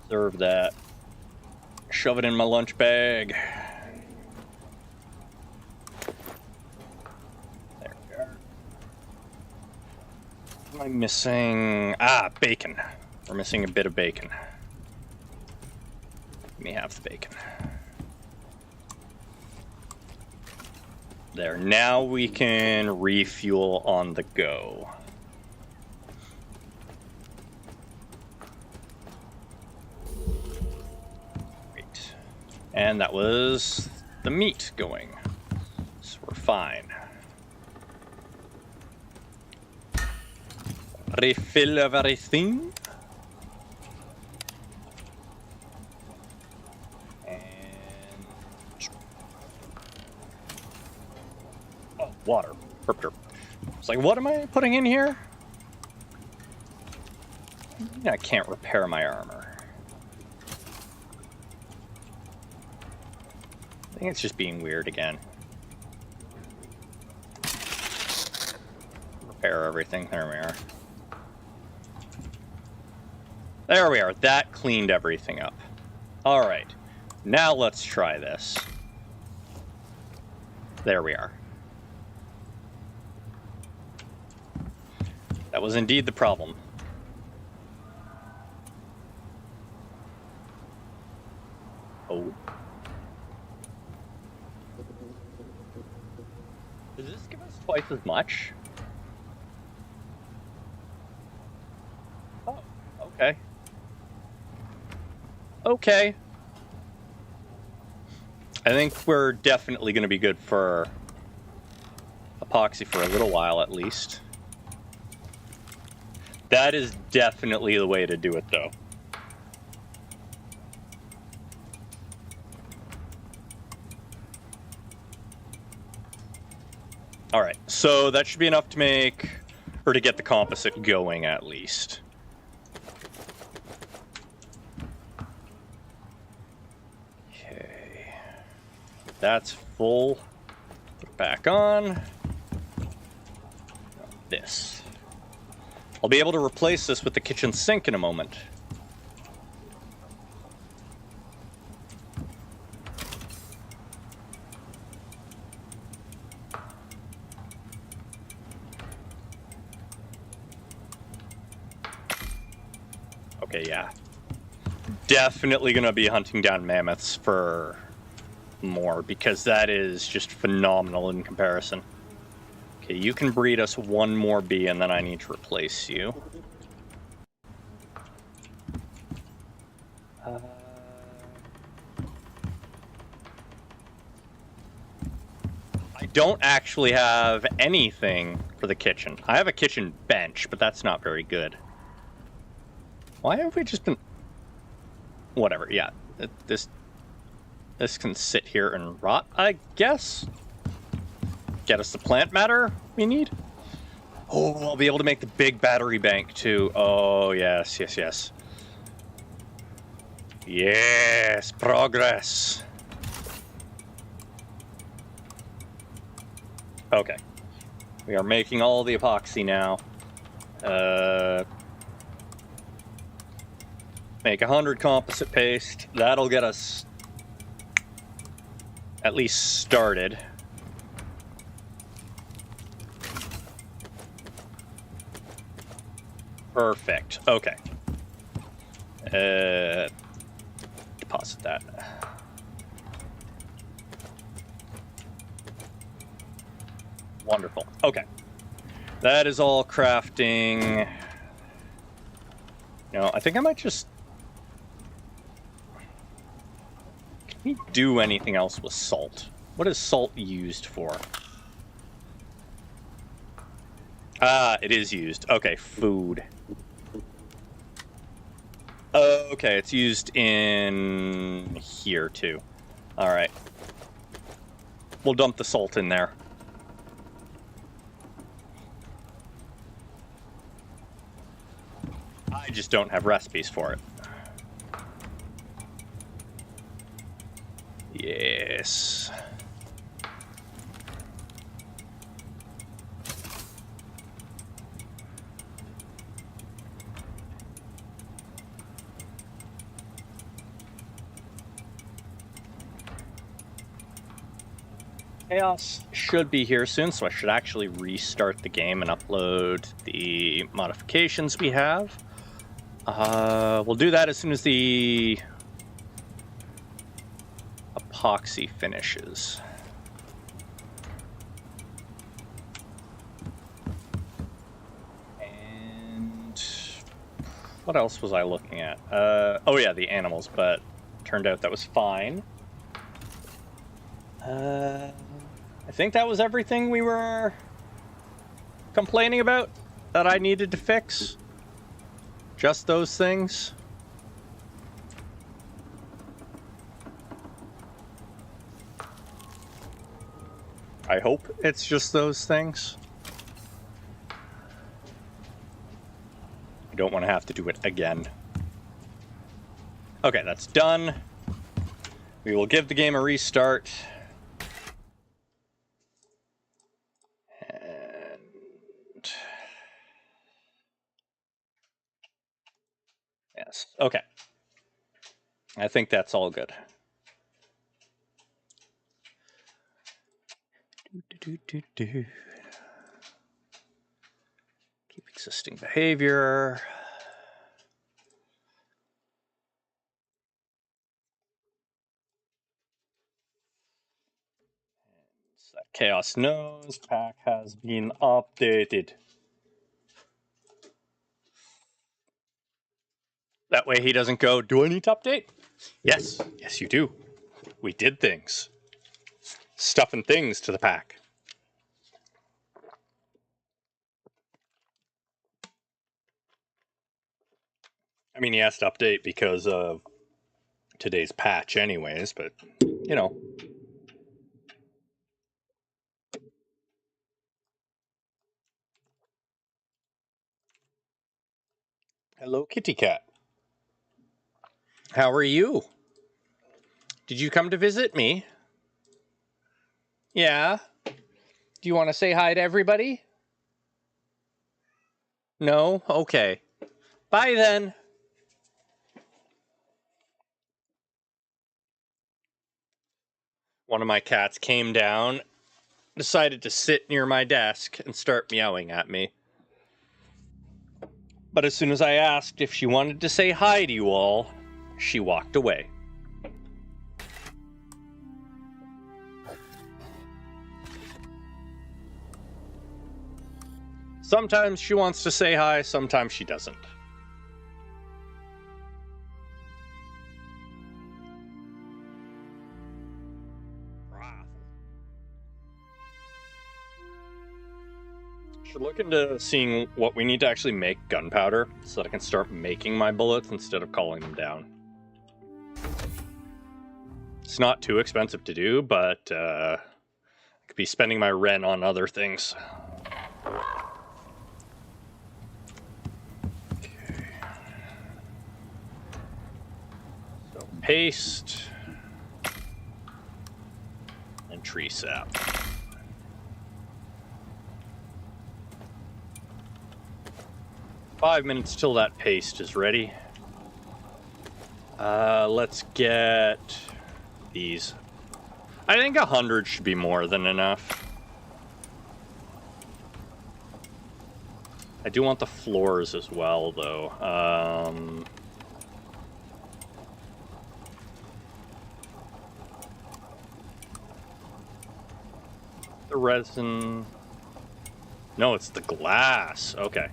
Serve that. Shove it in my lunch bag. There we are. What am I missing? Ah, bacon. We're missing a bit of bacon. Let me have the bacon. There. Now we can refuel on the go. And that was the meat going. So we're fine. Refill everything. And... oh, water. Herp. It's like, what am I putting in here? I can't repair my armor. I think it's just being weird again. Repair everything. There we are. There we are. That cleaned everything up. Alright. Now let's try this. There we are. That was indeed the problem. Oh. Does this give us twice as much? Oh, okay. Okay. I think we're definitely going to be good for epoxy for a little while at least. That is definitely the way to do it, though. All right, so that should be enough to make, or to get the composite going at least. Okay, that's full. Put it back on. This. I'll be able to replace this with the kitchen sink in a moment. Okay, yeah. definitely going to be hunting down mammoths for more, because that is just phenomenal in comparison. Okay, you can breed us one more bee, and then I need to replace you. I don't actually have anything for the kitchen. I have a kitchen bench, but that's not very good. Why have we just been... Whatever, yeah. This can sit here and rot, I guess. Get us the plant matter we need. Oh, I'll be able to make the big battery bank, too. Oh, yes, yes, yes. Yes, progress. Okay. We are making all the epoxy now. Make 100 composite paste. That'll get us at least started. Perfect. Okay. Deposit that. Wonderful. Okay. That is all crafting. No, I think I might just... Can we do anything else with salt? What is salt used for? Ah, it is used. Okay, food. Okay, it's used in here too. Alright. We'll dump the salt in there. I just don't have recipes for it. Yes. Chaos should be here soon, so I should actually restart the game and upload the modifications we have. We'll do that as soon as the epoxy finishes. And what else was I looking at? Oh yeah, the animals, but turned out that was fine. I think that was everything we were complaining about that I needed to fix. Just those things. I hope it's just those things. I don't want to have to do it again. Okay, that's done. We will give the game a restart. And... Yes, okay. I think that's all good. Keep existing behavior. Chaos knows pack has been updated. That way he doesn't go, do I need to update? Yes, yes you do. We did things. Stuffing things to the pack. I mean, he has to update because of today's patch anyways, but, you know. Hello, kitty cat. How are you? Did you come to visit me? Yeah? Do you want to say hi to everybody? No? Okay. Bye then. One of my cats came down, decided to sit near my desk and start meowing at me. But as soon as I asked if she wanted to say hi to you all, she walked away. Sometimes she wants to say hi, sometimes she doesn't. Should look into seeing what we need to actually make gunpowder so that I can start making my bullets instead of calling them down. It's not too expensive to do, but I could be spending my rent on other things. Okay. So paste and tree sap. 5 minutes till that paste is ready. Let's get these. I think 100 should be more than enough. I do want the floors as well, though. The resin. No, it's the glass. Okay.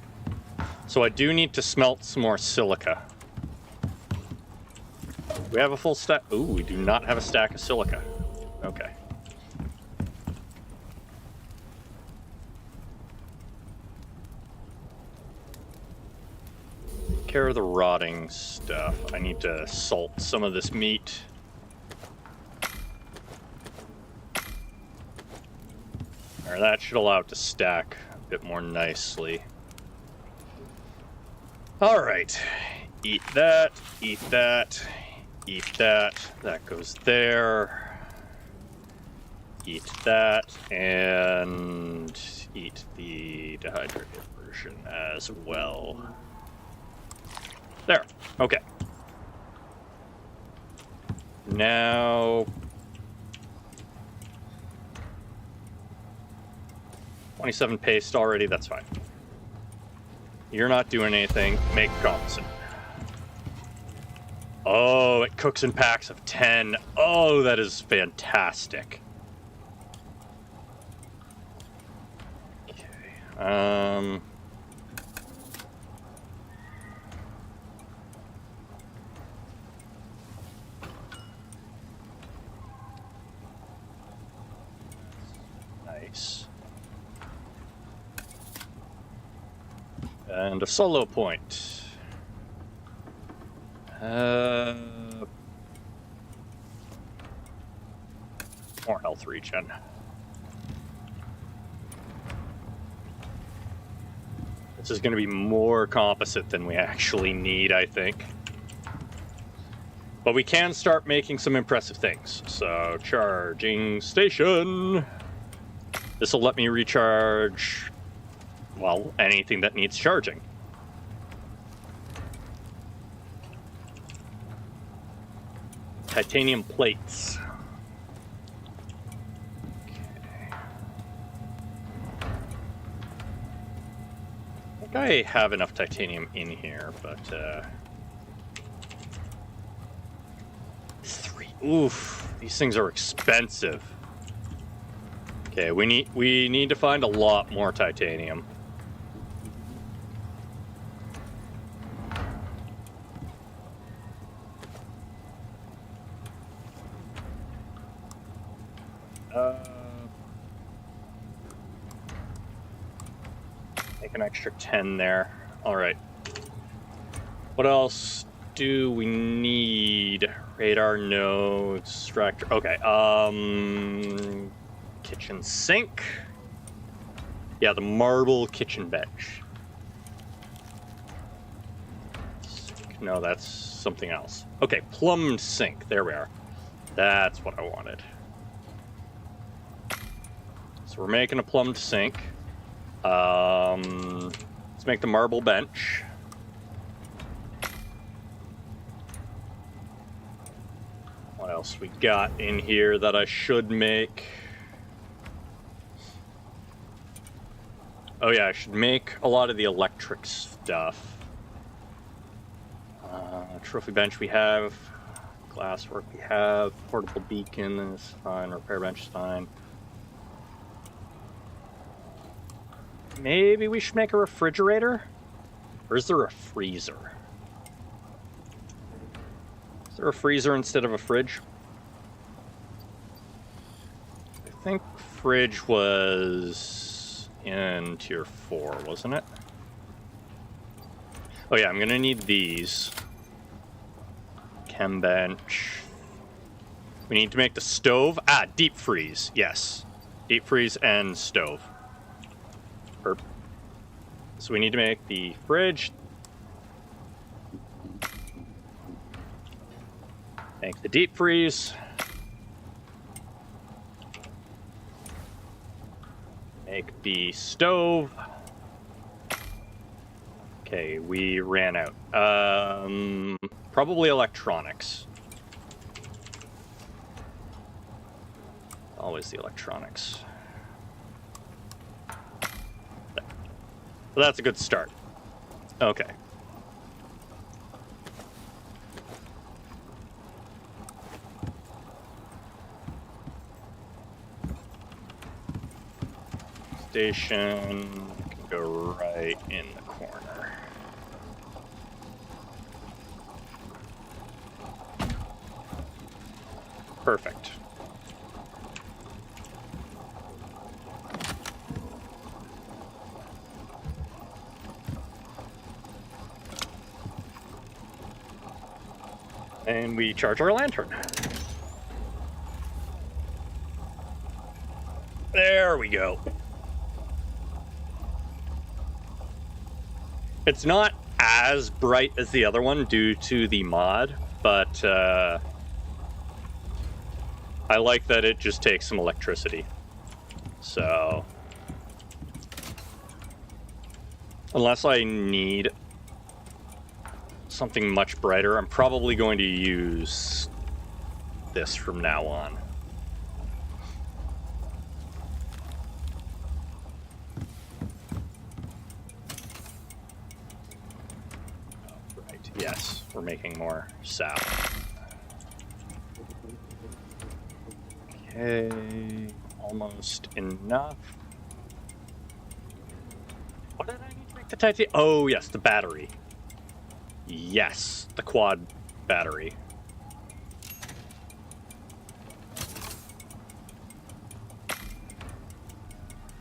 So I do need to smelt some more silica. We have a full stack. Ooh, we do not have a stack of silica. Okay. Take care of the rotting stuff. I need to salt some of this meat. Alright, that should allow it to stack a bit more nicely. Alright, eat that, eat that, eat that, that goes there, eat that, and eat the dehydrated version as well. There, okay. Now, 27 paste already, that's fine. You're not doing anything. Make composite. Oh, it cooks in packs of 10. Oh, that is fantastic. Okay. Nice. And a solo point. More health regen. This is going to be more composite than we actually need, I think. But we can start making some impressive things. So, charging station. This will let me recharge, well, anything that needs charging. Titanium plates. Okay. I think I have enough titanium in here, but oof, these things are expensive. Okay, we need to find a lot more titanium. Make an extra 10 there. All right. What else do we need? Radar, no. Extractor. Okay. Kitchen sink. Yeah, the marble kitchen bench. No, that's something else. Okay, plumbed sink. There we are. That's what I wanted. So we're making a plumbed sink. Let's make the marble bench. What else we got in here that I should make? Oh yeah, I should make a lot of the electric stuff. Trophy bench we have. Glasswork we have. Portable beacon is fine. Repair bench is fine. Maybe we should make a refrigerator? Or is there a freezer? Is there a freezer instead of a fridge? I think fridge was in tier 4, wasn't it? Oh yeah, I'm gonna need these. Chem bench. We need to make the stove. Deep freeze. Yes. Deep freeze and stove. So we need to make the fridge. Make the deep freeze. Make the stove. Okay, we ran out. Probably electronics. Always the electronics. Well, that's a good start. Okay. Station can go right in the corner. Perfect. And we charge our lantern. There we go. It's not as bright as the other one due to the mod, but I like that it just takes some electricity. So, unless I need something much brighter, I'm probably going to use this from now on. Right, yes, we're making more sap. Okay, almost enough. What did I need to make the titanium? Oh, yes, the battery. Yes, the quad battery.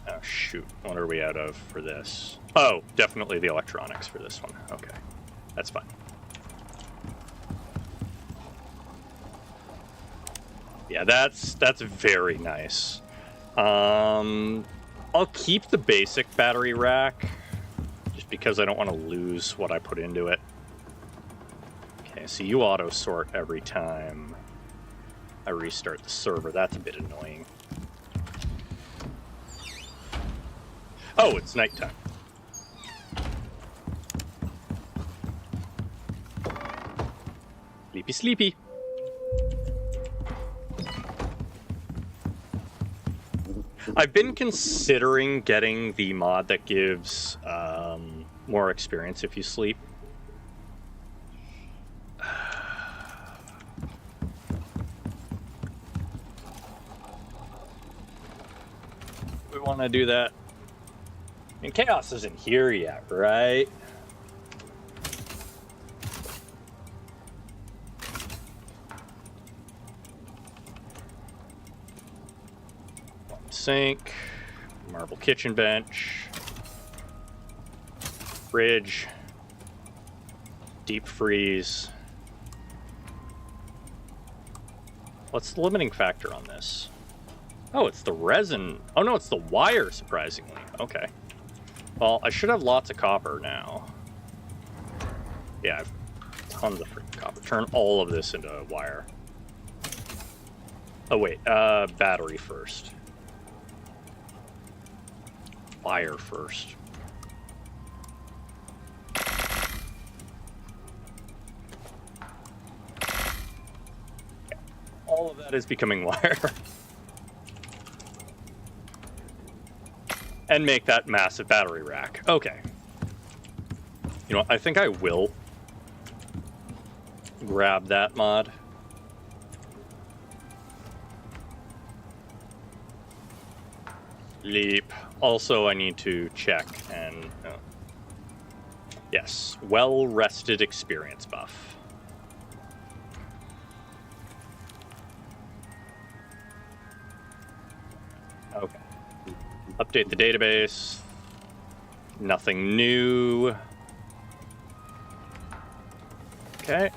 Oh, shoot. What are we out of for this? Oh, definitely the electronics for this one. Okay, that's fine. Yeah, that's very nice. I'll keep the basic battery rack just because I don't want to lose what I put into it. Okay, so you auto sort every time I restart the server. That's a bit annoying. Oh, it's nighttime. Sleepy, sleepy. I've been considering getting the mod that gives more experience if you sleep. We want to do that. And Chaos isn't here yet, right? Sink, marble kitchen bench, fridge, deep freeze. What's the limiting factor on this? Oh, it's the resin. Oh no, it's the wire, surprisingly. Okay. Well, I should have lots of copper now. Yeah, I have tons of freaking copper. Turn all of this into wire. Oh wait, battery first. Wire first. Yeah, all of that is becoming wire. And make that massive battery rack. Okay. You know, I think I will grab that mod. Leap. Also, I need to check and... yes, well-rested experience buff. Okay. Update the database. Nothing new. Okay.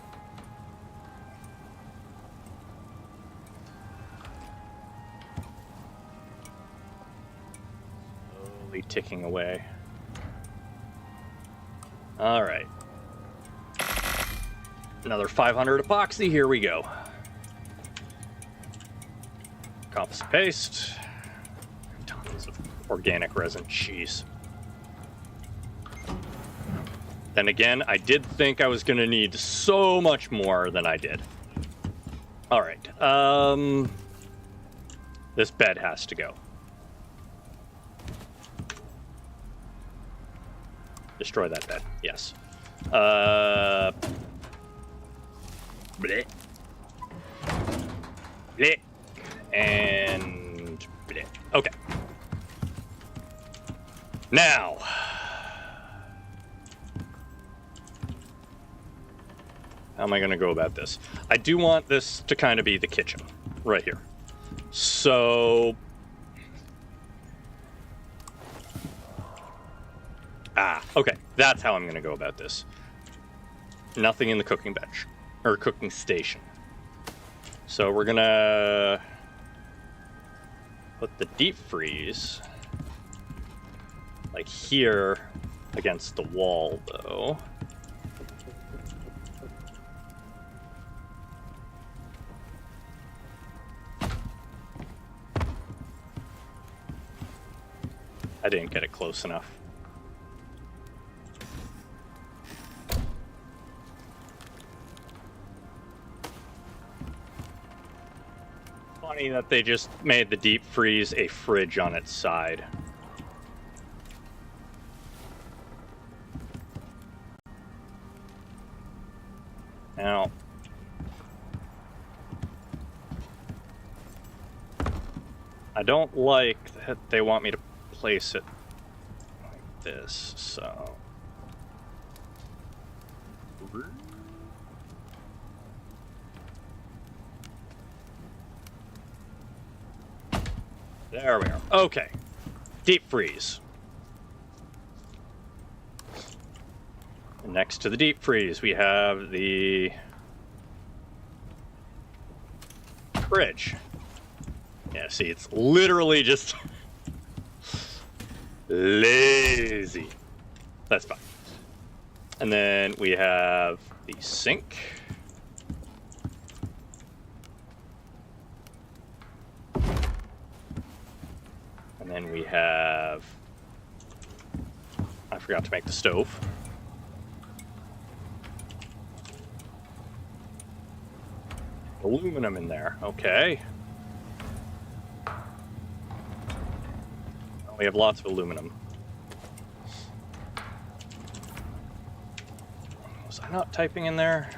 Slowly ticking away. All right. Another 500 epoxy. Here we go. Composite paste. Tons of organic resin. Jeez. Then again, I did think I was going to need so much more than I did. All right. This bed has to go. Destroy that bed. Yes. Bleh. Bleh. And bleh. Okay. Now. How am I going to go about this? I do want this to kind of be the kitchen right here. So... okay. That's how I'm going to go about this. Nothing in the cooking bench. Or cooking station. So we're going to... put the deep freeze... like here against the wall, though. I didn't get it close enough. Funny that they just made the deep freeze a fridge on its side. Now, I don't like that they want me to place it like this, so... there we are. Okay. Deep freeze. And next to the deep freeze, we have the fridge. Yeah, see, it's literally just lazy. That's fine. And then we have the sink. And then we have... I forgot to make the stove. Aluminum in there. Okay. We have lots of aluminum. Was I not typing in there?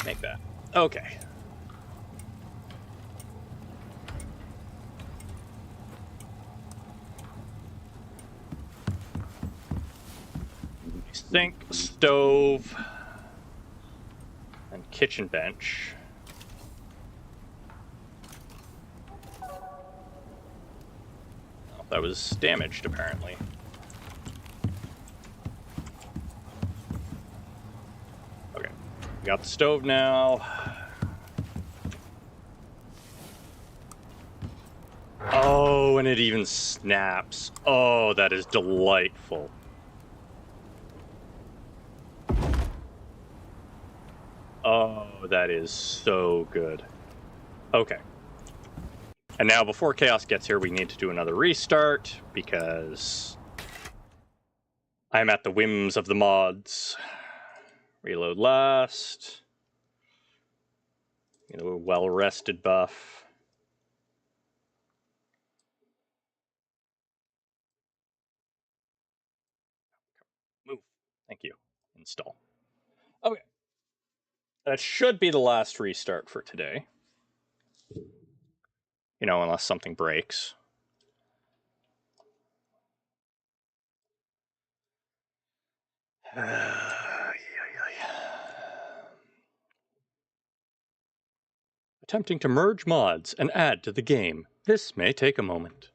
Make that. Okay. Sink, stove, and kitchen bench. Oh, that was damaged, apparently. Okay, we got the stove now. Oh, and it even snaps. Oh, that is delightful. Oh, that is so good. Okay. And now, before Chaos gets here, we need to do another restart, because I'm at the whims of the mods. Reload last. You know, well-rested buff. Move. Thank you. Install. Okay. That should be the last restart for today. You know, unless something breaks. Attempting to merge mods and add to the game. This may take a moment.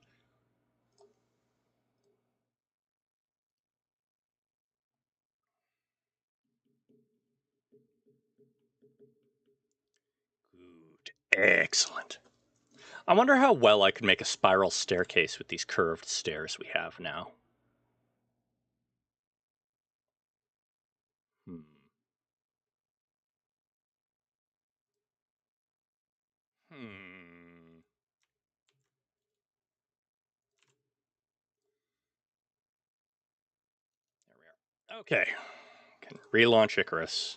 Good. Excellent. I wonder how well I could make a spiral staircase with these curved stairs we have now. Hmm. Hmm. There we are. Okay. Can relaunch Icarus.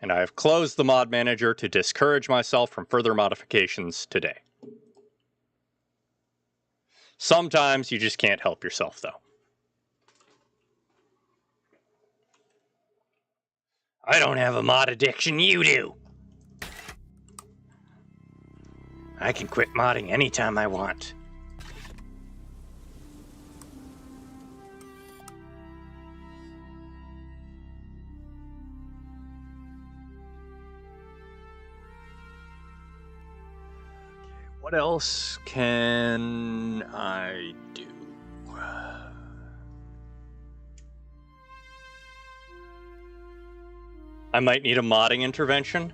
And I have closed the mod manager to discourage myself from further modifications today. Sometimes you just can't help yourself, though. I don't have a mod addiction, you do. I can quit modding anytime I want. What else can I do? I might need a modding intervention.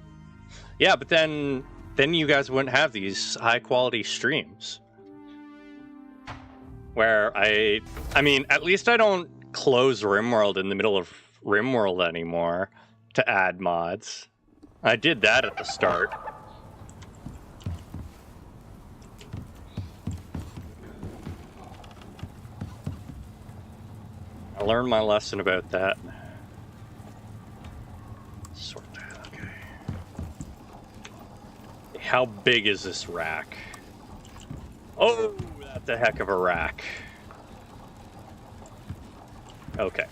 Yeah, but then you guys wouldn't have these high quality streams. Where I mean, at least I don't close RimWorld in the middle of RimWorld anymore to add mods. I did that at the start. I learned my lesson about that. Sort of, okay. How big is this rack? Oh, that's a heck of a rack. Okay.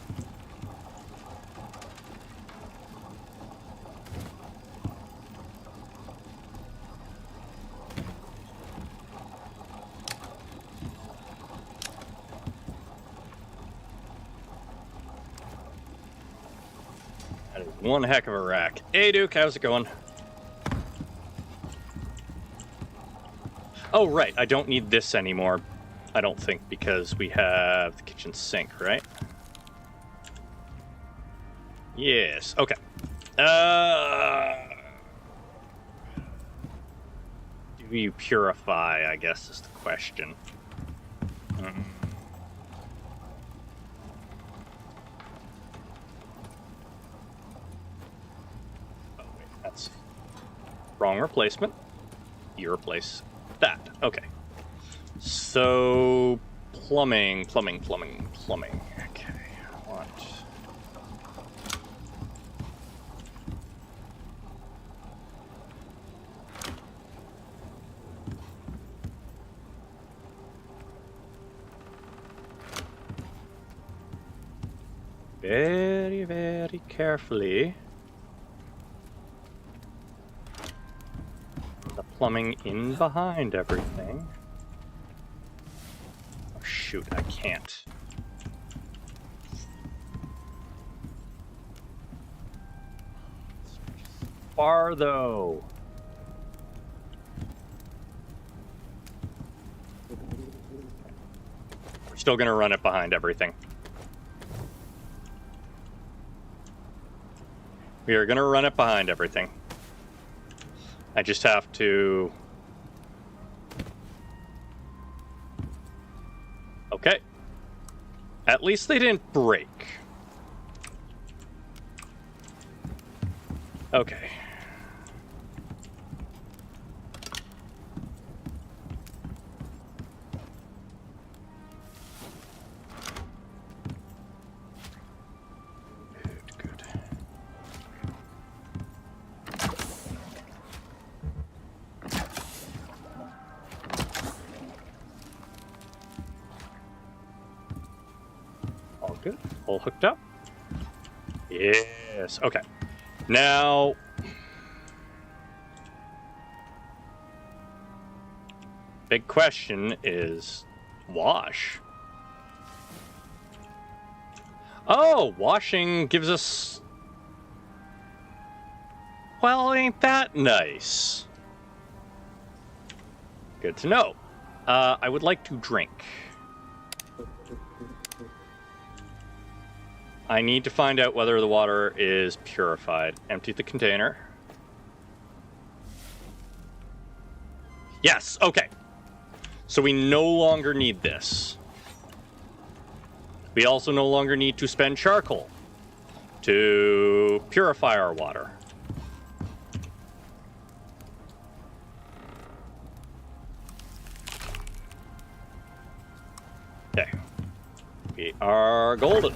That is one heck of a rack. Hey, Duke, how's it going? Oh, right, I don't need this anymore, I don't think, because we have the kitchen sink, right? Yes, okay. Do you purify, I guess, is the question. Oh, wait, that's wrong replacement. You replace that. Okay. So, plumbing. Okay, what? Very, very carefully. The plumbing in behind everything. Oh, shoot, I can't. Far, though. We're still gonna run it behind everything. We are gonna run it behind everything. I just have to... Okay. At least they didn't break. Okay. Good. All good. All hooked up. Yes. Okay. Now, big question is wash. Oh, washing gives us... Well, ain't that nice? Good to know. I would like to drink. I need to find out whether the water is purified. Empty the container. Yes, okay. So we no longer need this. We also no longer need to spend charcoal to purify our water. Okay. We are golden.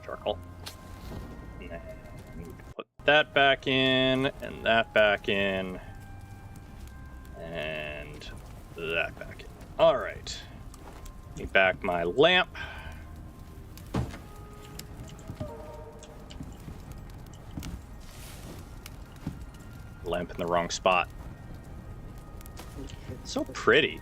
Charcoal. And then we need to put that back in, and that back in, and that back in. All right. Need back my lamp. Lamp in the wrong spot. So pretty.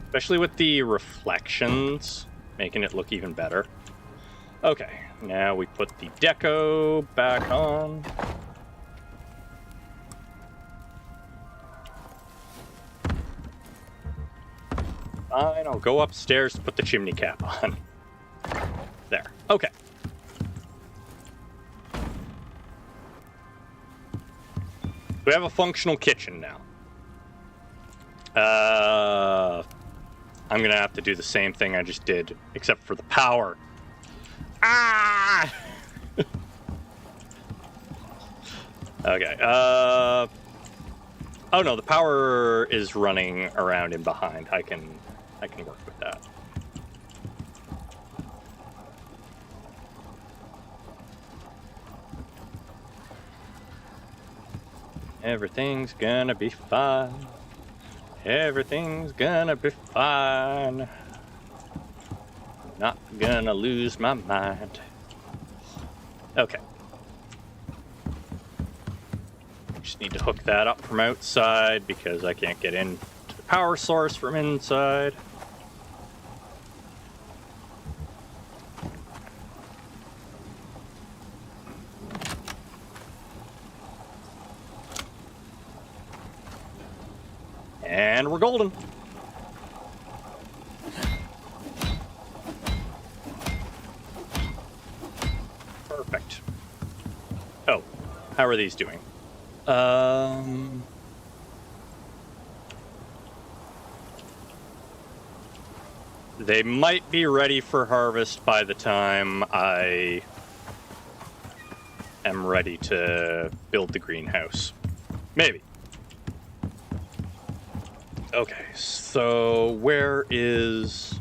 Especially with the reflections, making it look even better. Okay, now we put the deco back on. Fine, I'll go upstairs to put the chimney cap on. There, okay. We have a functional kitchen now. I'm gonna have to do the same thing I just did, except for the power. Ah! Okay, oh no, the power is running around in behind. I can work with that. Everything's gonna be fine. Everything's gonna be fine. Not gonna lose my mind. Okay. Just need to hook that up from outside because I can't get into the power source from inside. And we're golden. Perfect. Oh, how are these doing? They might be ready for harvest by the time I am ready to build the greenhouse. Maybe. Okay, so where is...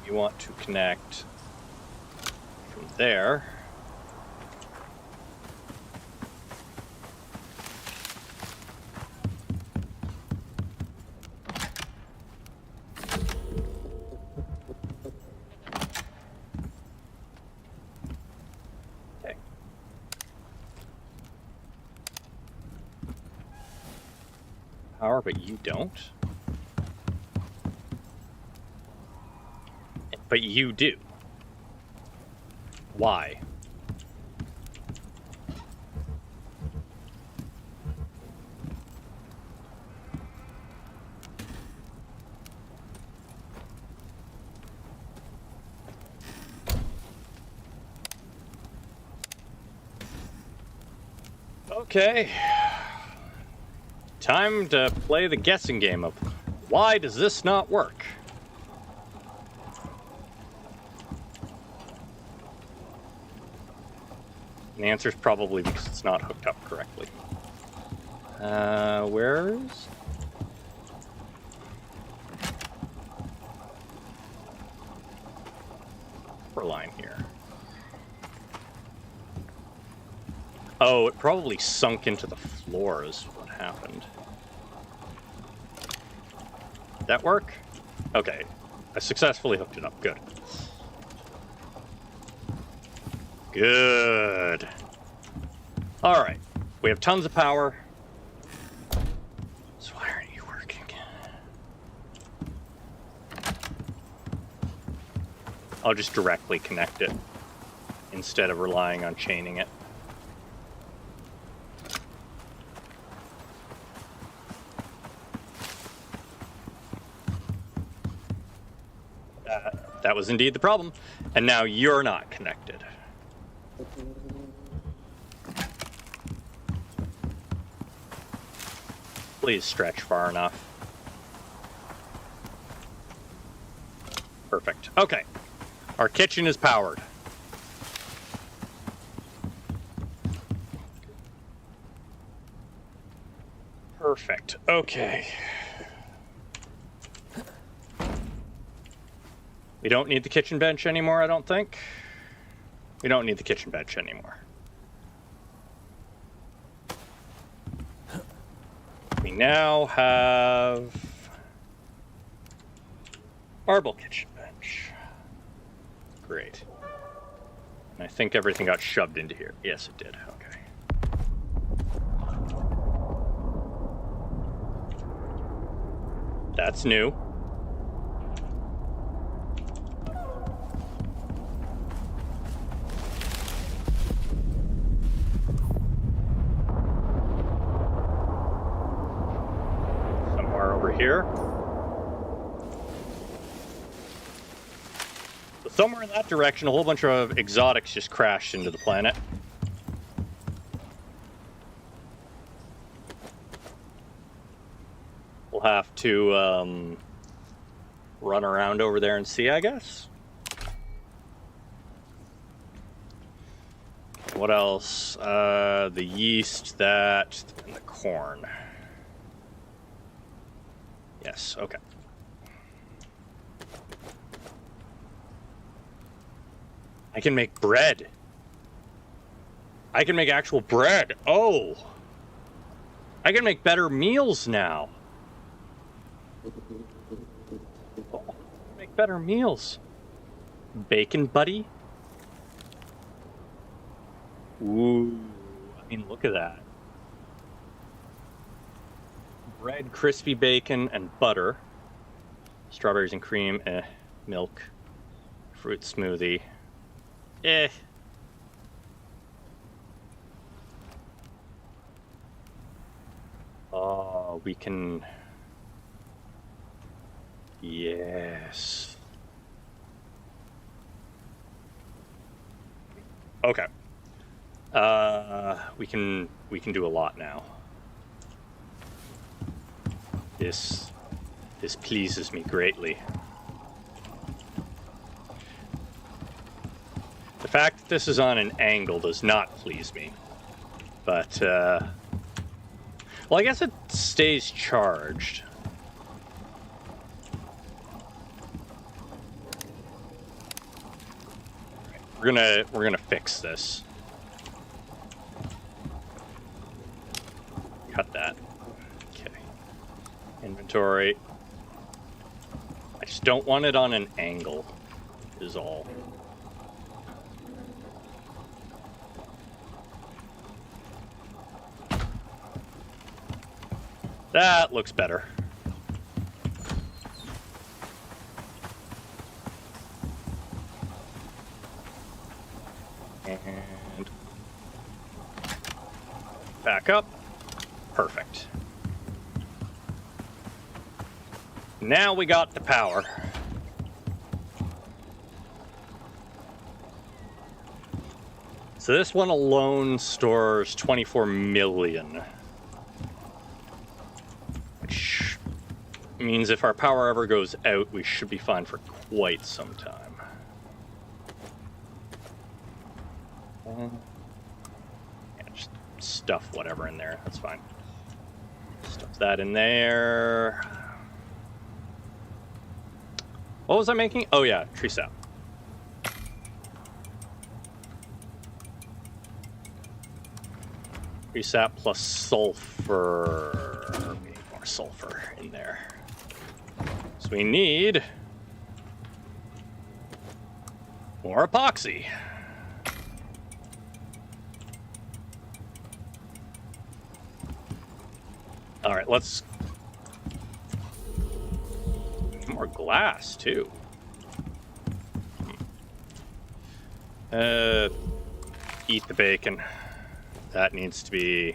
You want to connect from there. Okay. Power, but you don't. But you do. Why? Okay. Time to play the guessing game of why does this not work? And the answer is probably because it's not hooked up correctly. Where's... Upper line here. Oh, it probably sunk into the floor is what happened. Did that work? Okay. I successfully hooked it up. Good. Good. Alright. We have tons of power. So why aren't you working? I'll just directly connect it instead of relying on chaining it. That was indeed the problem. And now you're not connected. Please stretch far enough. Perfect. Okay. Our kitchen is powered. Perfect. Okay. We don't need the kitchen bench anymore, I don't think. We don't need the kitchen bench anymore. We now have marble kitchen bench. Great. And I think everything got shoved into here. Yes, it did. Okay. That's new. Here. So somewhere in that direction, a whole bunch of exotics just crashed into the planet. We'll have to run around over there and see, I guess. What else? The yeast, that, and the corn. Yes, okay. I can make bread. I can make actual bread. Oh! I can make better meals now. Oh, make better meals. Bacon buddy? Ooh, I mean, look at that. Bread, crispy bacon, and butter. Strawberries and cream, milk. Fruit smoothie. Oh, we can... Yes. Okay. We can do a lot now. This pleases me greatly. The fact that this is on an angle does not please me. But, well, I guess it stays charged. We're gonna fix this. Cut that. Okay. Inventory. I just don't want it on an angle, is all. That looks better. And back up. Perfect. Now we got the power. So this one alone stores 24 million. Which means if our power ever goes out, we should be fine for quite some time. Yeah, just stuff whatever in there. That's fine. Stuff that in there. What was I making? Oh yeah, tree sap. Resap plus sulfur. We need more sulfur in there. So we need more epoxy. All right, let's... more glass, too. Eat the bacon. That needs to be...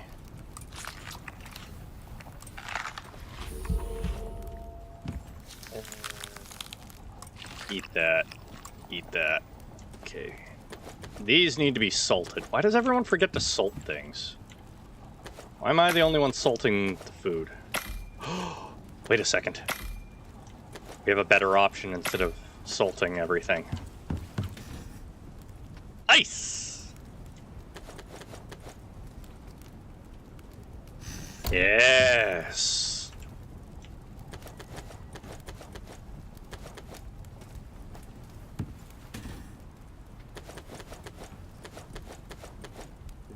eat that. Eat that. Okay. These need to be salted. Why does everyone forget to salt things? Why am I the only one salting the food? Wait a second. We have a better option instead of salting everything. Ice! Yes!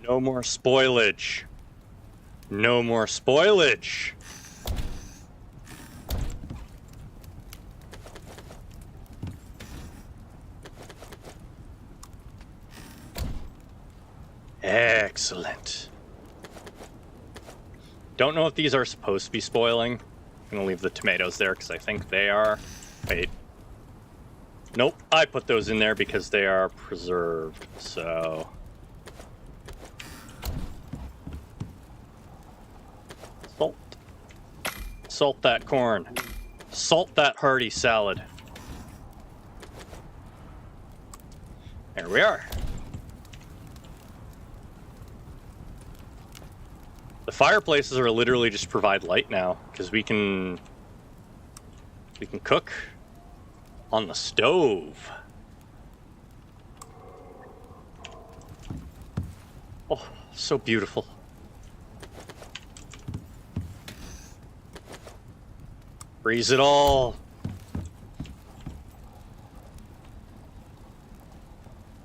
No more spoilage. No more spoilage. Excellent. Don't know if these are supposed to be spoiling. I'm gonna leave the tomatoes there because I think they are. Wait. Nope, I put those in there because they are preserved, so... Salt. Salt that corn. Salt that hearty salad. There we are. The fireplaces are literally just provide light now, because we can cook on the stove. Oh, so beautiful. Freeze it all.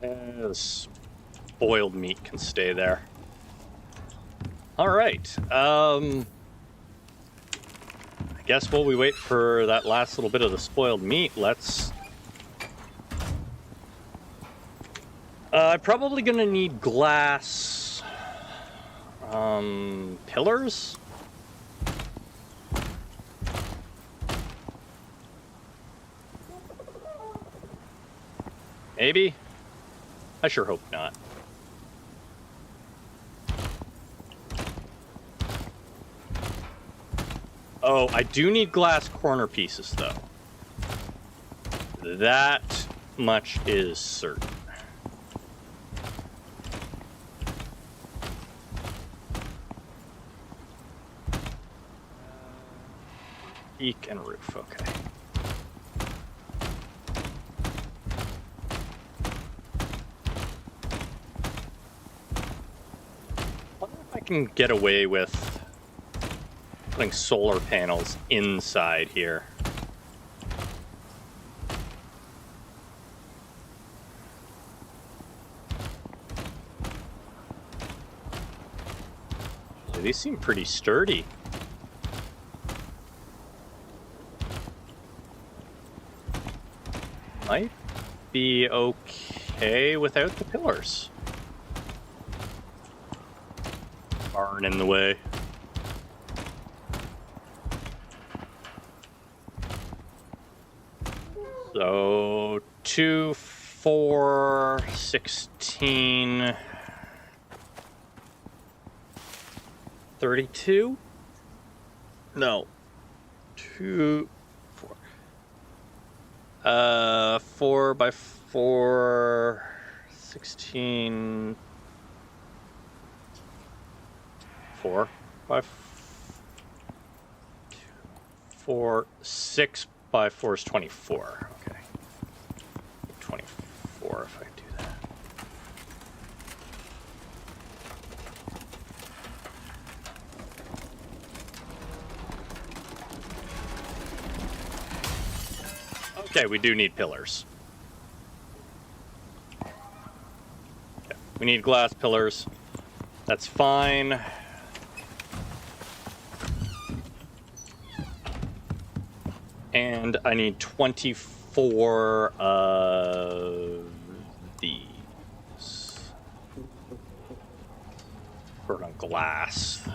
This boiled meat can stay there. All right. I guess while we wait for that last little bit of the spoiled meat, let's... I'm probably gonna need glass... pillars? Maybe? I sure hope not. Oh, I do need glass corner pieces, though. That much is certain. Peak and roof, okay. I wonder if I can get away with putting solar panels inside here. These seem pretty sturdy. Might be okay without the pillars. Barn in the way. So 2, 4, 16, 32? No. 2, 4. 4 by 4, 16. 4 by 4, 6 by 4 is 24. Okay. 24 if I do that. Okay, we do need pillars. Okay. We need glass pillars. That's fine. And I need 24 of these. Short on glass.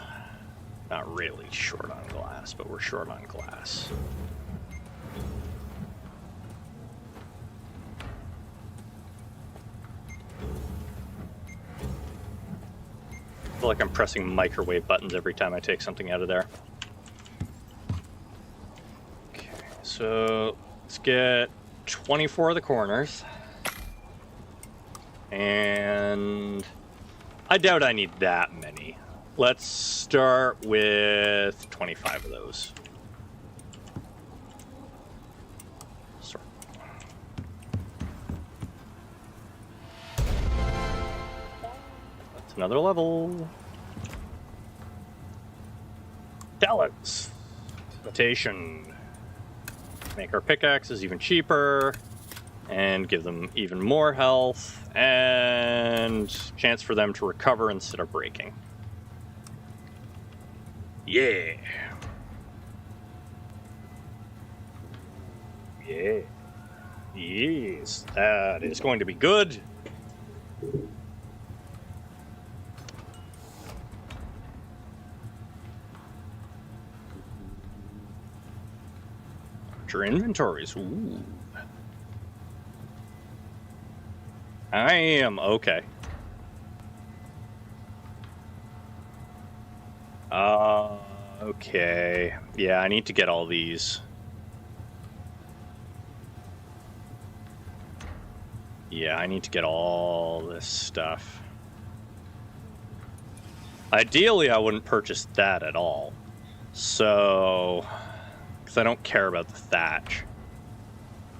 Not really short on glass, but we're short on glass. I feel like I'm pressing microwave buttons every time I take something out of there. Okay, so let's get 24 of the corners. And I doubt I need that many. Let's start with 25 of those. Sorry. That's another level. Talents. Imitation. Make our pickaxes even cheaper. And give them even more health. And chance for them to recover instead of breaking. Yeah. Yeah. Yes, that is going to be good. Your inventories. Ooh. I am okay. Okay. Yeah, I need to get all these. Yeah, I need to get all this stuff. Ideally, I wouldn't purchase that at all. So, because I don't care about the thatch.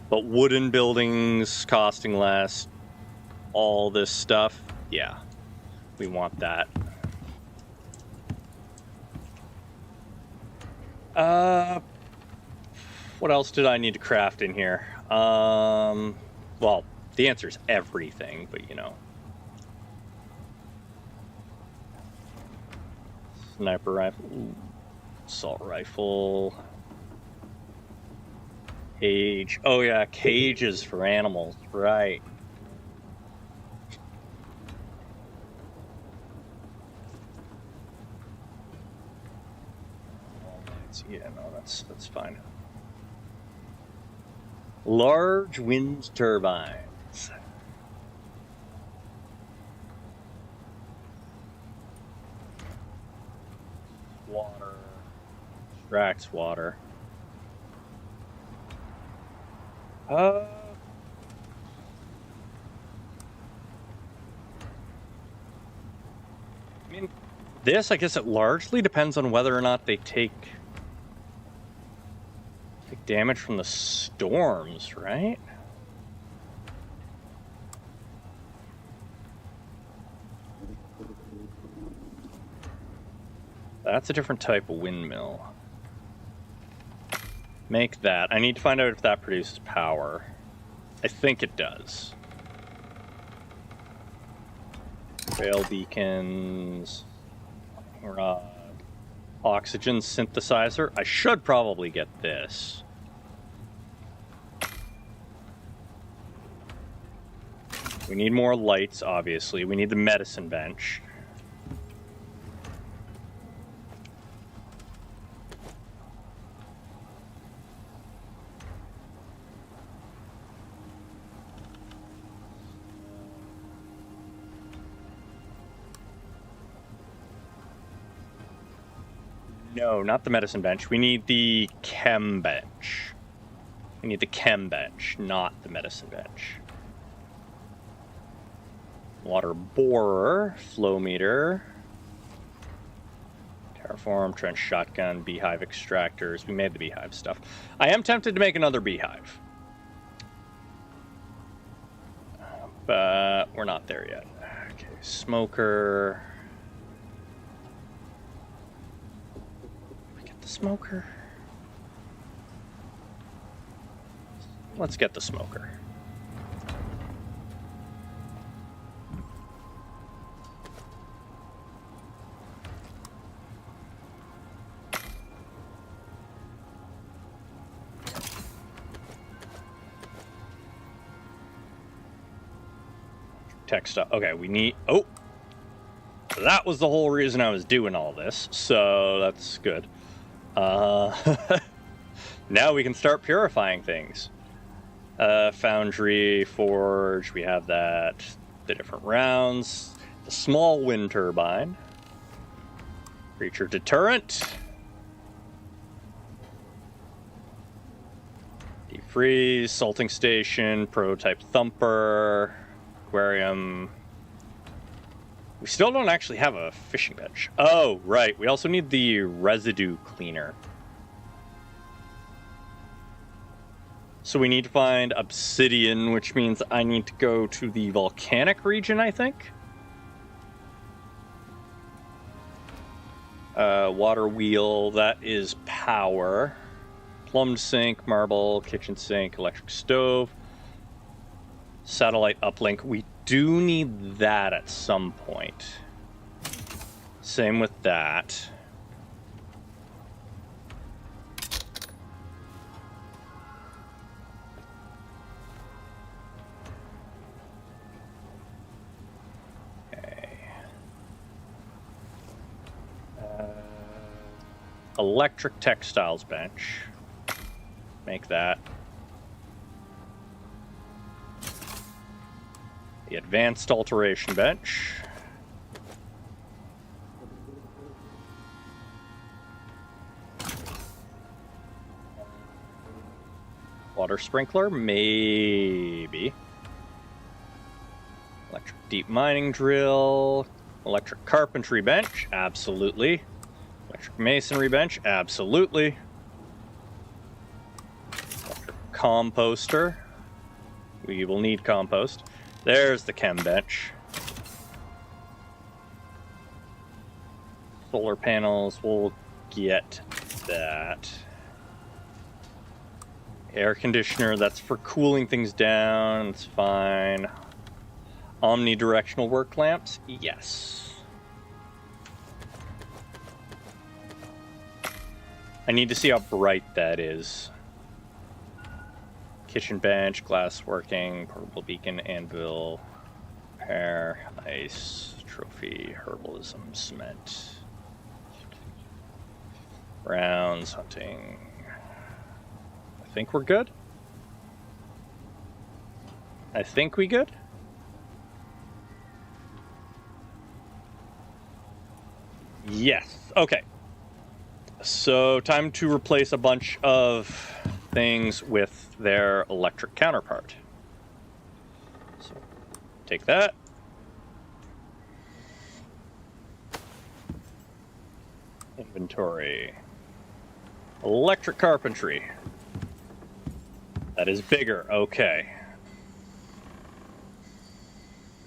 But wooden buildings costing less, all this stuff, yeah, we want that. What else did I need to craft in here? Well, the answer is everything, but you know. Sniper rifle, ooh. Assault rifle. Cage. Oh yeah, cages for animals, right. Yeah, no, that's fine. Large wind turbines. Water. Extracts water. I mean, this, I guess it largely depends on whether or not they take damage from the storms, right? That's a different type of windmill. Make that. I need to find out if that produces power. I think it does. Rail beacons. Oxygen synthesizer. I should probably get this. We need more lights, obviously. We need the medicine bench. No, not the medicine bench. We need the chem bench. We need the chem bench, not the medicine bench. Water borer, flow meter, terraform, trench shotgun, beehive extractors. We made the beehive stuff. I am tempted to make another beehive. But we're not there yet. Okay, smoker. Get the smoker. Let's get the smoker. textile. Okay, we need... Oh! That was the whole reason I was doing all this, so that's good. Now we can start purifying things. Foundry, forge, we have that. The different rounds. The small wind turbine. Creature deterrent. Defreeze, salting station, prototype thumper, aquarium. We still don't actually have a fishing bench. Oh, right. We also need the residue cleaner. So we need to find obsidian, which means I need to go to the volcanic region, I think. Water wheel, that is power. Plumbed sink, marble, kitchen sink, electric stove. Satellite uplink. We do need that at some point. Same with that. Electric textiles bench. Make that. The advanced alteration bench. Water sprinkler, maybe. Electric deep mining drill. Electric carpentry bench, absolutely. Electric masonry bench, absolutely. Electric composter. We will need compost. There's the chem bench. Solar panels, we'll get that. Air conditioner, that's for cooling things down, it's fine. Omnidirectional work lamps, yes. I need to see how bright that is. Kitchen bench, glass working, portable beacon, anvil, repair, ice, trophy, herbalism, cement. Rounds, hunting. I think we're good. I think we good. Yes. Okay. So, time to replace a bunch of things with their electric counterpart. So, take that. Inventory. Electric carpentry. That is bigger. Okay.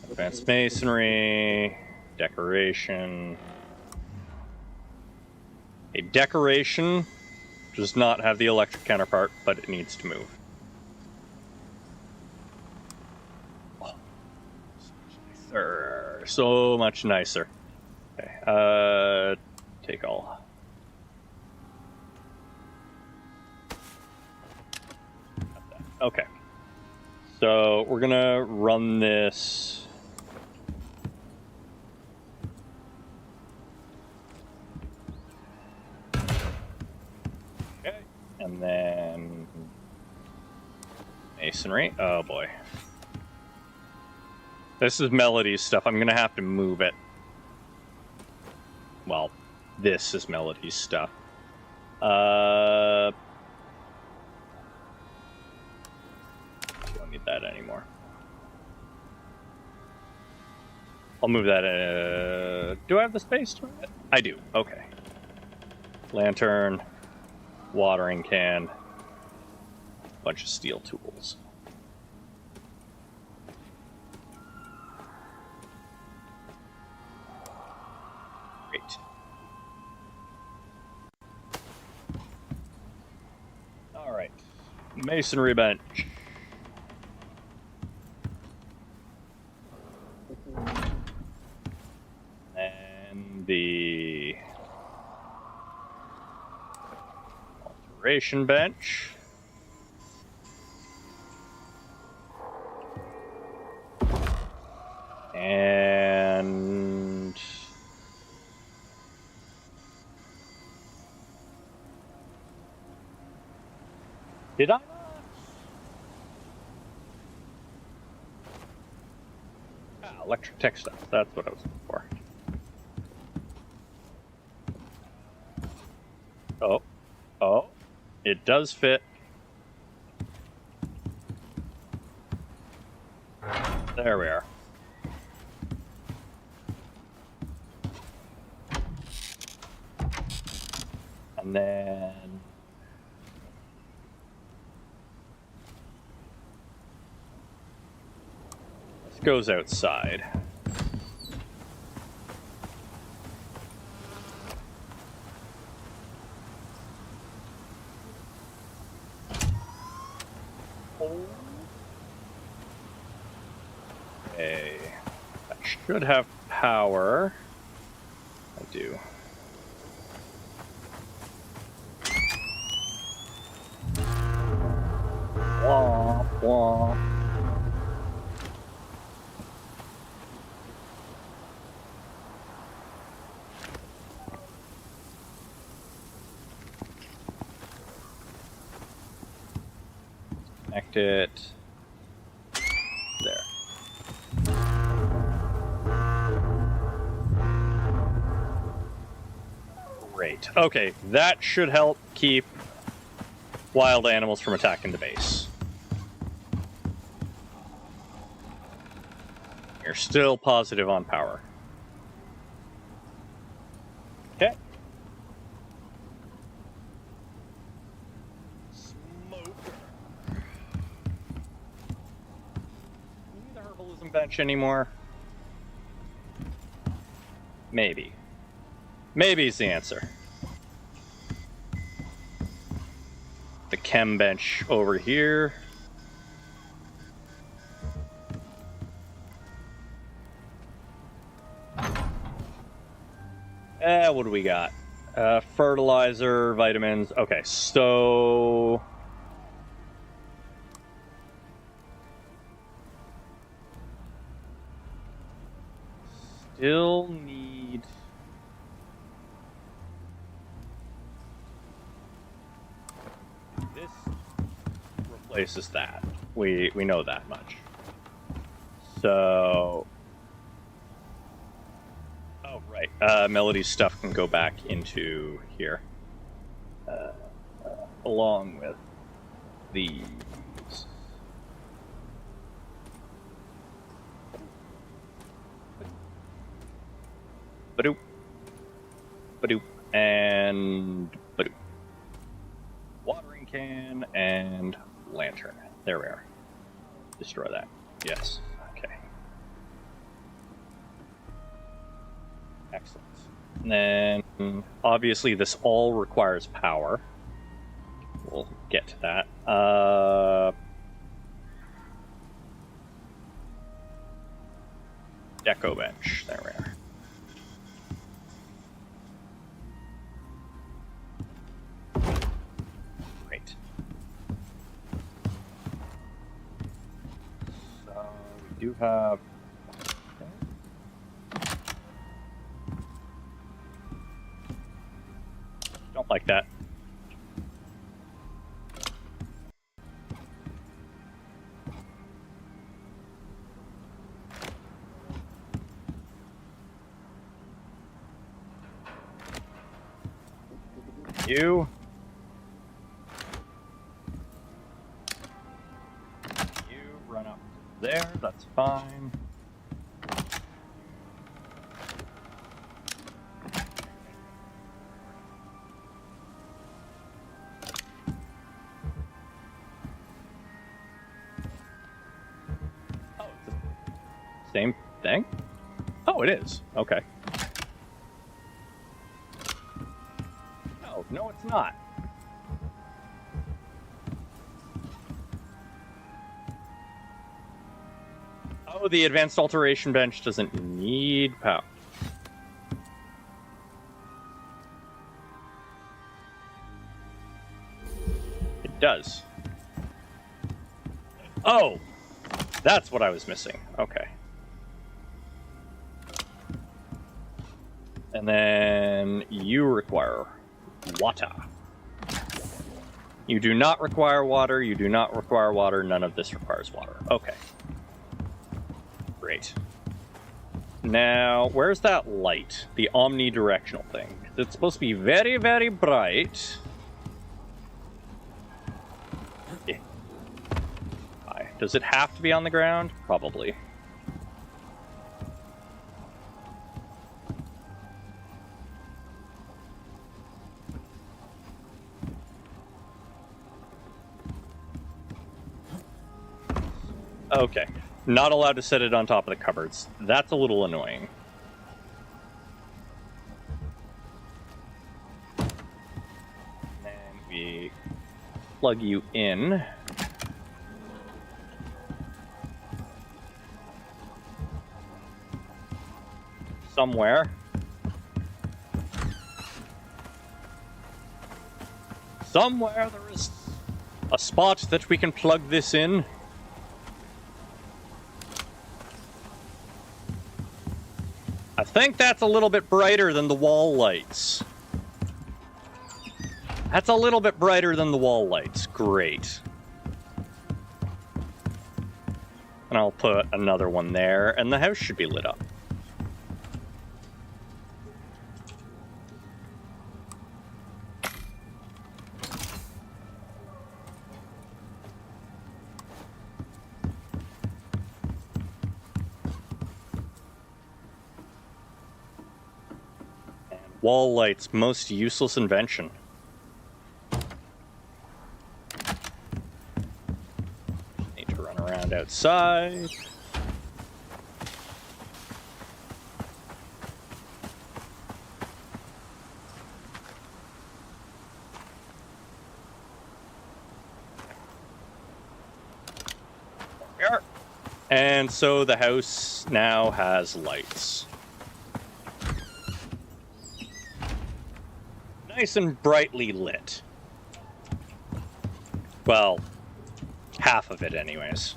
Advanced masonry. Decoration. A decoration does not have the electric counterpart, but it needs to move. Oh, so much nicer. So much nicer. Okay, take all. Okay. So we're gonna run this. And then masonry. Oh boy. This is Melody's stuff. I'm gonna have to move it. Well, this is Melody's stuff. Don't need that anymore. I'll move that. Do I have the space to move it? I do. Okay. Lantern. Watering can, bunch of steel tools. Great. All right, masonry bench. And the alteration bench. And did I not? Ah, electric tech stuff. That's what I was looking for. Oh, it does fit. There we are. And then this goes outside. Okay. I should have power. I do. Wah, wah. Connect it. There. Great. Okay, that should help keep wild animals from attacking the base. You're still positive on power. Okay. Smoker. Do you need the herbalism bench anymore? Maybe. Maybe is the answer. The chem bench over here. What do we got? Fertilizer, vitamins. Okay, so still need this. Replaces that. We know that much. So, oh right, Melody's stuff can go back into here, along with these. Badoop, badoop, and badoop. Watering can and lantern. There we are. Destroy that. Yes. Okay. Excellent. And then, obviously, this all requires power. We'll get to that. Deco bench. There we are. Great. So, we do have... Don't like that. You. You run up there, that's fine. Oh, it's the same thing? Oh, it is. Okay. No, it's not. Oh, the advanced alteration bench doesn't need power. It does. Oh, that's what I was missing. Okay. And then you require water. You do not require water. You do not require water. None of this requires water. Okay. Great. Now, where's that light? The omnidirectional thing. It's supposed to be very, very bright. Yeah. Does it have to be on the ground? Probably. Okay. Not allowed to set it on top of the cupboards. That's a little annoying. And we plug you in. Somewhere. Somewhere there is a spot that we can plug this in. I think that's a little bit brighter than the wall lights. That's a little bit brighter than the wall lights. Great. And I'll put another one there, and the house should be lit up. Wall lights, most useless invention. Need to run around outside. There we are. And so the house now has lights. Nice and brightly lit. Well, half of it anyways.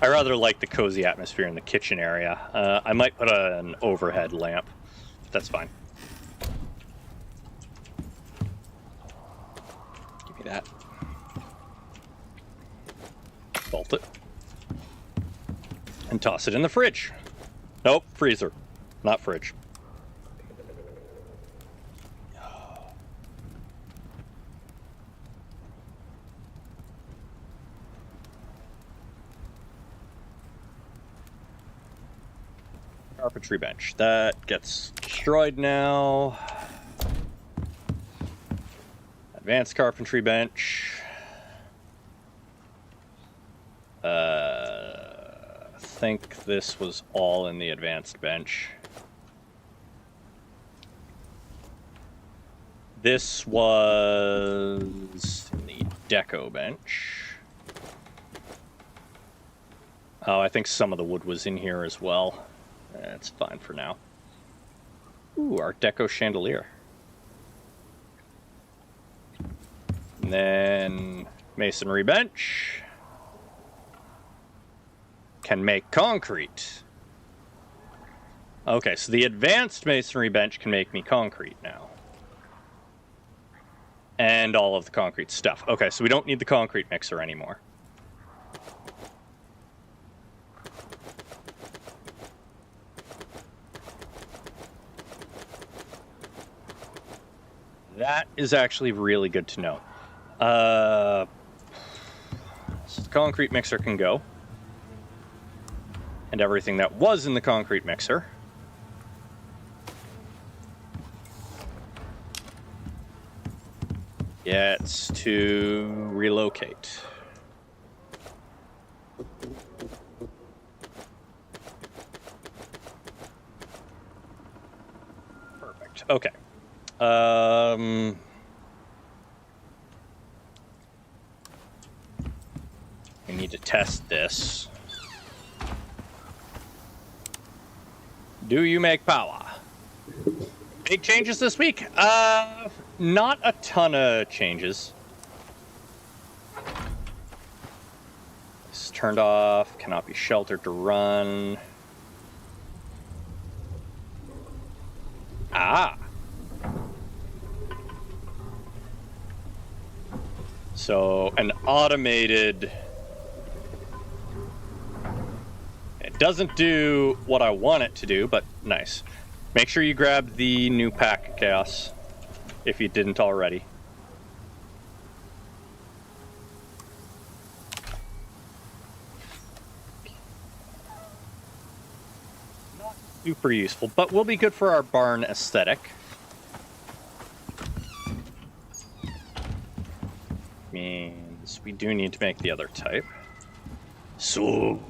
I rather like the cozy atmosphere in the kitchen area. I might put an overhead lamp. That's fine. Give me that. Bolt it. And toss it in the fridge. Nope, freezer. Not fridge. Carpentry bench. That gets destroyed now. Advanced carpentry bench. I think this was all in the advanced bench. This was the deco bench. Oh, I think some of the wood was in here as well. That's fine for now. Ooh, Art Deco chandelier. And then masonry bench. Can make concrete. Okay, so the advanced masonry bench can make me concrete now. And all of the concrete stuff. Okay, so we don't need the concrete mixer anymore. That is actually really good to know. So the concrete mixer can go. And everything that was in the concrete mixer. Gets to relocate. Perfect. Okay. We need to test this. Do you make power? Big changes this week? Not a ton of changes. This is turned off, cannot be sheltered to run. Ah. So, an automated... It doesn't do what I want it to do, but nice. Make sure you grab the new pack, Chaos, if you didn't already. Not super useful, but will be good for our barn aesthetic. Means we do need to make the other type. So...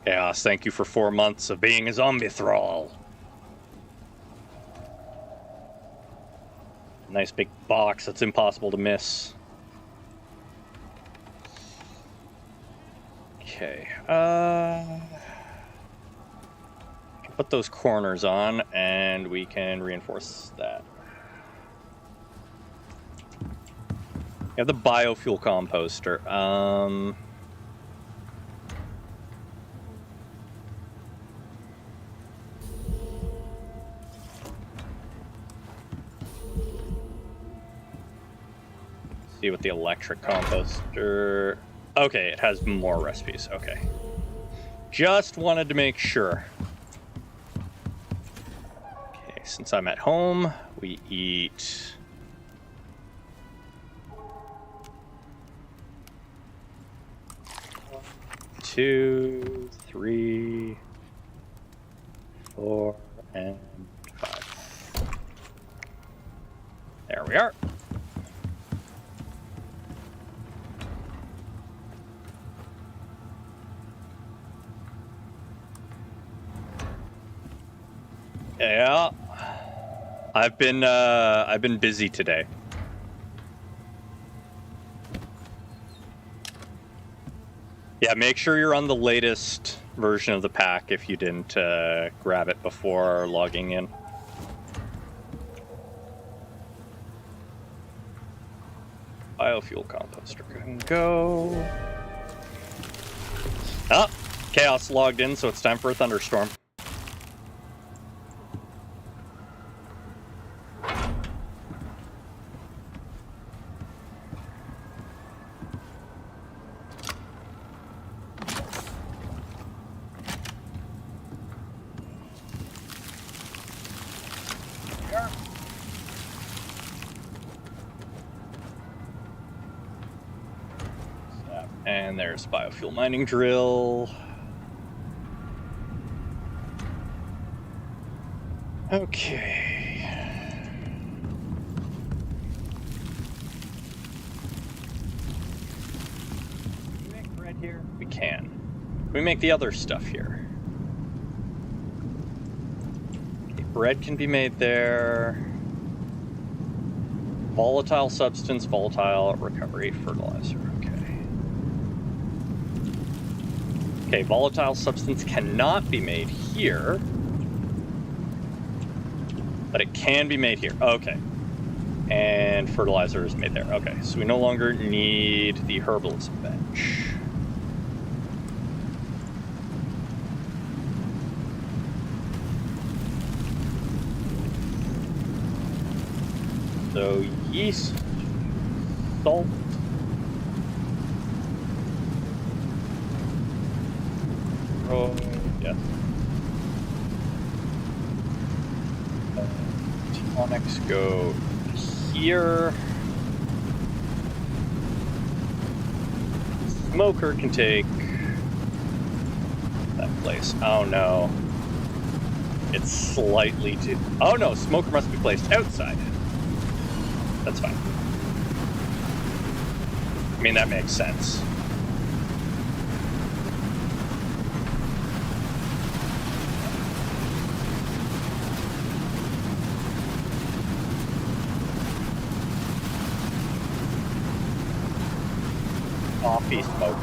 Chaos, thank you for 4 months of being a zombie thrall. Nice big box that's impossible to miss. Okay, put those corners on and we can reinforce that. We have the biofuel composter. See what the electric composter... Okay, it has more recipes. Okay. Just wanted to make sure. Okay, since I'm at home, we eat... 2, 3, 4, and 5. There we are. Yeah, I've been busy today. Yeah, make sure you're on the latest version of the pack if you didn't grab it before logging in. Biofuel composter can go. Oh, Chaos logged in, so it's time for a thunderstorm. And there's biofuel mining drill. Okay. Can we make bread here? We can. Can we make the other stuff here? Okay, bread can be made there. Volatile substance, volatile recovery, fertilizer. Okay, volatile substance cannot be made here, but it can be made here. Okay. And fertilizer is made there. Okay, so we no longer need the herbalism bench. So yeast, salt, oh, yes. Tonics go here. Smoker can take that place. Oh no. It's slightly too... Oh no, smoker must be placed outside. That's fine. I mean, that makes sense. Coffee smoke.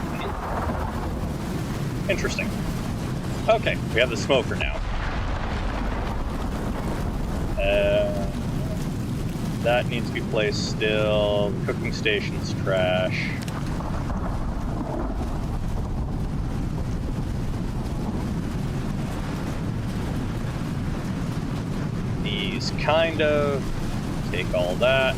Interesting. Okay, we have the smoker now. That needs to be placed still. Cooking station's trash. kind of. Take all that.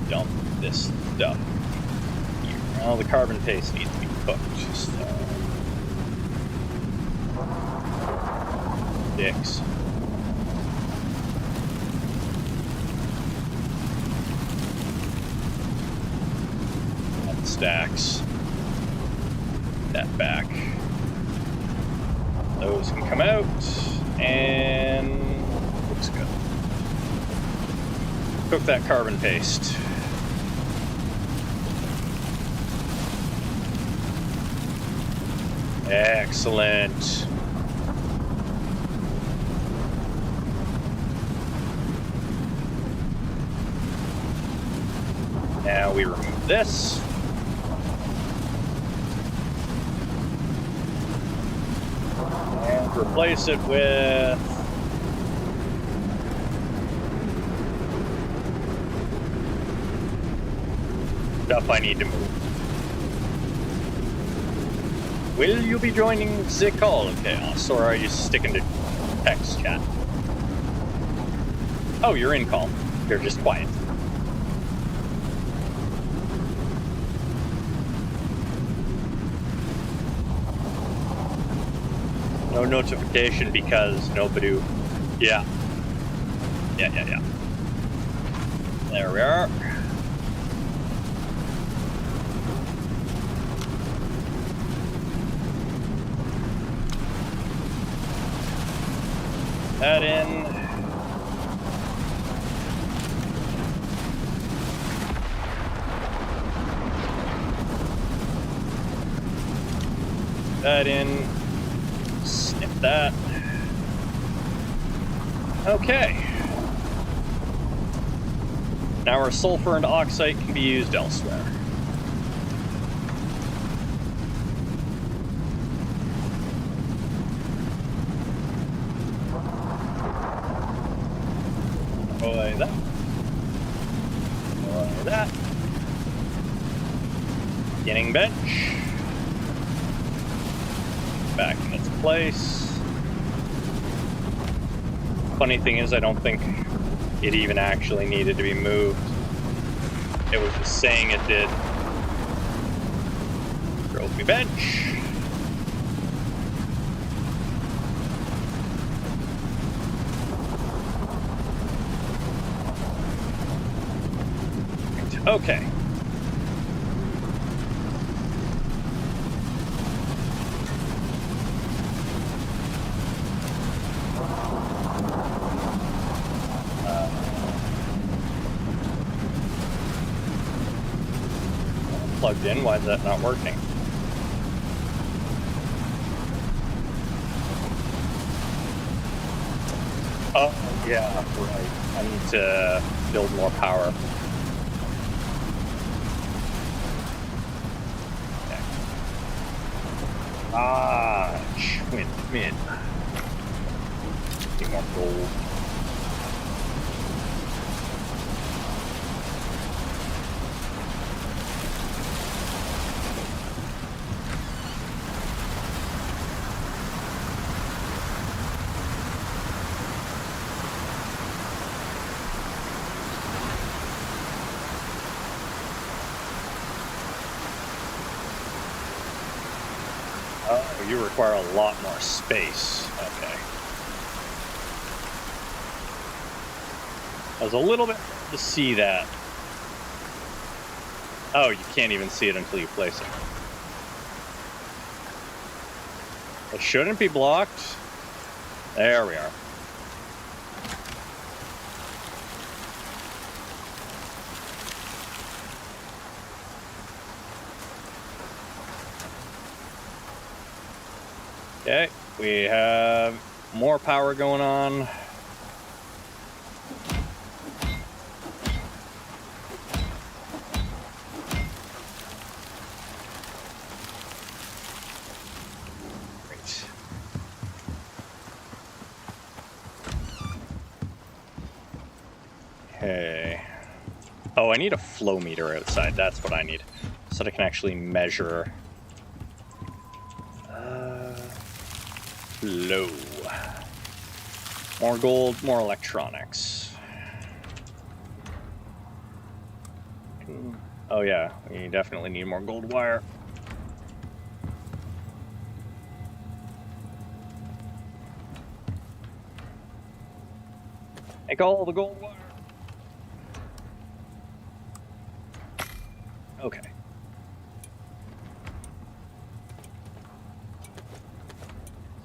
Dump this stuff here. Well, the carbon paste needs to be cooked, so. Dicks. That stacks. That back. Those can come out, and looks good. Cook that carbon paste. Excellent. Now we remove this. And replace it with stuff I need to move. Will you be joining the call of chaos, or are you sticking to text chat? Oh, you're in call. You're just quiet. No notification because nobody. Yeah. Yeah. There we are. That in. That in. Snip that. Okay. Now our sulfur and oxide can be used elsewhere. Like that. Like that. Beginning bench. Back in its place. Funny thing is, I don't think it even actually needed to be moved. It was just saying it did. Trophy bench. Okay. Plugged in, why is that not working? Oh, yeah, right. I need to build more power. Okay. Ah, win. Need more gold. Oh, you require a lot more space. Okay. I was a little bit to see that. Oh, you can't even see it until you place it. It shouldn't be blocked. There we are. Okay, we have more power going on. Great. Okay. Oh, I need a flow meter outside. That's what I need. so that I can actually measure. Low. More gold, more electronics. Oh yeah, we definitely need more gold wire. Take all the gold wire. Okay.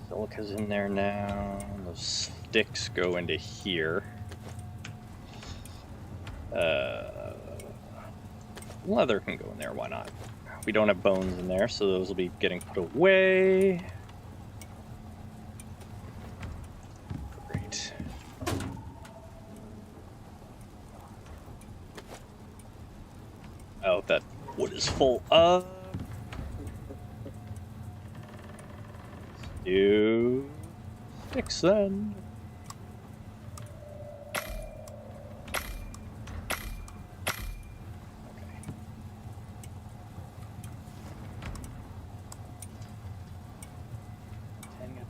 Silica's in there now. Those sticks go into here. Leather can go in there, why not? We don't have bones in there, so those will be getting put away. Great. Oh, that wood is full of... do sticks then.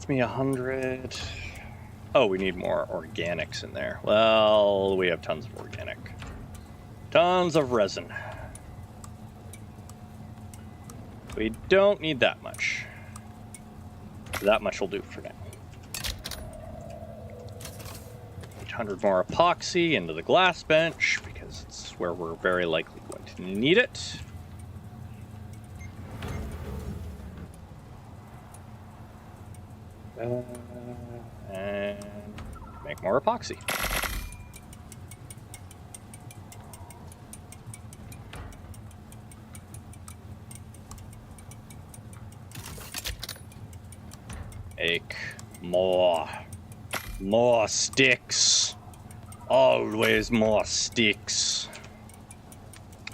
Me 100. Oh, we need more organics in there. Well, we have tons of organic. Tons of resin. We don't need that much. That much will do for now. 800 more epoxy into the glass bench because it's where we're very likely going to need it. And make more epoxy. Make more sticks. Always more sticks.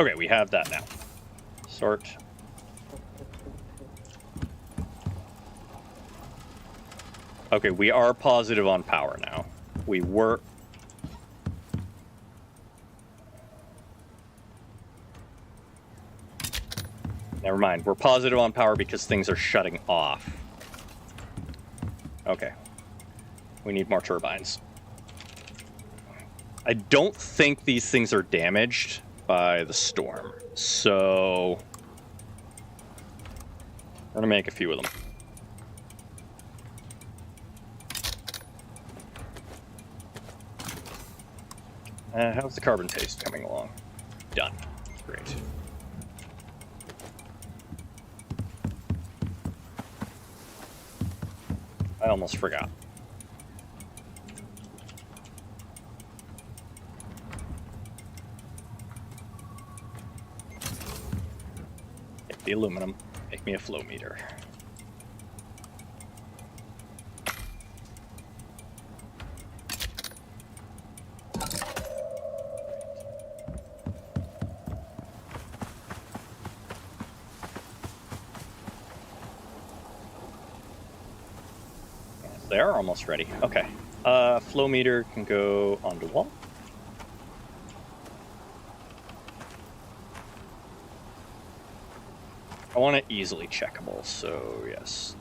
Okay, we have that now. Sort. Okay, we are positive on power now. We were... Never mind. We're positive on power because things are shutting off. Okay. We need more turbines. I don't think these things are damaged by the storm, so... we're gonna make a few of them. How's the carbon paste coming along? Done. Great. I almost forgot. Take the aluminum. Make me a flow meter. They are almost ready. Okay. Flow meter can go onto wall. I want it easily checkable, so yes.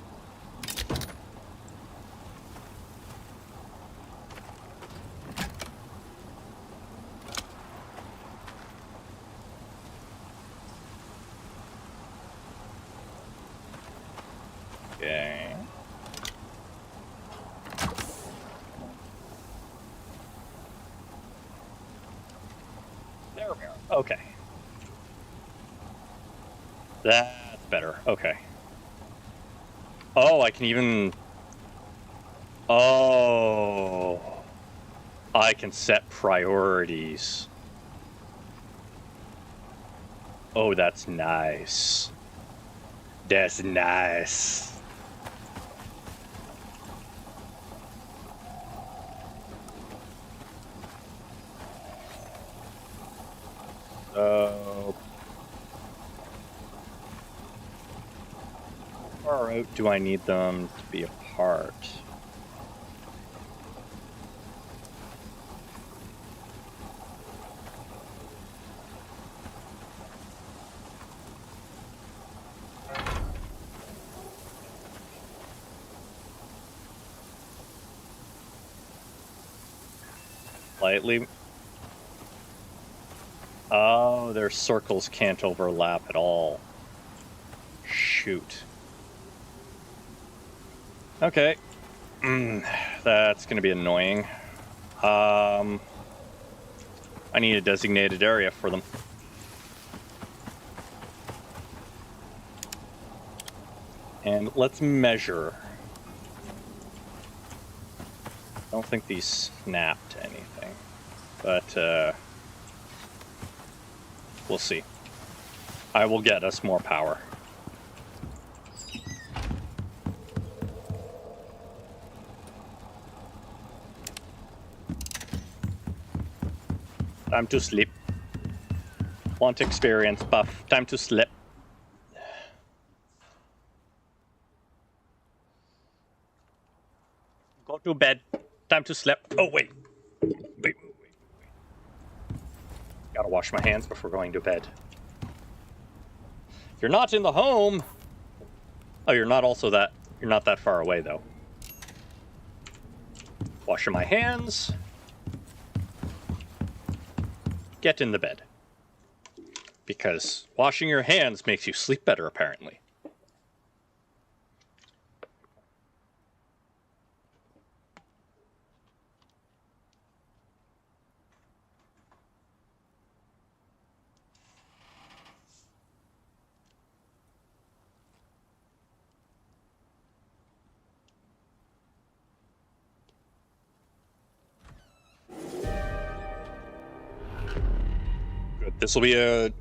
Okay. There we are. Okay. That's better. Okay. Oh, I can even... oh. I can set priorities. Oh, that's nice. That's nice. So... how far out do I need them to be apart? Slightly. Oh, their circles can't overlap at all. Shoot. Okay. That's going to be annoying. I need a designated area for them. And let's measure. I don't think these snapped anything, but we'll see. I will get us more power. Time to sleep. Want experience buff. Time to sleep. Go to bed. Time to sleep. Oh, wait. Wait. Gotta wash my hands before going to bed. You're not in the home. Oh, you're not that far away, though. Washing my hands. Get in the bed. Because washing your hands makes you sleep better, apparently. Good. This will be an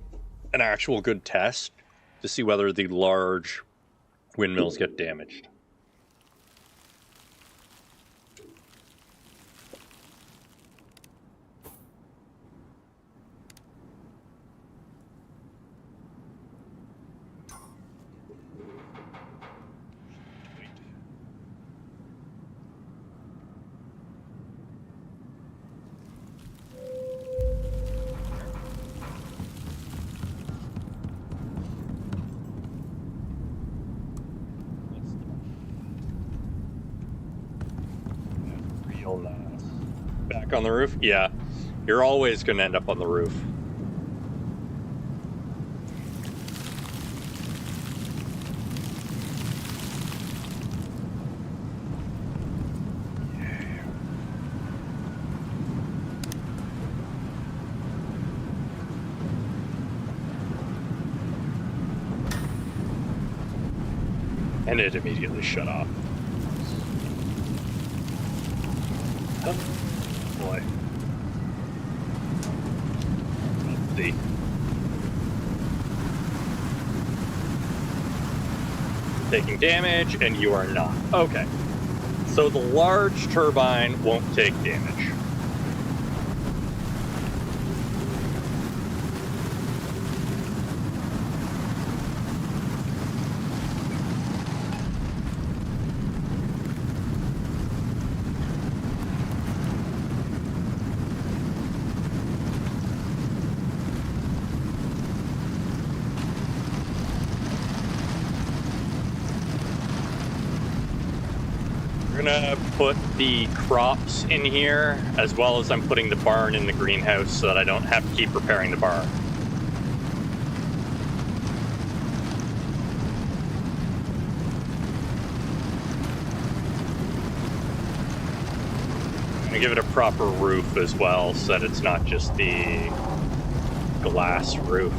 actual good test to see whether the large windmills get damaged. Real nice. Back on the roof? Yeah. You're always going to end up on the roof. And it immediately shut off. Oh, boy. Let's see. Taking damage, and you are not. Okay. So the large turbine won't take damage. We're gonna put the crops in here, as well as I'm putting the barn in the greenhouse so that I don't have to keep repairing the barn. I'm gonna give it a proper roof as well, so that it's not just the glass roof.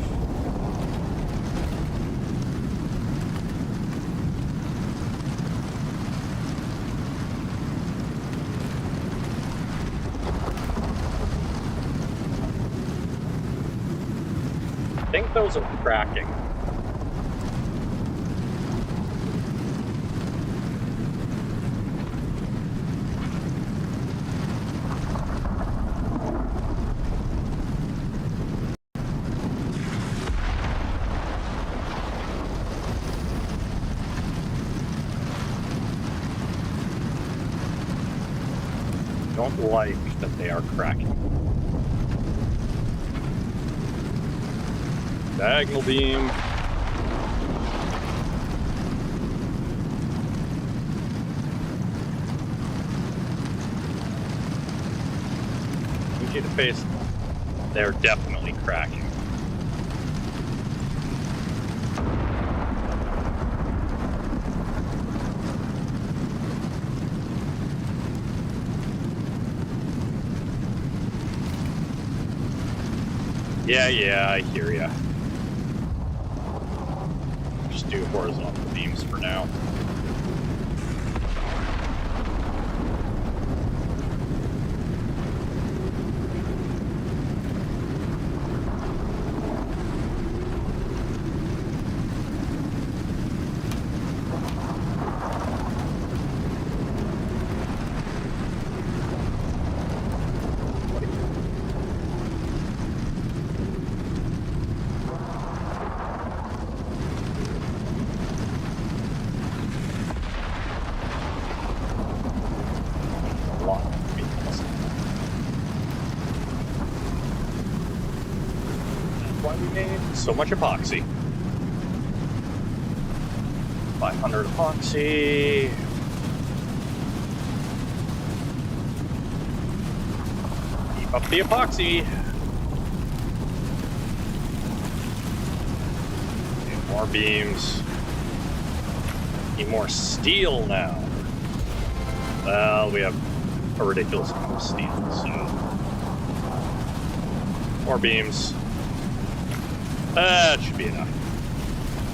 I think those are cracking. Don't like that they are cracking. Diagonal beam. See the face? They're definitely cracking. Yeah, I hear ya. Just do horizontal beams for now. Why we made so much epoxy. 500 epoxy. Keep up the epoxy. Need more beams. Need more steel now. Well, we have a ridiculous amount of steel, so more beams. That should be enough.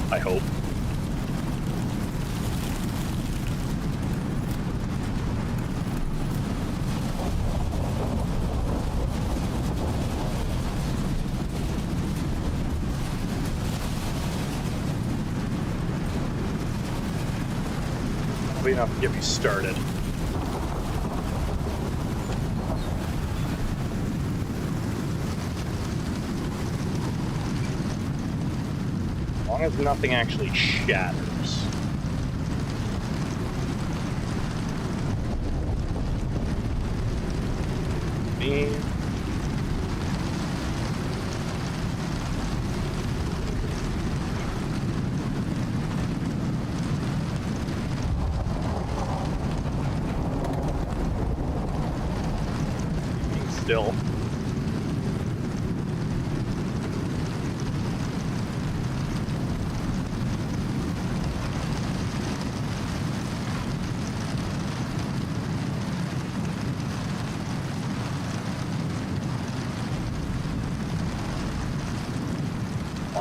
I hope. That'll be enough to get me started. As long as nothing actually shatters. Me. Still.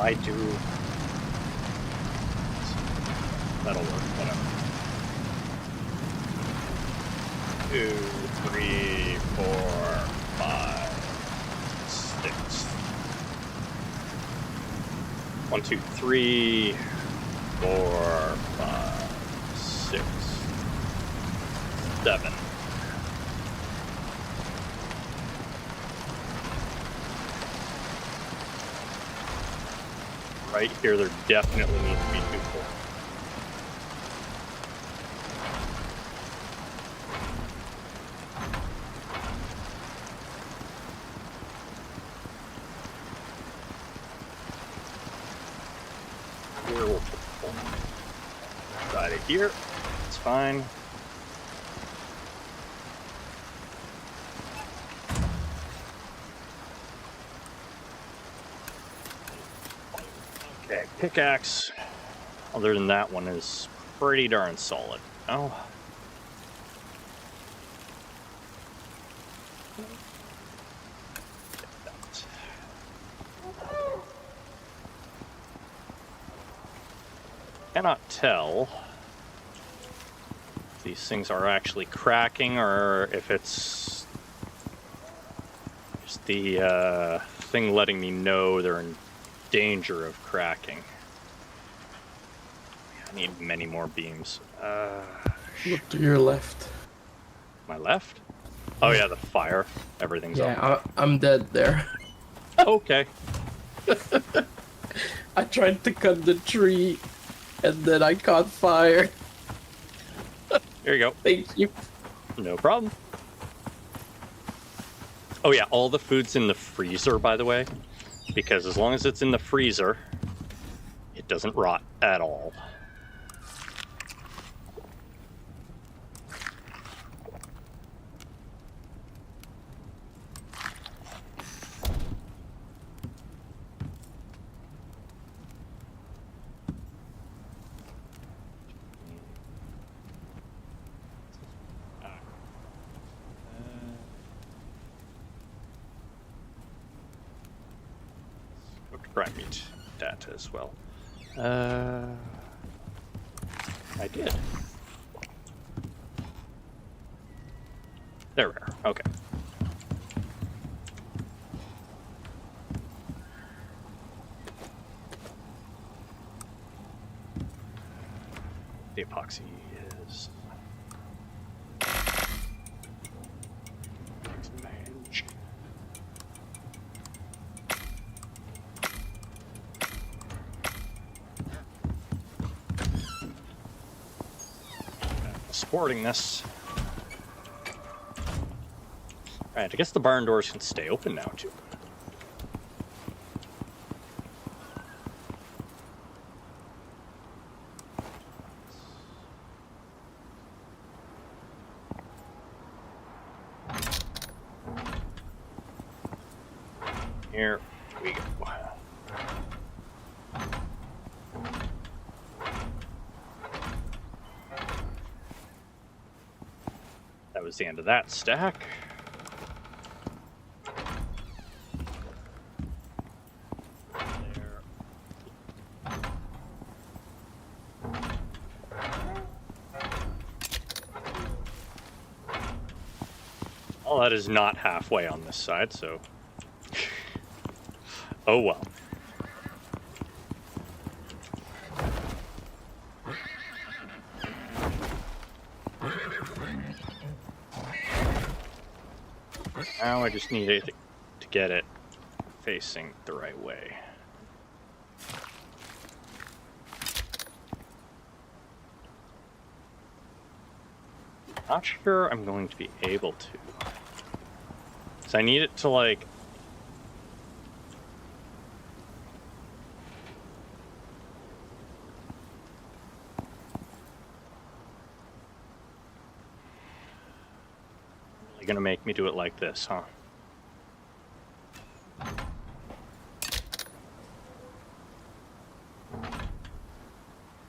I do. That'll work, whatever. 2, 3, 4, 5, 6. 1, 2, 3, 4, 5, 6, 7. Right here, there definitely needs to be 2 more. Here we'll put 4. Side of here, it's fine. Okay, pickaxe, other than that one, is pretty darn solid. Oh. Cannot tell if these things are actually cracking or if it's just the thing letting me know they're in danger of cracking. I need many more beams. Look to your left. My left? Oh yeah, the fire. Everything's up. Yeah, I'm dead there. Okay. I tried to cut the tree, and then I caught fire. Here you go. Thank you. No problem. Oh yeah, all the food's in the freezer, by the way. Because as long as it's in the freezer, it doesn't rot at all. prime meat data as well. I did. There we are. Okay. The epoxy is. Sporting this. Alright, I guess the barn doors can stay open now too. Here we go. That was the end of that stack. There. Well, that is not halfway on this side, so... oh well. Now I just need it to get it facing the right way. Not sure I'm going to be able to. So I need it to like... really gonna make me do it like this, huh?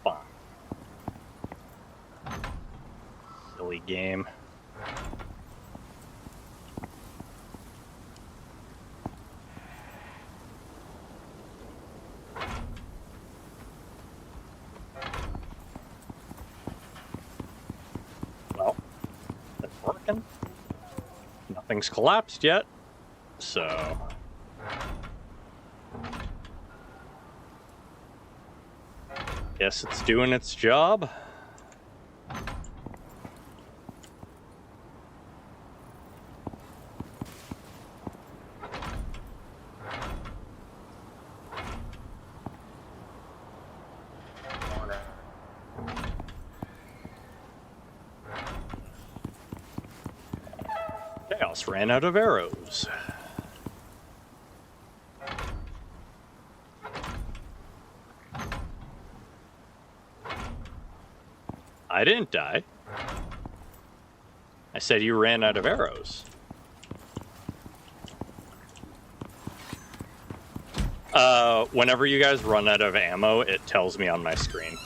Fine. Silly game. Well, it's working. Nothing's collapsed yet, so... guess it's doing its job. Chaos ran out of arrows. I didn't die. I said you ran out of arrows. Whenever you guys run out of ammo, it tells me on my screen.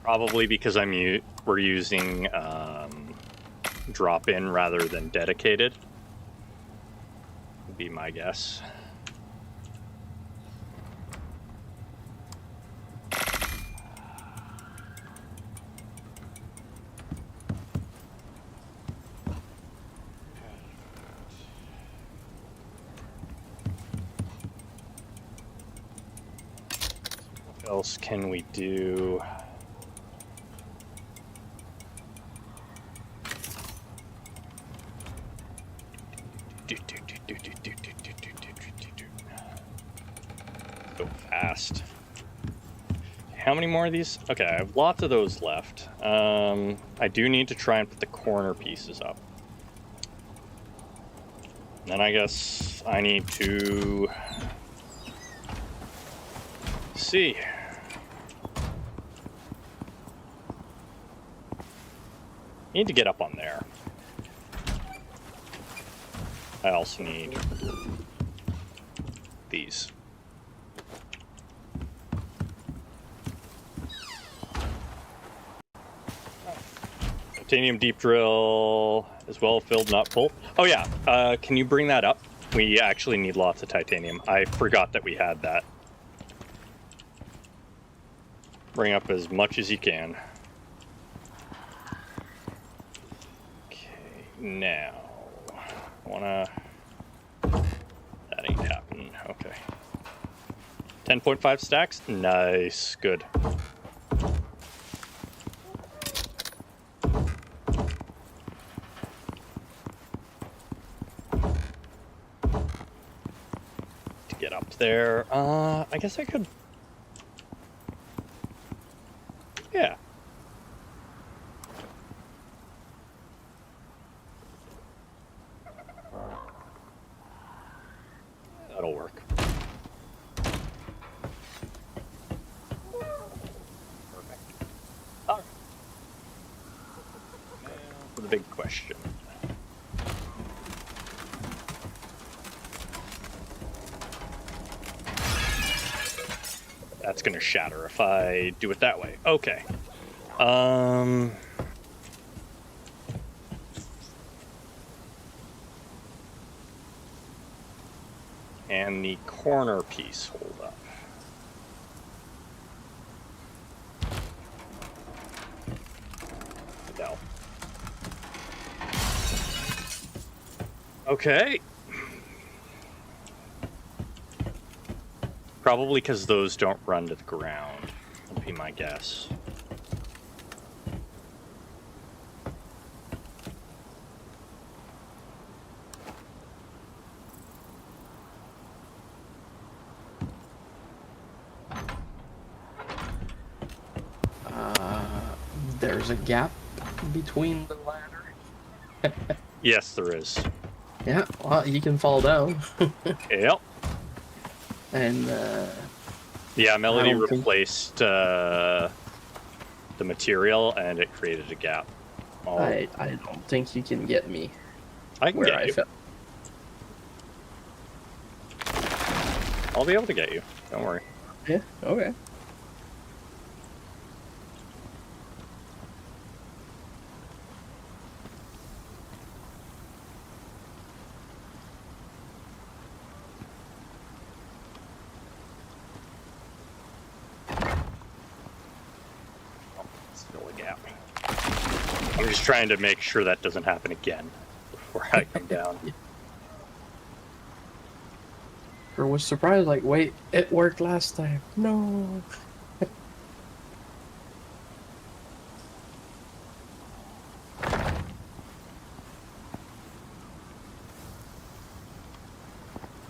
Probably because we're using drop-in rather than dedicated. Would be my guess. What else can we do? Go fast. How many more of these? Okay, I have lots of those left. I do need to try and put the corner pieces up. Then I guess I need to see. Need to get up on there. I also need these. Titanium deep drill as well, filled, not full. Oh yeah, can you bring that up? We actually need lots of titanium. I forgot that we had that. Bring up as much as you can. Okay, now I wanna. That ain't happening. Okay. 10.5 stacks. Nice. Good. To get up there, I guess I could. Yeah. That'll work. Perfect. All right. Now for the big question. That's gonna shatter if I do it that way. Okay. And the corner piece, hold up. No. Okay. Probably because those don't run to the ground, would be my guess. There's a gap between the ladder. Yes, there is. Yeah, well, you can fall down. Yep. And, Yeah, Melody I don't think- replaced the material, and it created a gap. I don't think you can get me I can where get I you. fell. I'll be able to get you. Don't worry. Yeah, okay. Still a gap. I'm just trying to make sure that doesn't happen again before I come down. Or was surprised, like, wait, it worked last time. No.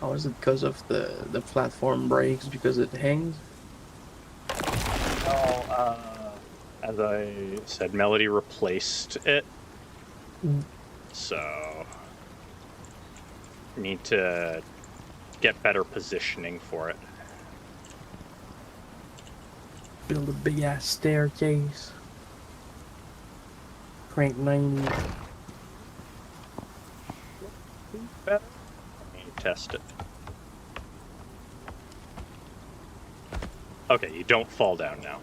Oh, is it because of the platform breaks because it hangs? No, as I said, Melody replaced it. So need to get better positioning for it. Build a big ass staircase. Crank 90. Better. Let me test it. Okay, you don't fall down now.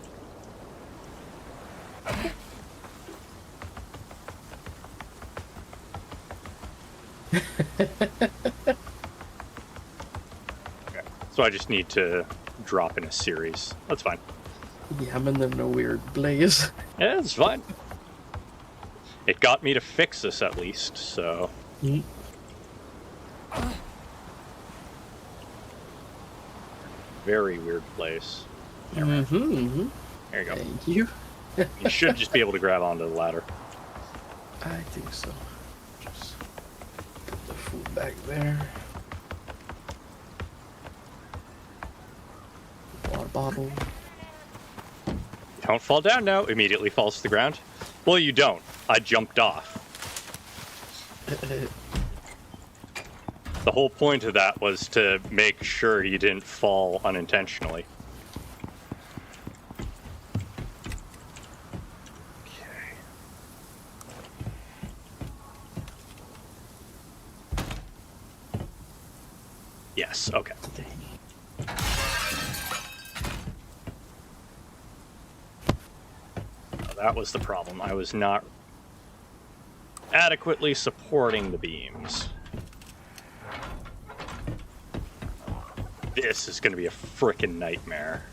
Okay, so I just need to drop in a series. That's fine. Yeah, I'm in a weird blaze. Yeah, it's fine. It got me to fix this at least, so. Mm. Very weird place. Mm-hmm. There you go. Thank you. You should just be able to grab onto the ladder. I think so. Just put the food back there. Water bottle. Don't fall down now. Immediately falls to the ground. Well, you don't. I jumped off. The whole point of that was to make sure you didn't fall unintentionally. Okay. Yes, okay. That was the problem. I was not adequately supporting the beams. This is going to be a frickin' nightmare.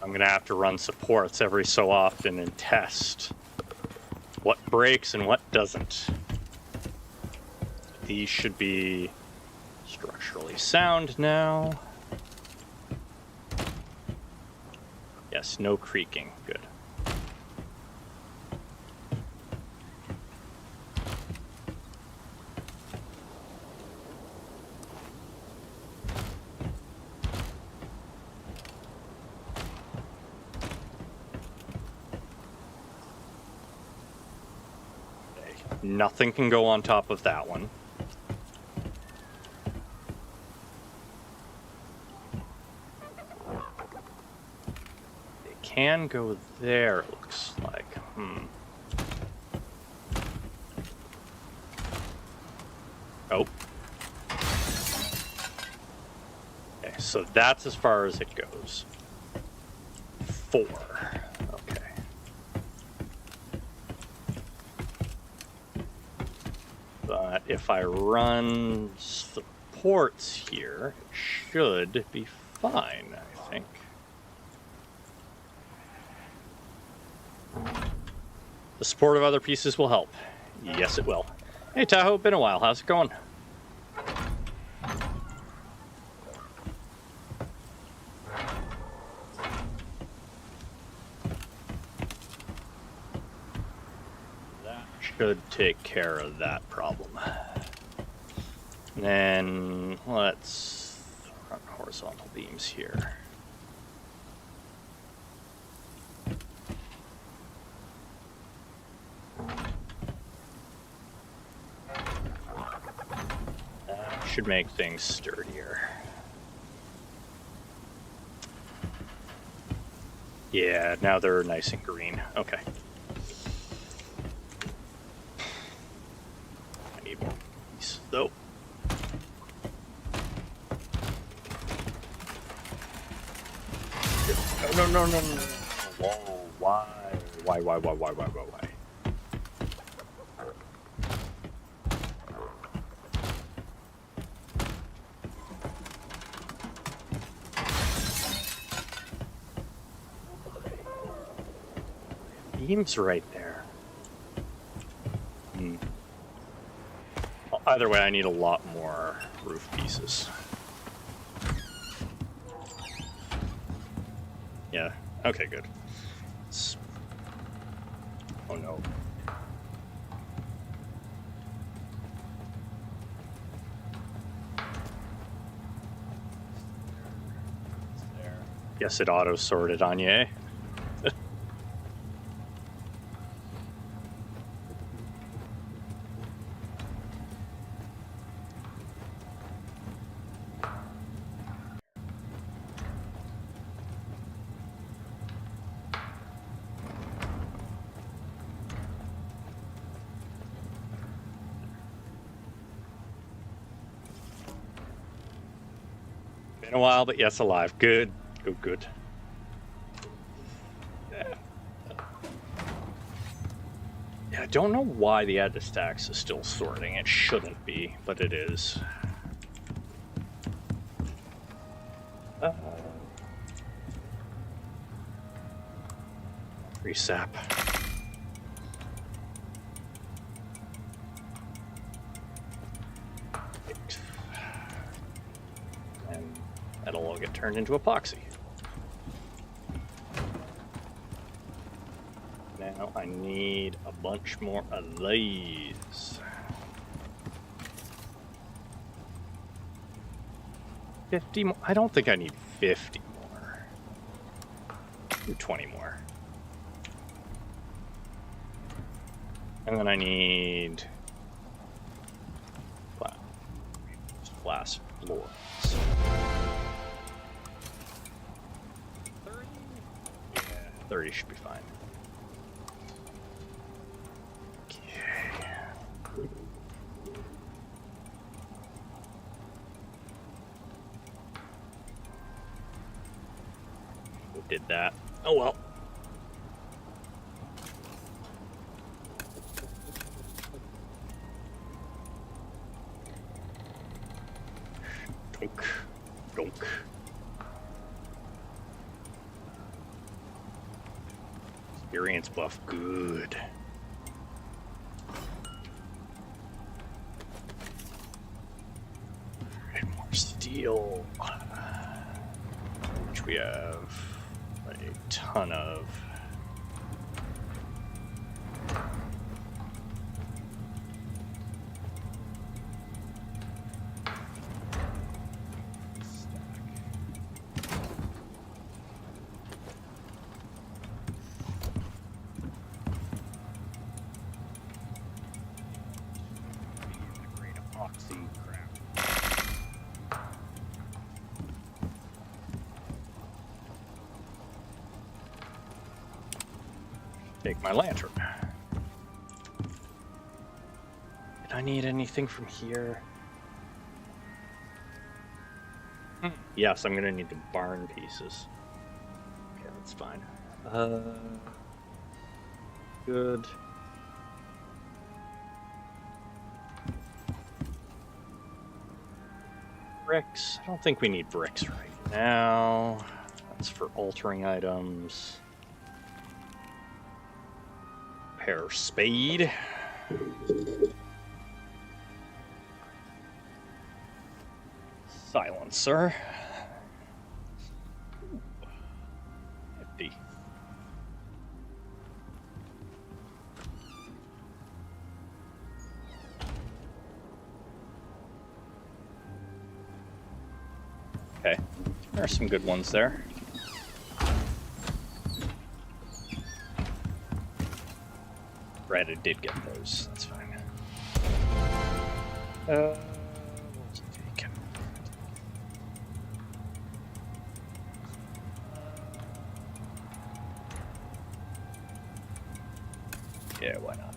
I'm going to have to run supports every so often and test what breaks and what doesn't. These should be structurally sound now. Yes, no creaking. Good. Nothing can go on top of that one. It can go there, it looks like. Oh. Okay, so that's as far as it goes. 4. Okay. But if I run supports here, it should be fine, I think. The support of other pieces will help. Yes, it will. Hey, Tahoe, been a while. How's it going? That should take care of that problem. And then let's run horizontal beams here. That should make things sturdier. Yeah, now they're nice and green. Okay. I need more piece, though. No, no, no, no, no. Whoa, why? Why? Beam's right there. Well, either way, I need a lot more roof pieces. Yeah, okay, good. Oh no. There. Yes, it auto-sorted on you, eh? Been a while, but yes, alive. Good. Good. Yeah, I don't know why the add to stacks is still sorting. It shouldn't be, but it is. Resap. And that'll all get turned into epoxy. Now I need a bunch more of these. 50 more? I don't think I need 50 more. Do 20 more. And then I need glass floors. 30? Yeah, 30 should be fine. Okay. that. Oh well. Donk. Donk. Experience buff, good. And more steel. Which we have a ton of. Take my lantern. Did I need anything from here? Yes, I'm gonna need the barn pieces. Okay, that's fine. Good. Bricks. I don't think we need bricks right now. That's for altering items. Repair spade. Silencer. Nifty. Okay, there are some good ones there. Right, I did get those. That's fine. We'll take it. Yeah, why not?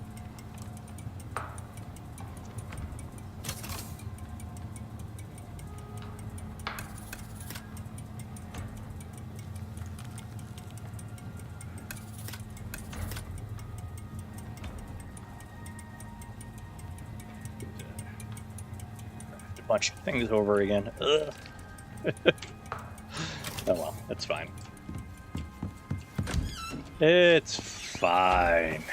Bunch of things over again. Ugh. Oh well, that's fine. It's fine.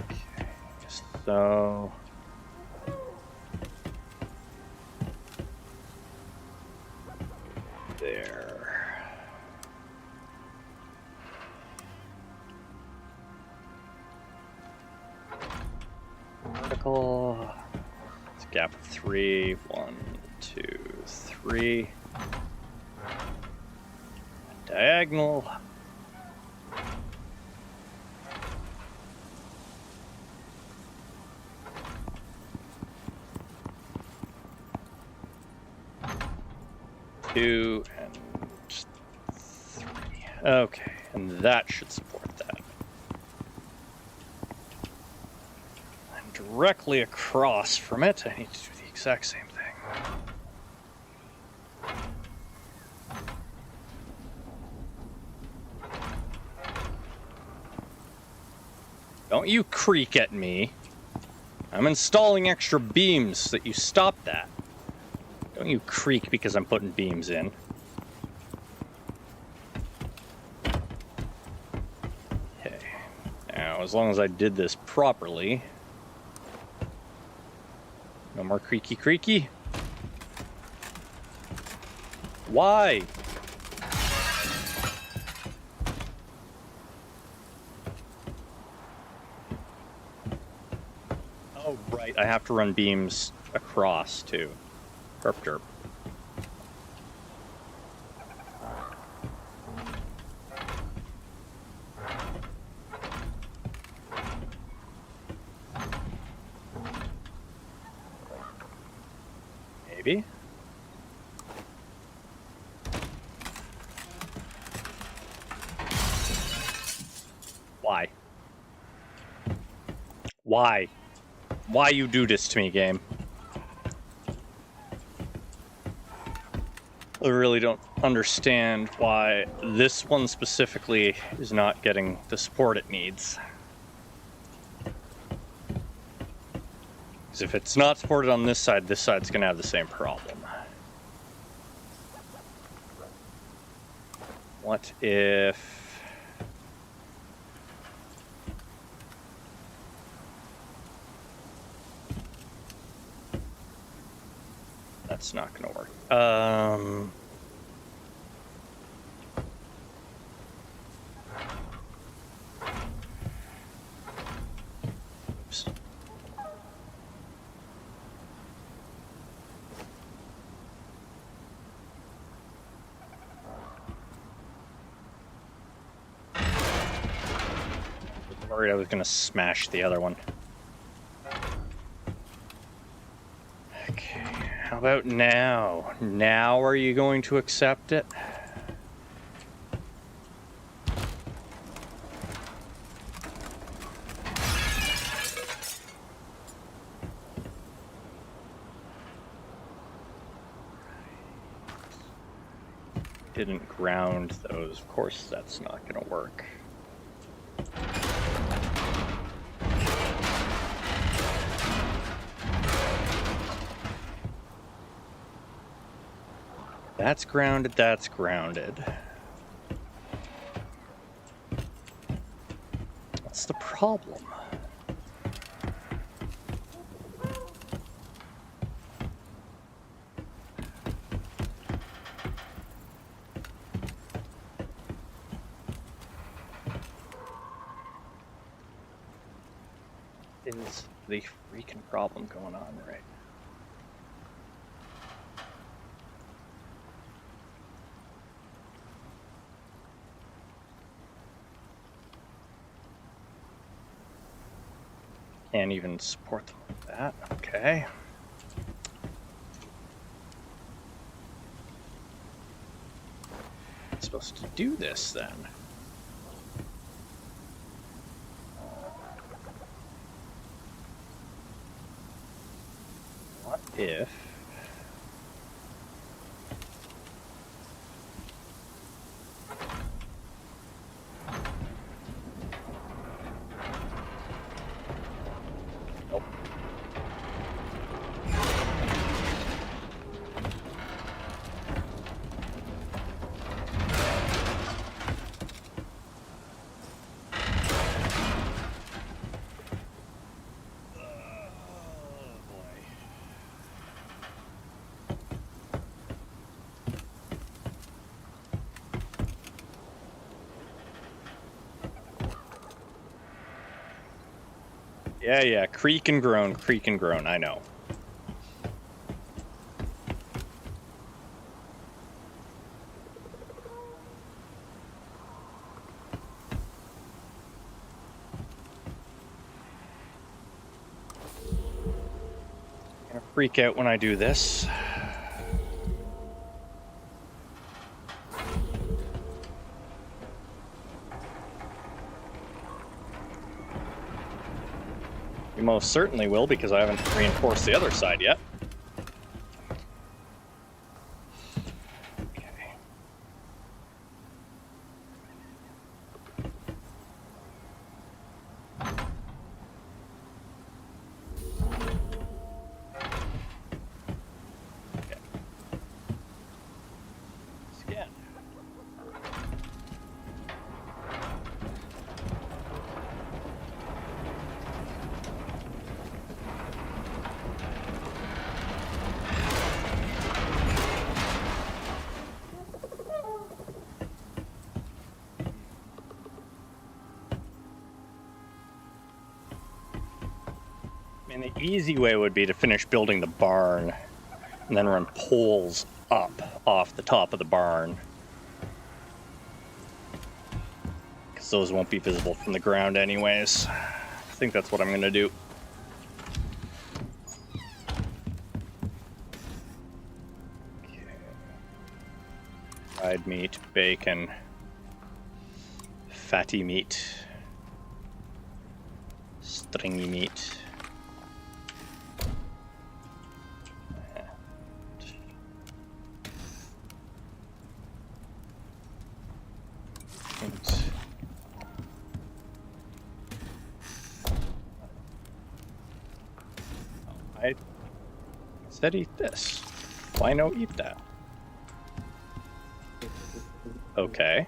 Okay, so there. Vertical. It's a gap of 3. 1, 2, 3. Diagonal. Two and 3. Okay, and that should support that. And directly across from it, I need to do the exact same thing. Don't you creak at me. I'm installing extra beams so that you stop that. Don't you creak because I'm putting beams in. Okay. Now, as long as I did this properly. No more creaky creaky. Why? Oh, right. I have to run beams across, too. Derp derp. Maybe. Why? Why? Why you do this to me, game? I really don't understand why this one specifically is not getting the support it needs. Because if it's not supported on this side's going to have the same problem. What if... That's not going to work. Oops. Worried I was going to smash the other one. Okay, how about now? Now are you going to accept it? Didn't ground those. Of course that's not going to work. That's grounded, that's grounded. What's the problem? Is the freaking problem going on right? Can't even support them like that. Okay. I'm supposed to do this then. What if... Yeah, creak and groan, I know. I'm gonna freak out when I do this. We most certainly will, because I haven't reinforced the other side yet. Okay. Okay. Scan. And the easy way would be to finish building the barn and then run poles up off the top of the barn. Because those won't be visible from the ground anyways. I think that's what I'm going to do. Okay. Fried meat, bacon, fatty meat, stringy meat. second. I said eat this. Why no eat that? Okay.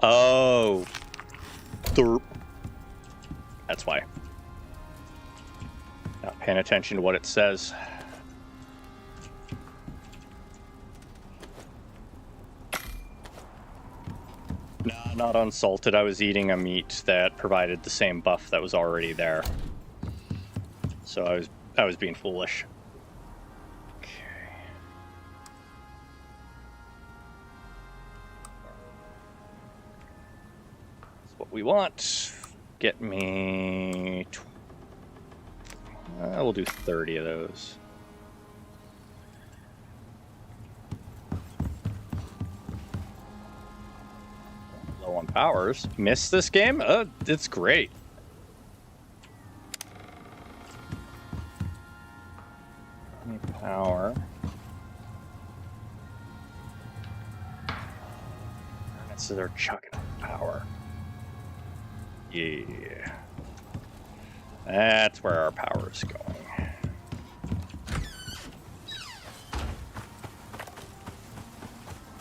Oh. Derp. That's why. Not paying attention to what it says. Nah, not unsalted. I was eating a meat that provided the same buff that was already there. So I was being foolish. Okay. That's what we want. Get me... we'll do 30 of those. Low on powers. Missed this game? It's great. Any power. So they're chucking power. Yeah. That's where our power is going.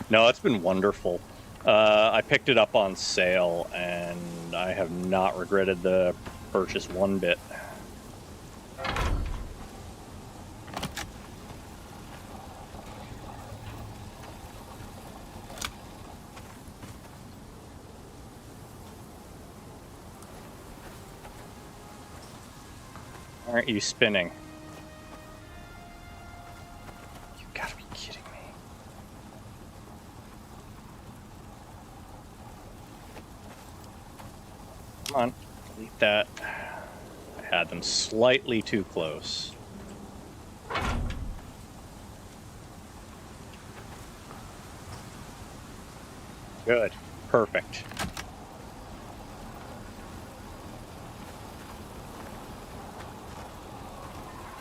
No, it's been wonderful. I picked it up on sale, and I have not regretted the purchase one bit. Aren't you spinning? You gotta be kidding me. Come on, delete that. I had them slightly too close. Good. Perfect.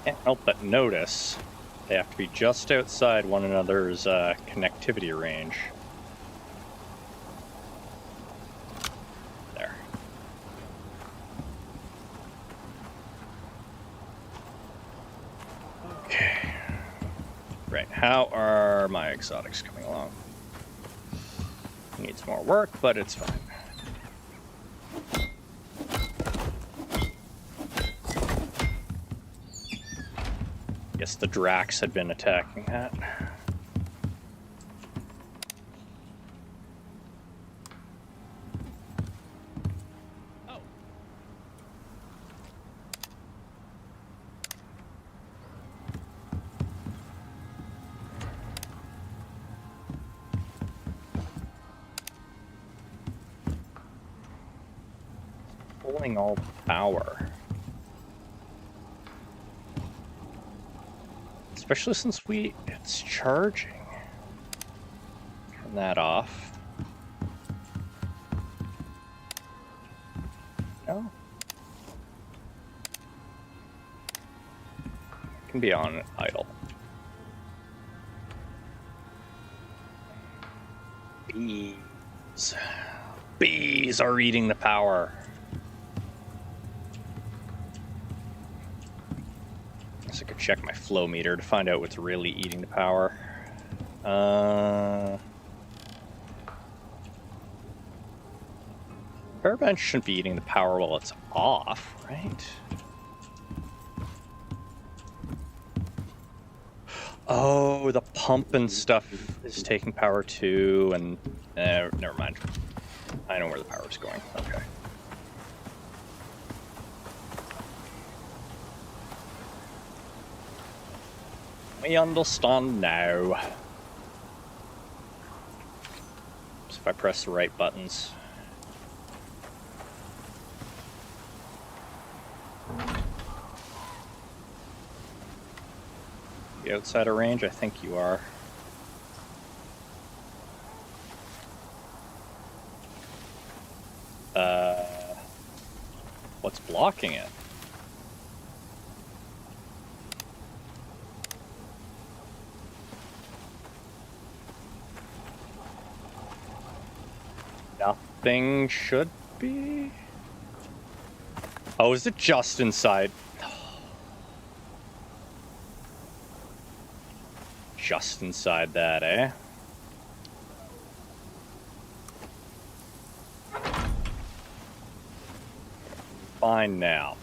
Can't help but notice they have to be just outside one another's connectivity range. There. Okay. Right, how are my exotics coming along? Needs more work, but it's fine. Guess the Drax had been attacking that. Oh. Pulling all the power. Especially since it's charging. Turn that off. No. It can be on idle. Bees. Bees are eating the power. I could check my flow meter to find out what's really eating the power. Powerbench shouldn't be eating the power while it's off, right? Oh, the pump and stuff is taking power too, and never mind. I know where the power's going. Okay. We understand now. So if I press the right buttons. You outside of range? I think you are. What's blocking it? Nothing should be. Oh, is it just inside? Just inside that, eh? Fine now.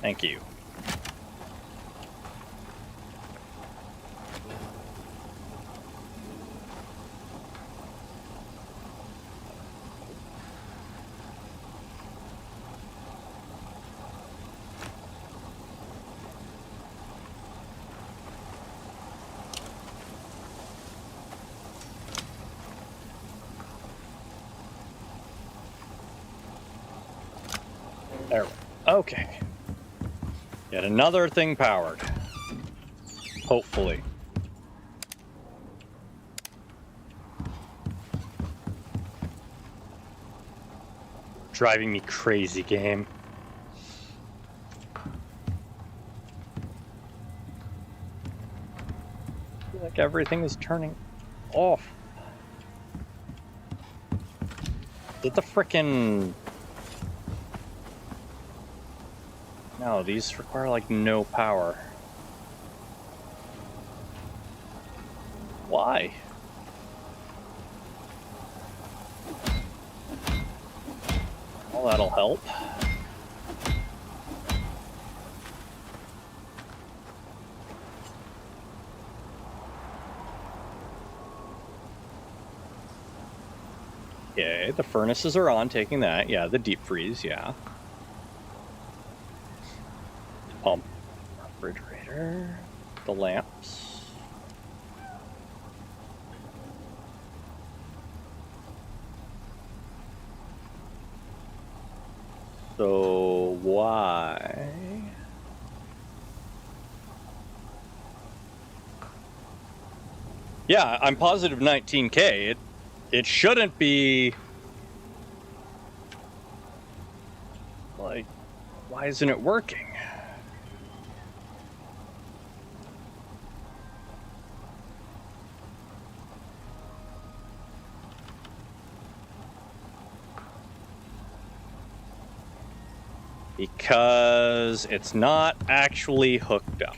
Thank you. There we go. Okay. Yet another thing powered. Hopefully. Driving me crazy, game. I feel like everything is turning off. Did the frickin'... No, these require like no power. Why? Well, that'll help. Okay, the furnaces are on, taking that. Yeah, the deep freeze, yeah. Pump, refrigerator, the lamps. So why? Yeah, I'm positive 19K. It shouldn't be like, why isn't it working? Because it's not actually hooked up.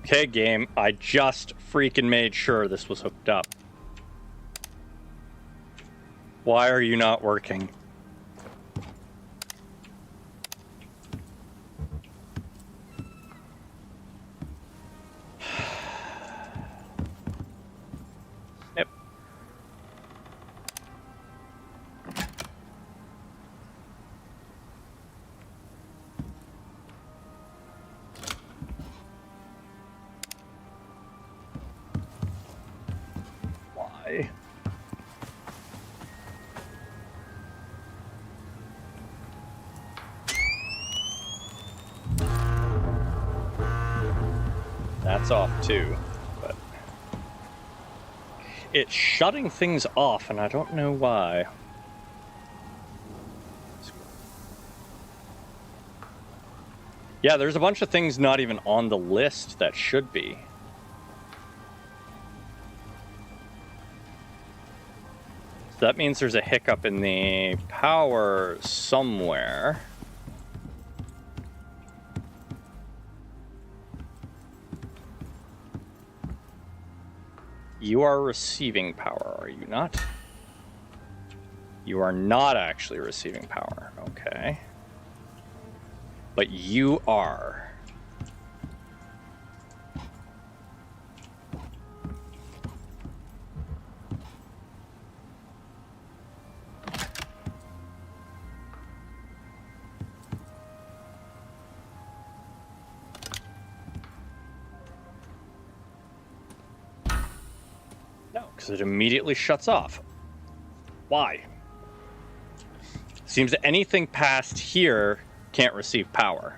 Okay, game, I just freaking made sure this was hooked up. Why are you not working? Yep. Why? That's off too, but it's shutting things off and I don't know why. Yeah, there's a bunch of things not even on the list that should be. So that means there's a hiccup in the power somewhere. You are receiving power, are you not? You are not actually receiving power, okay. But you are. No, because it immediately shuts off. Why? Seems that anything past here can't receive power.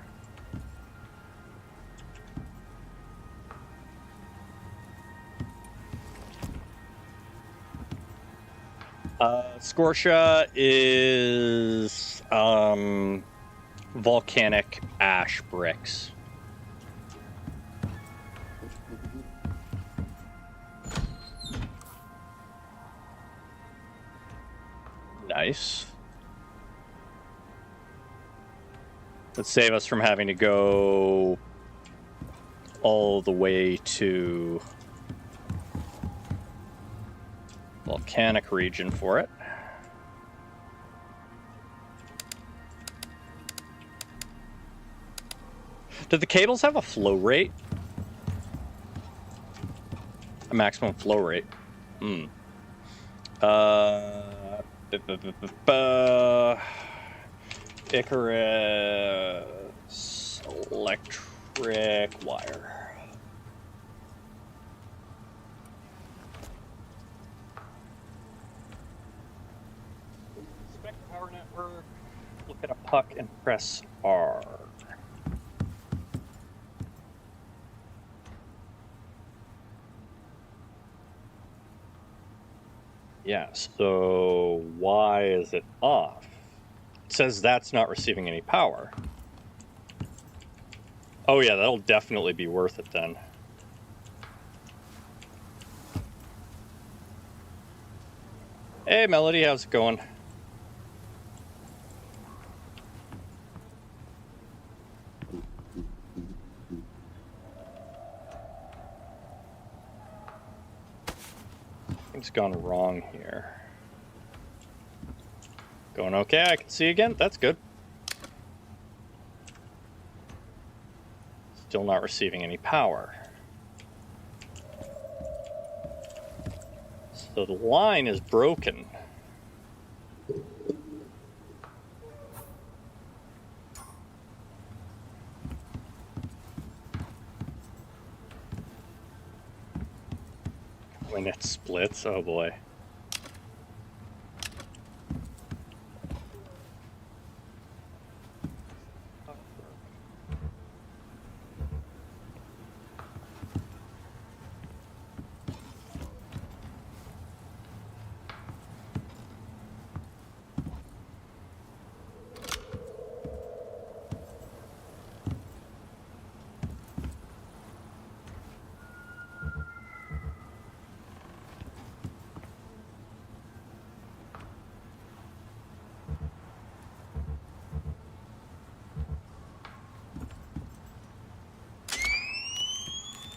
Scortia is volcanic ash bricks. Nice. Let's save us from having to go all the way to volcanic region for it. Do the cables have a flow rate? A maximum flow rate? Icarus electric wire. Inspect power network. Look at a puck and press R. Yeah, so why is it off? It says that's not receiving any power. Oh yeah, that'll definitely be worth it then. Hey Melody, how's it going? Things gone wrong here. Going okay, I can see again, that's good. Still not receiving any power. So the line is broken. When it splits, oh boy.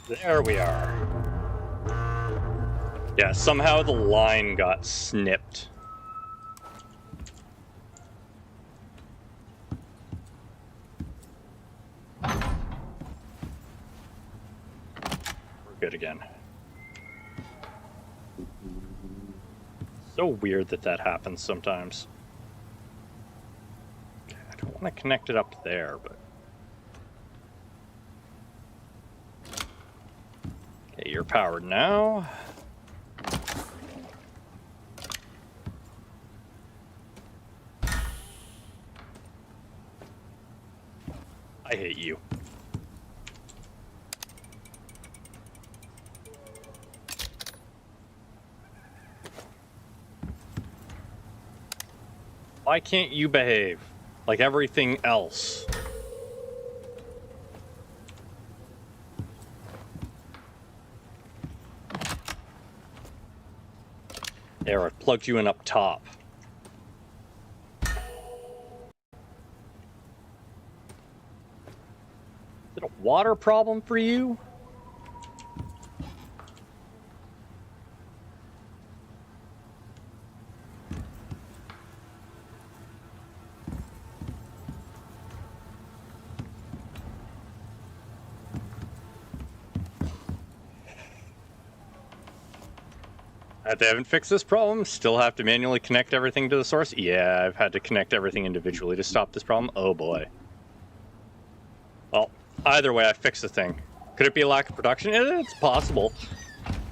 There we are. Yeah, somehow the line got snipped. We're good again. So weird that that happens sometimes. I don't want to connect it up there, but... Okay, you're powered now. I hate you. Why can't you behave like everything else? There, I plugged you in up top. Is it a water problem for you? They haven't fixed this problem. Still have to manually connect everything to the source. Yeah, I've had to connect everything individually to stop this problem. Oh boy. Well, either way, I fixed the thing. Could it be a lack of production? It's possible.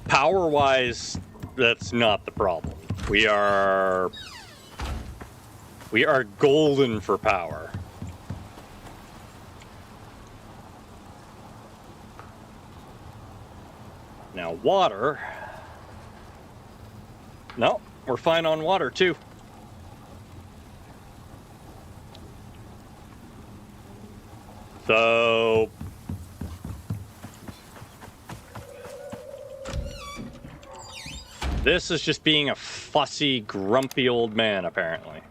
Power-wise, that's not the problem. We are golden for power. Now water. No, we're fine on water too. So this is just being a fussy, grumpy old man, apparently.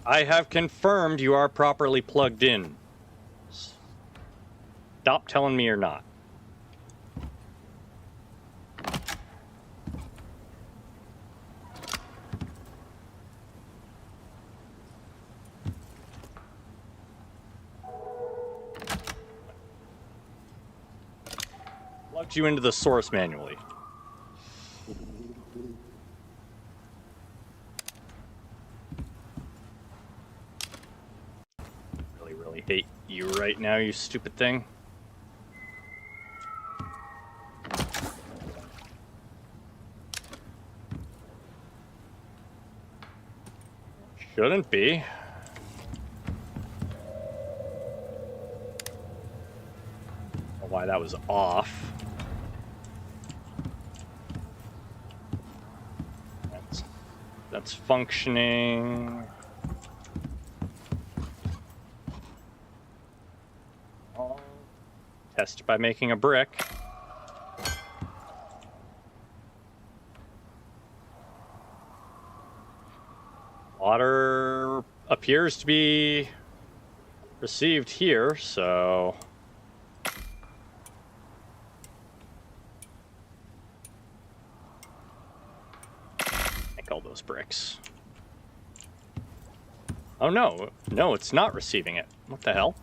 I have confirmed you are properly plugged in. Stop telling me you're not. Plugged you into the source manually. Really hate you right now, you stupid thing. Shouldn't be. Don't know why that was off. That's functioning. Test by making a brick. Water appears to be received here, so make all those bricks. Oh no, no, it's not receiving it. What the hell?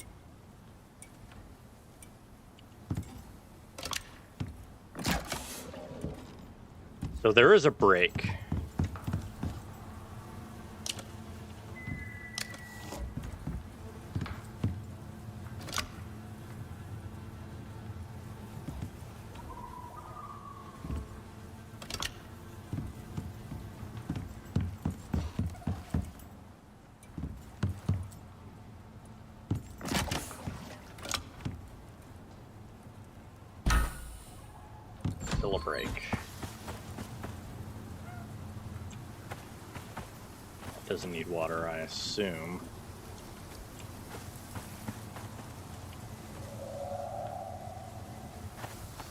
So there is a break. Still a break. Doesn't need water, I assume.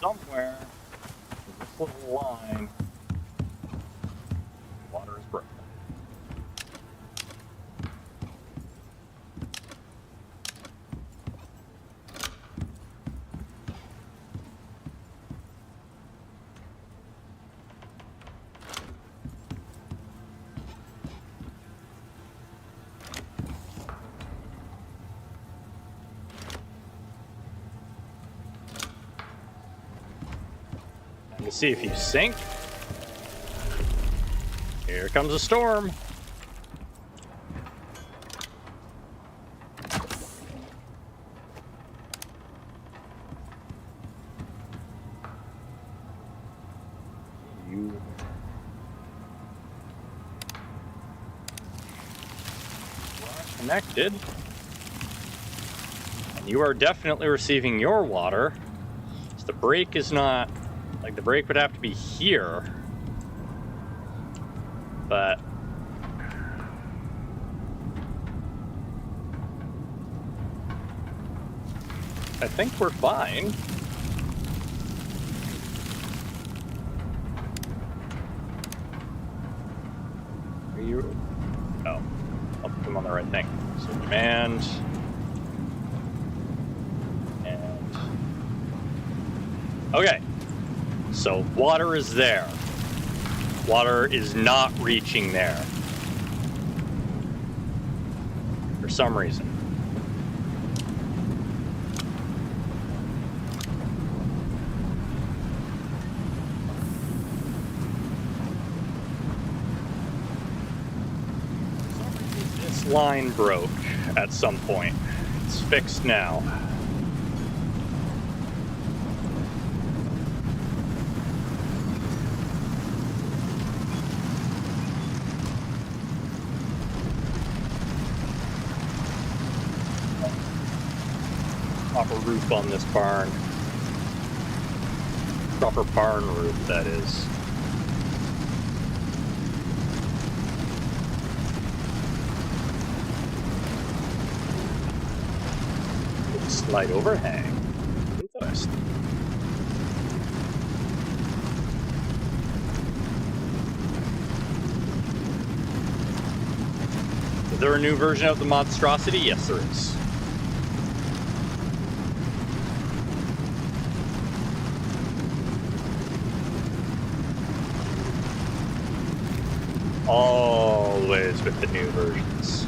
Somewhere in this little line, water is broken. Let's see if you sink. Here comes a storm. You are connected. And you are definitely receiving your water. So the break is not... Like, the break would have to be here. But... I think we're fine. Are you... Oh. I'll put them on the right thing. So demand... And... Okay. So water is there. Water is not reaching there. For some reason. This line broke at some point. It's fixed now. Proper roof on this barn. Proper barn roof, that is. Slight overhang. Interesting. Is there a new version of the monstrosity? Yes, there is. Always with the new versions.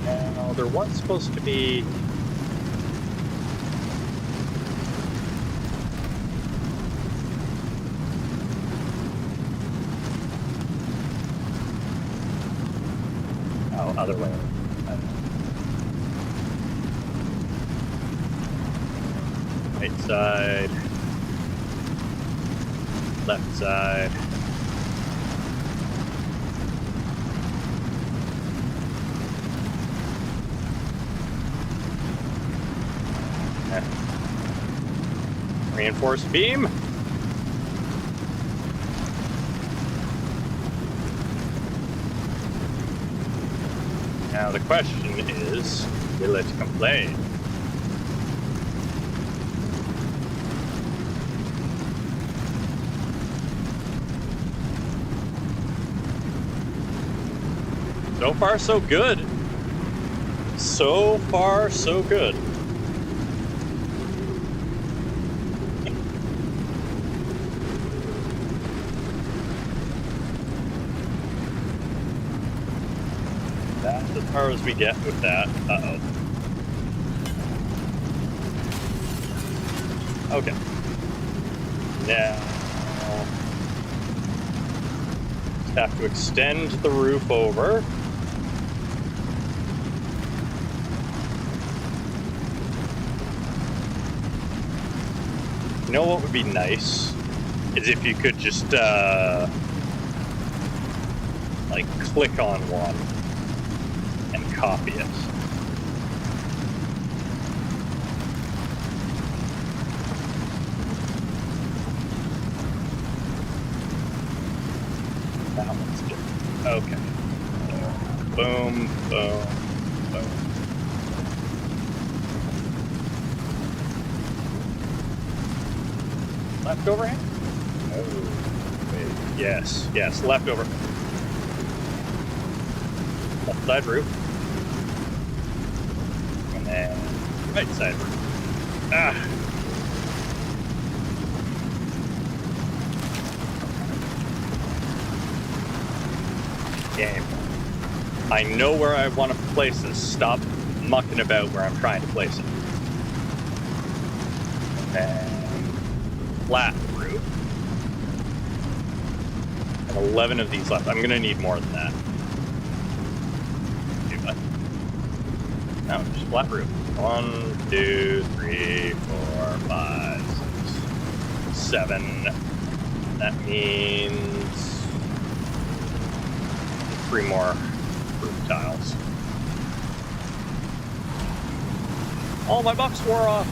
Now, there was supposed to be... other way. Right side. Left side. Reinforced beam. Now the question is, will it complain? So far, so good. So far, so good. That's as far as we get with that. Uh-oh. Okay. Now, just have to extend the roof over. You know what would be nice is if you could just like click on one and copy it. That one's different. Okay. Boom, boom, boom. Left overhand? Oh, wait. Yes, yes, left over. Left side roof. And then right side roof. Ah! Game. I know where I want to place this. Stop mucking about where I'm trying to place it. And flat roof. And 11 of these left. I'm going to need more than that. No, just flat roof. 1, 2, 3, 4, 5, 6, 7. That means 3 more roof tiles. Oh, my bucks wore off.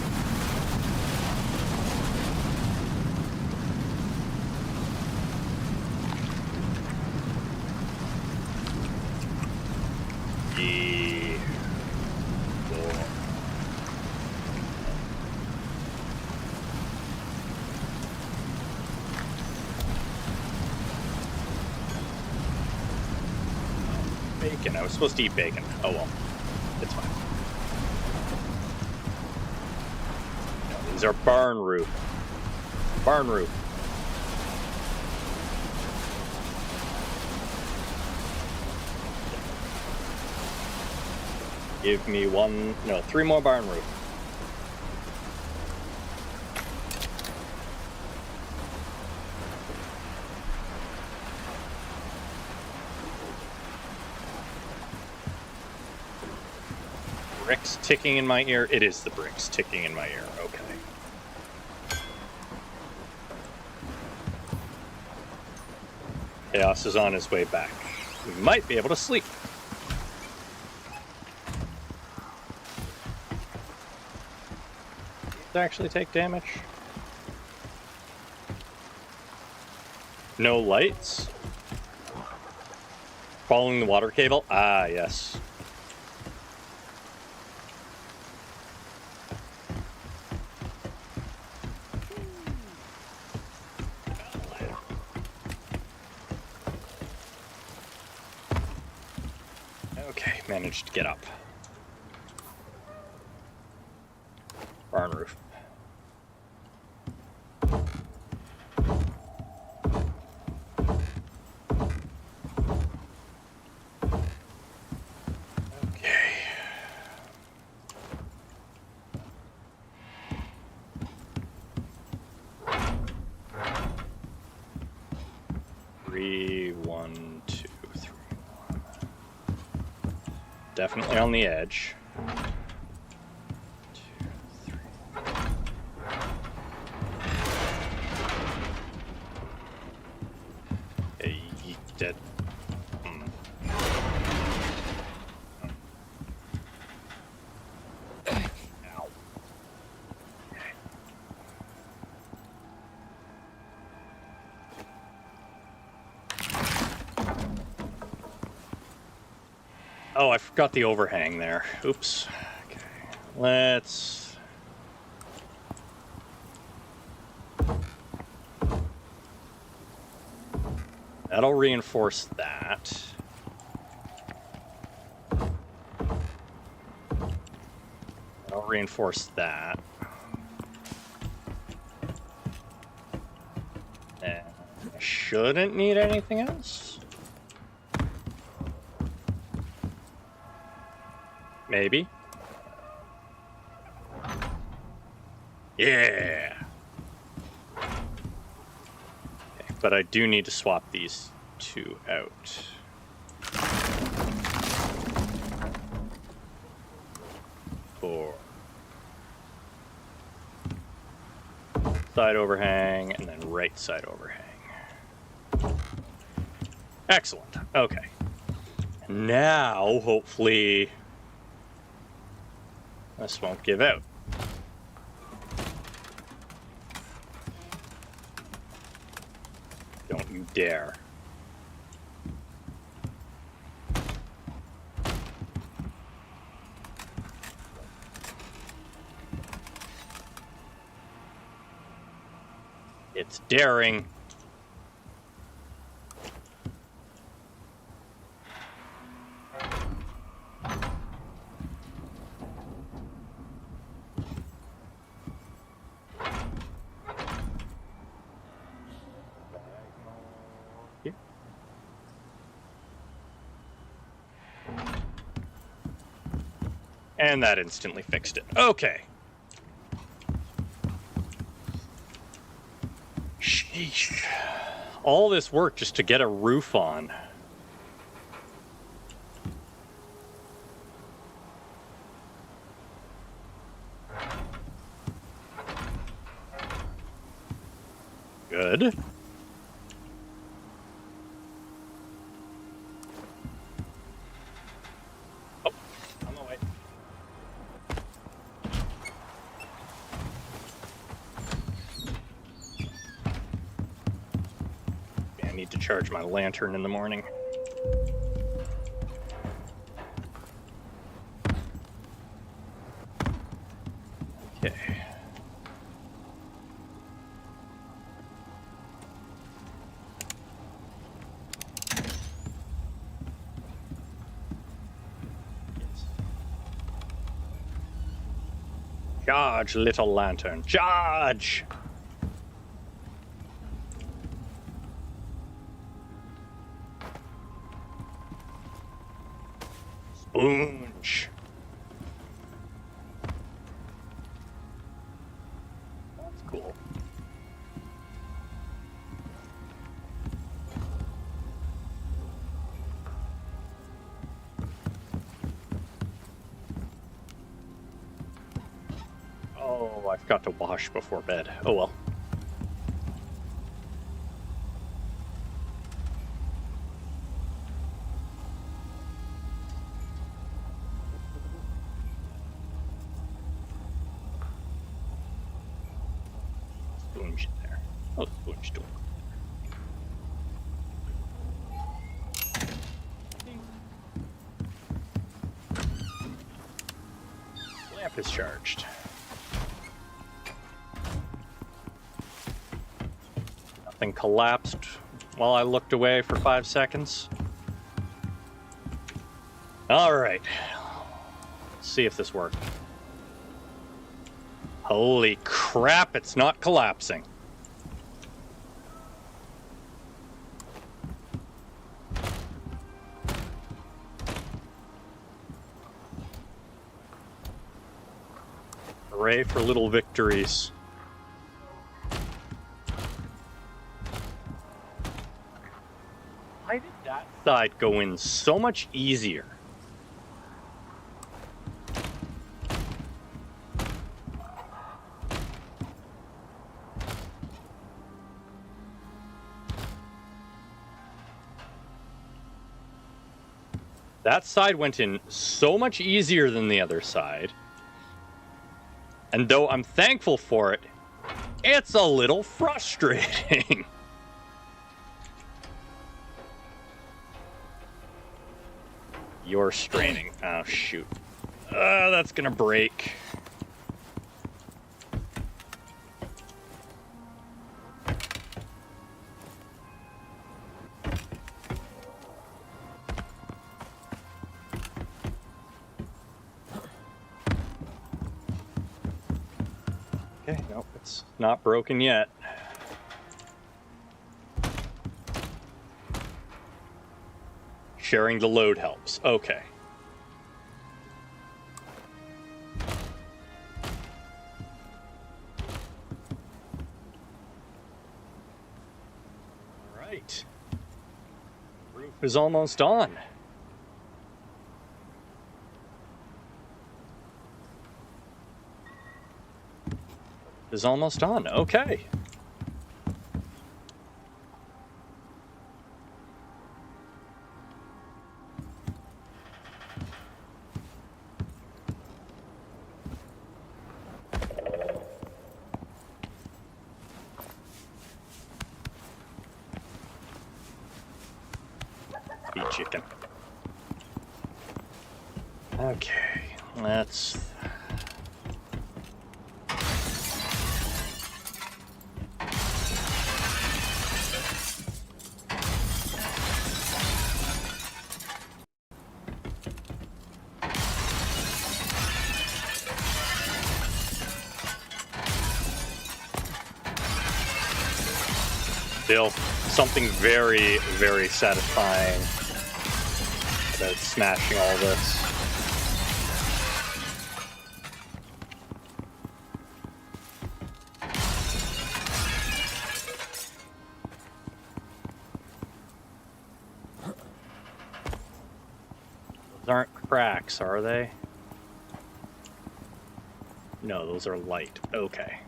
Bacon. I was supposed to eat bacon. Oh well. It's fine. No, these are barn roof. Barn roof. Give me one, no, 3 more barn roof. Bricks ticking in my ear. It is the bricks ticking in my ear. Okay. Chaos is on his way back. We might be able to sleep. Actually take damage. No lights. Following the water cable. Ah, yes. Okay, managed to get up. Barn roof. Okay. Three, 1, 2, 3, 1. Definitely on the edge. 2, 3. Hey, you dead. Ow. Oh, I forgot the overhang there. Oops. Okay. Let's... That'll reinforce that. That'll reinforce that. And I shouldn't need anything else. Maybe. Yeah. Okay, but I do need to swap these 2 out. For side overhang and then right side overhang. Excellent. Okay. Now, hopefully, this won't give out. Don't you dare. It's daring. And that instantly fixed it. Okay. Sheesh. All this work just to get a roof on. Good. Oh, on the way. I need to charge my lantern in the morning. Okay. Charge, little lantern. Charge! Spoonge. cool. Oh, I forgot to wash before bed. Oh well. Spoonge in there. Oh, spoonge door. Lamp is charged. Nothing collapsed while I looked away for 5 seconds. All right. Let's see if this worked. Holy crap, it's not collapsing. Hooray for little victories. Why did that side go in so much easier? That side went in so much easier than the other side. And though I'm thankful for it, it's a little frustrating. You're straining. Oh, shoot. That's gonna break. Okay, nope, it's not broken yet. Sharing the load helps. Okay. All right. Roof is almost on. Is almost on. Okay. Be chicken. Okay, let's. Still, something very, very satisfying about smashing all this. Those aren't cracks, are they? No, those are light. Okay.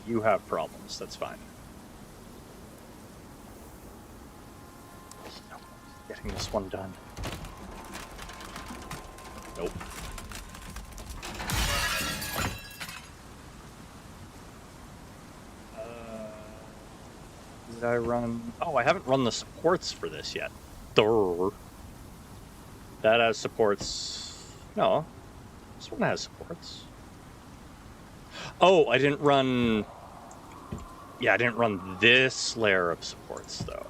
You have problems, that's fine. Getting this one done. Nope. Did I run? Oh, I haven't run the supports for this yet. Durr. That has supports. No, this one has supports. Oh, I didn't run... Yeah, I didn't run this layer of supports, though.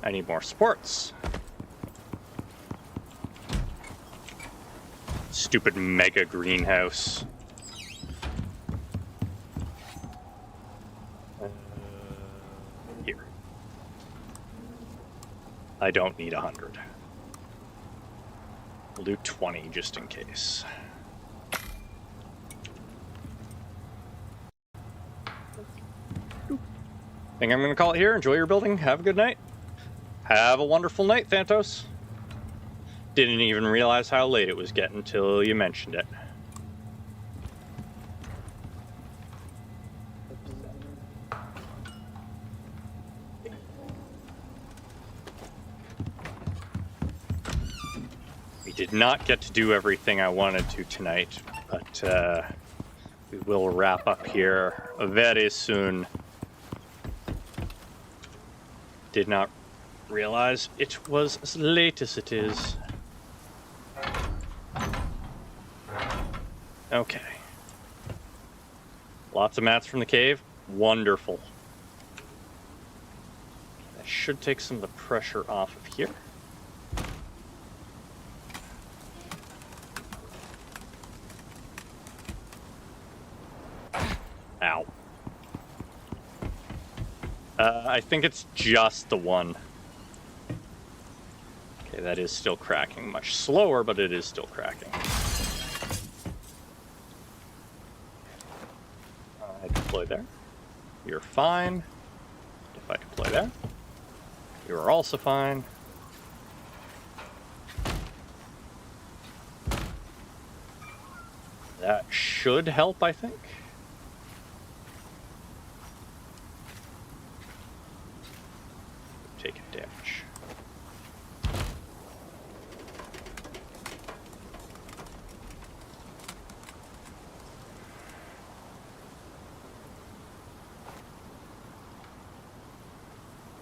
I need more supports. Stupid mega greenhouse. Here. I don't need 100. We'll do 20 just in case. Think I'm going to call it here. Enjoy your building. Have a good night. Have a wonderful night, Thantos. Didn't even realize how late it was getting until you mentioned it. We did not get to do everything I wanted to tonight, but we will wrap up here very soon. Did not realize it was as late as it is. Okay. Lots of mats from the cave. Wonderful. That should take some of the pressure off of here. Ow. I think it's just the one. Okay, that is still cracking. Much slower, but it is still cracking. I deploy there. You're fine. If I deploy there, you are also fine. That should help, I think. Taking damage.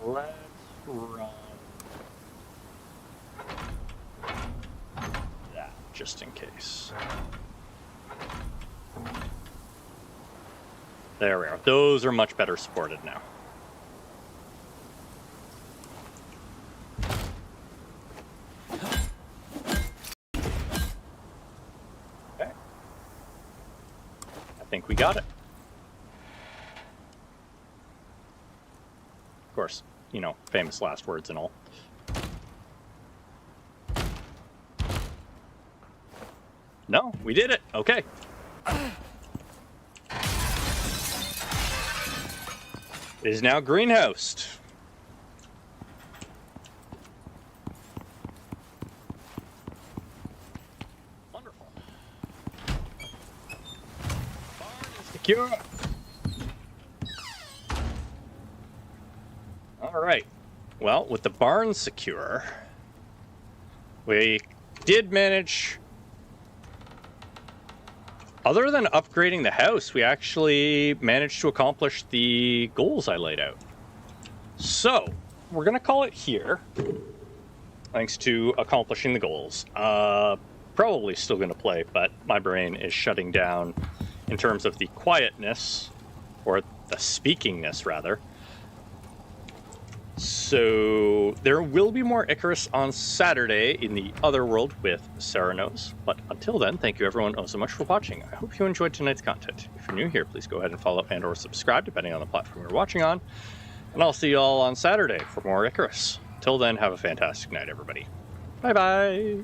Let's run that just in case. There we are. Those are much better supported now. Okay. I think we got it. Of course, you know, famous last words and all. No, we did it. Okay. It is now greenhoused. Wonderful. Barn is secure. All right. Well, with the barn secure, we did manage. Other than upgrading the house, we actually managed to accomplish the goals I laid out. So, we're going to call it here, thanks to accomplishing the goals. Probably still going to play, but my brain is shutting down in terms of the quietness, or the speakingness, rather. So, there will be more Icarus on Saturday in the other world with Saranos. But until then, thank you everyone so much for watching. I hope you enjoyed tonight's content. If you're new here, please go ahead and follow and or subscribe, depending on the platform you're watching on. And I'll see you all on Saturday for more Icarus. Till then, have a fantastic night, everybody. Bye-bye.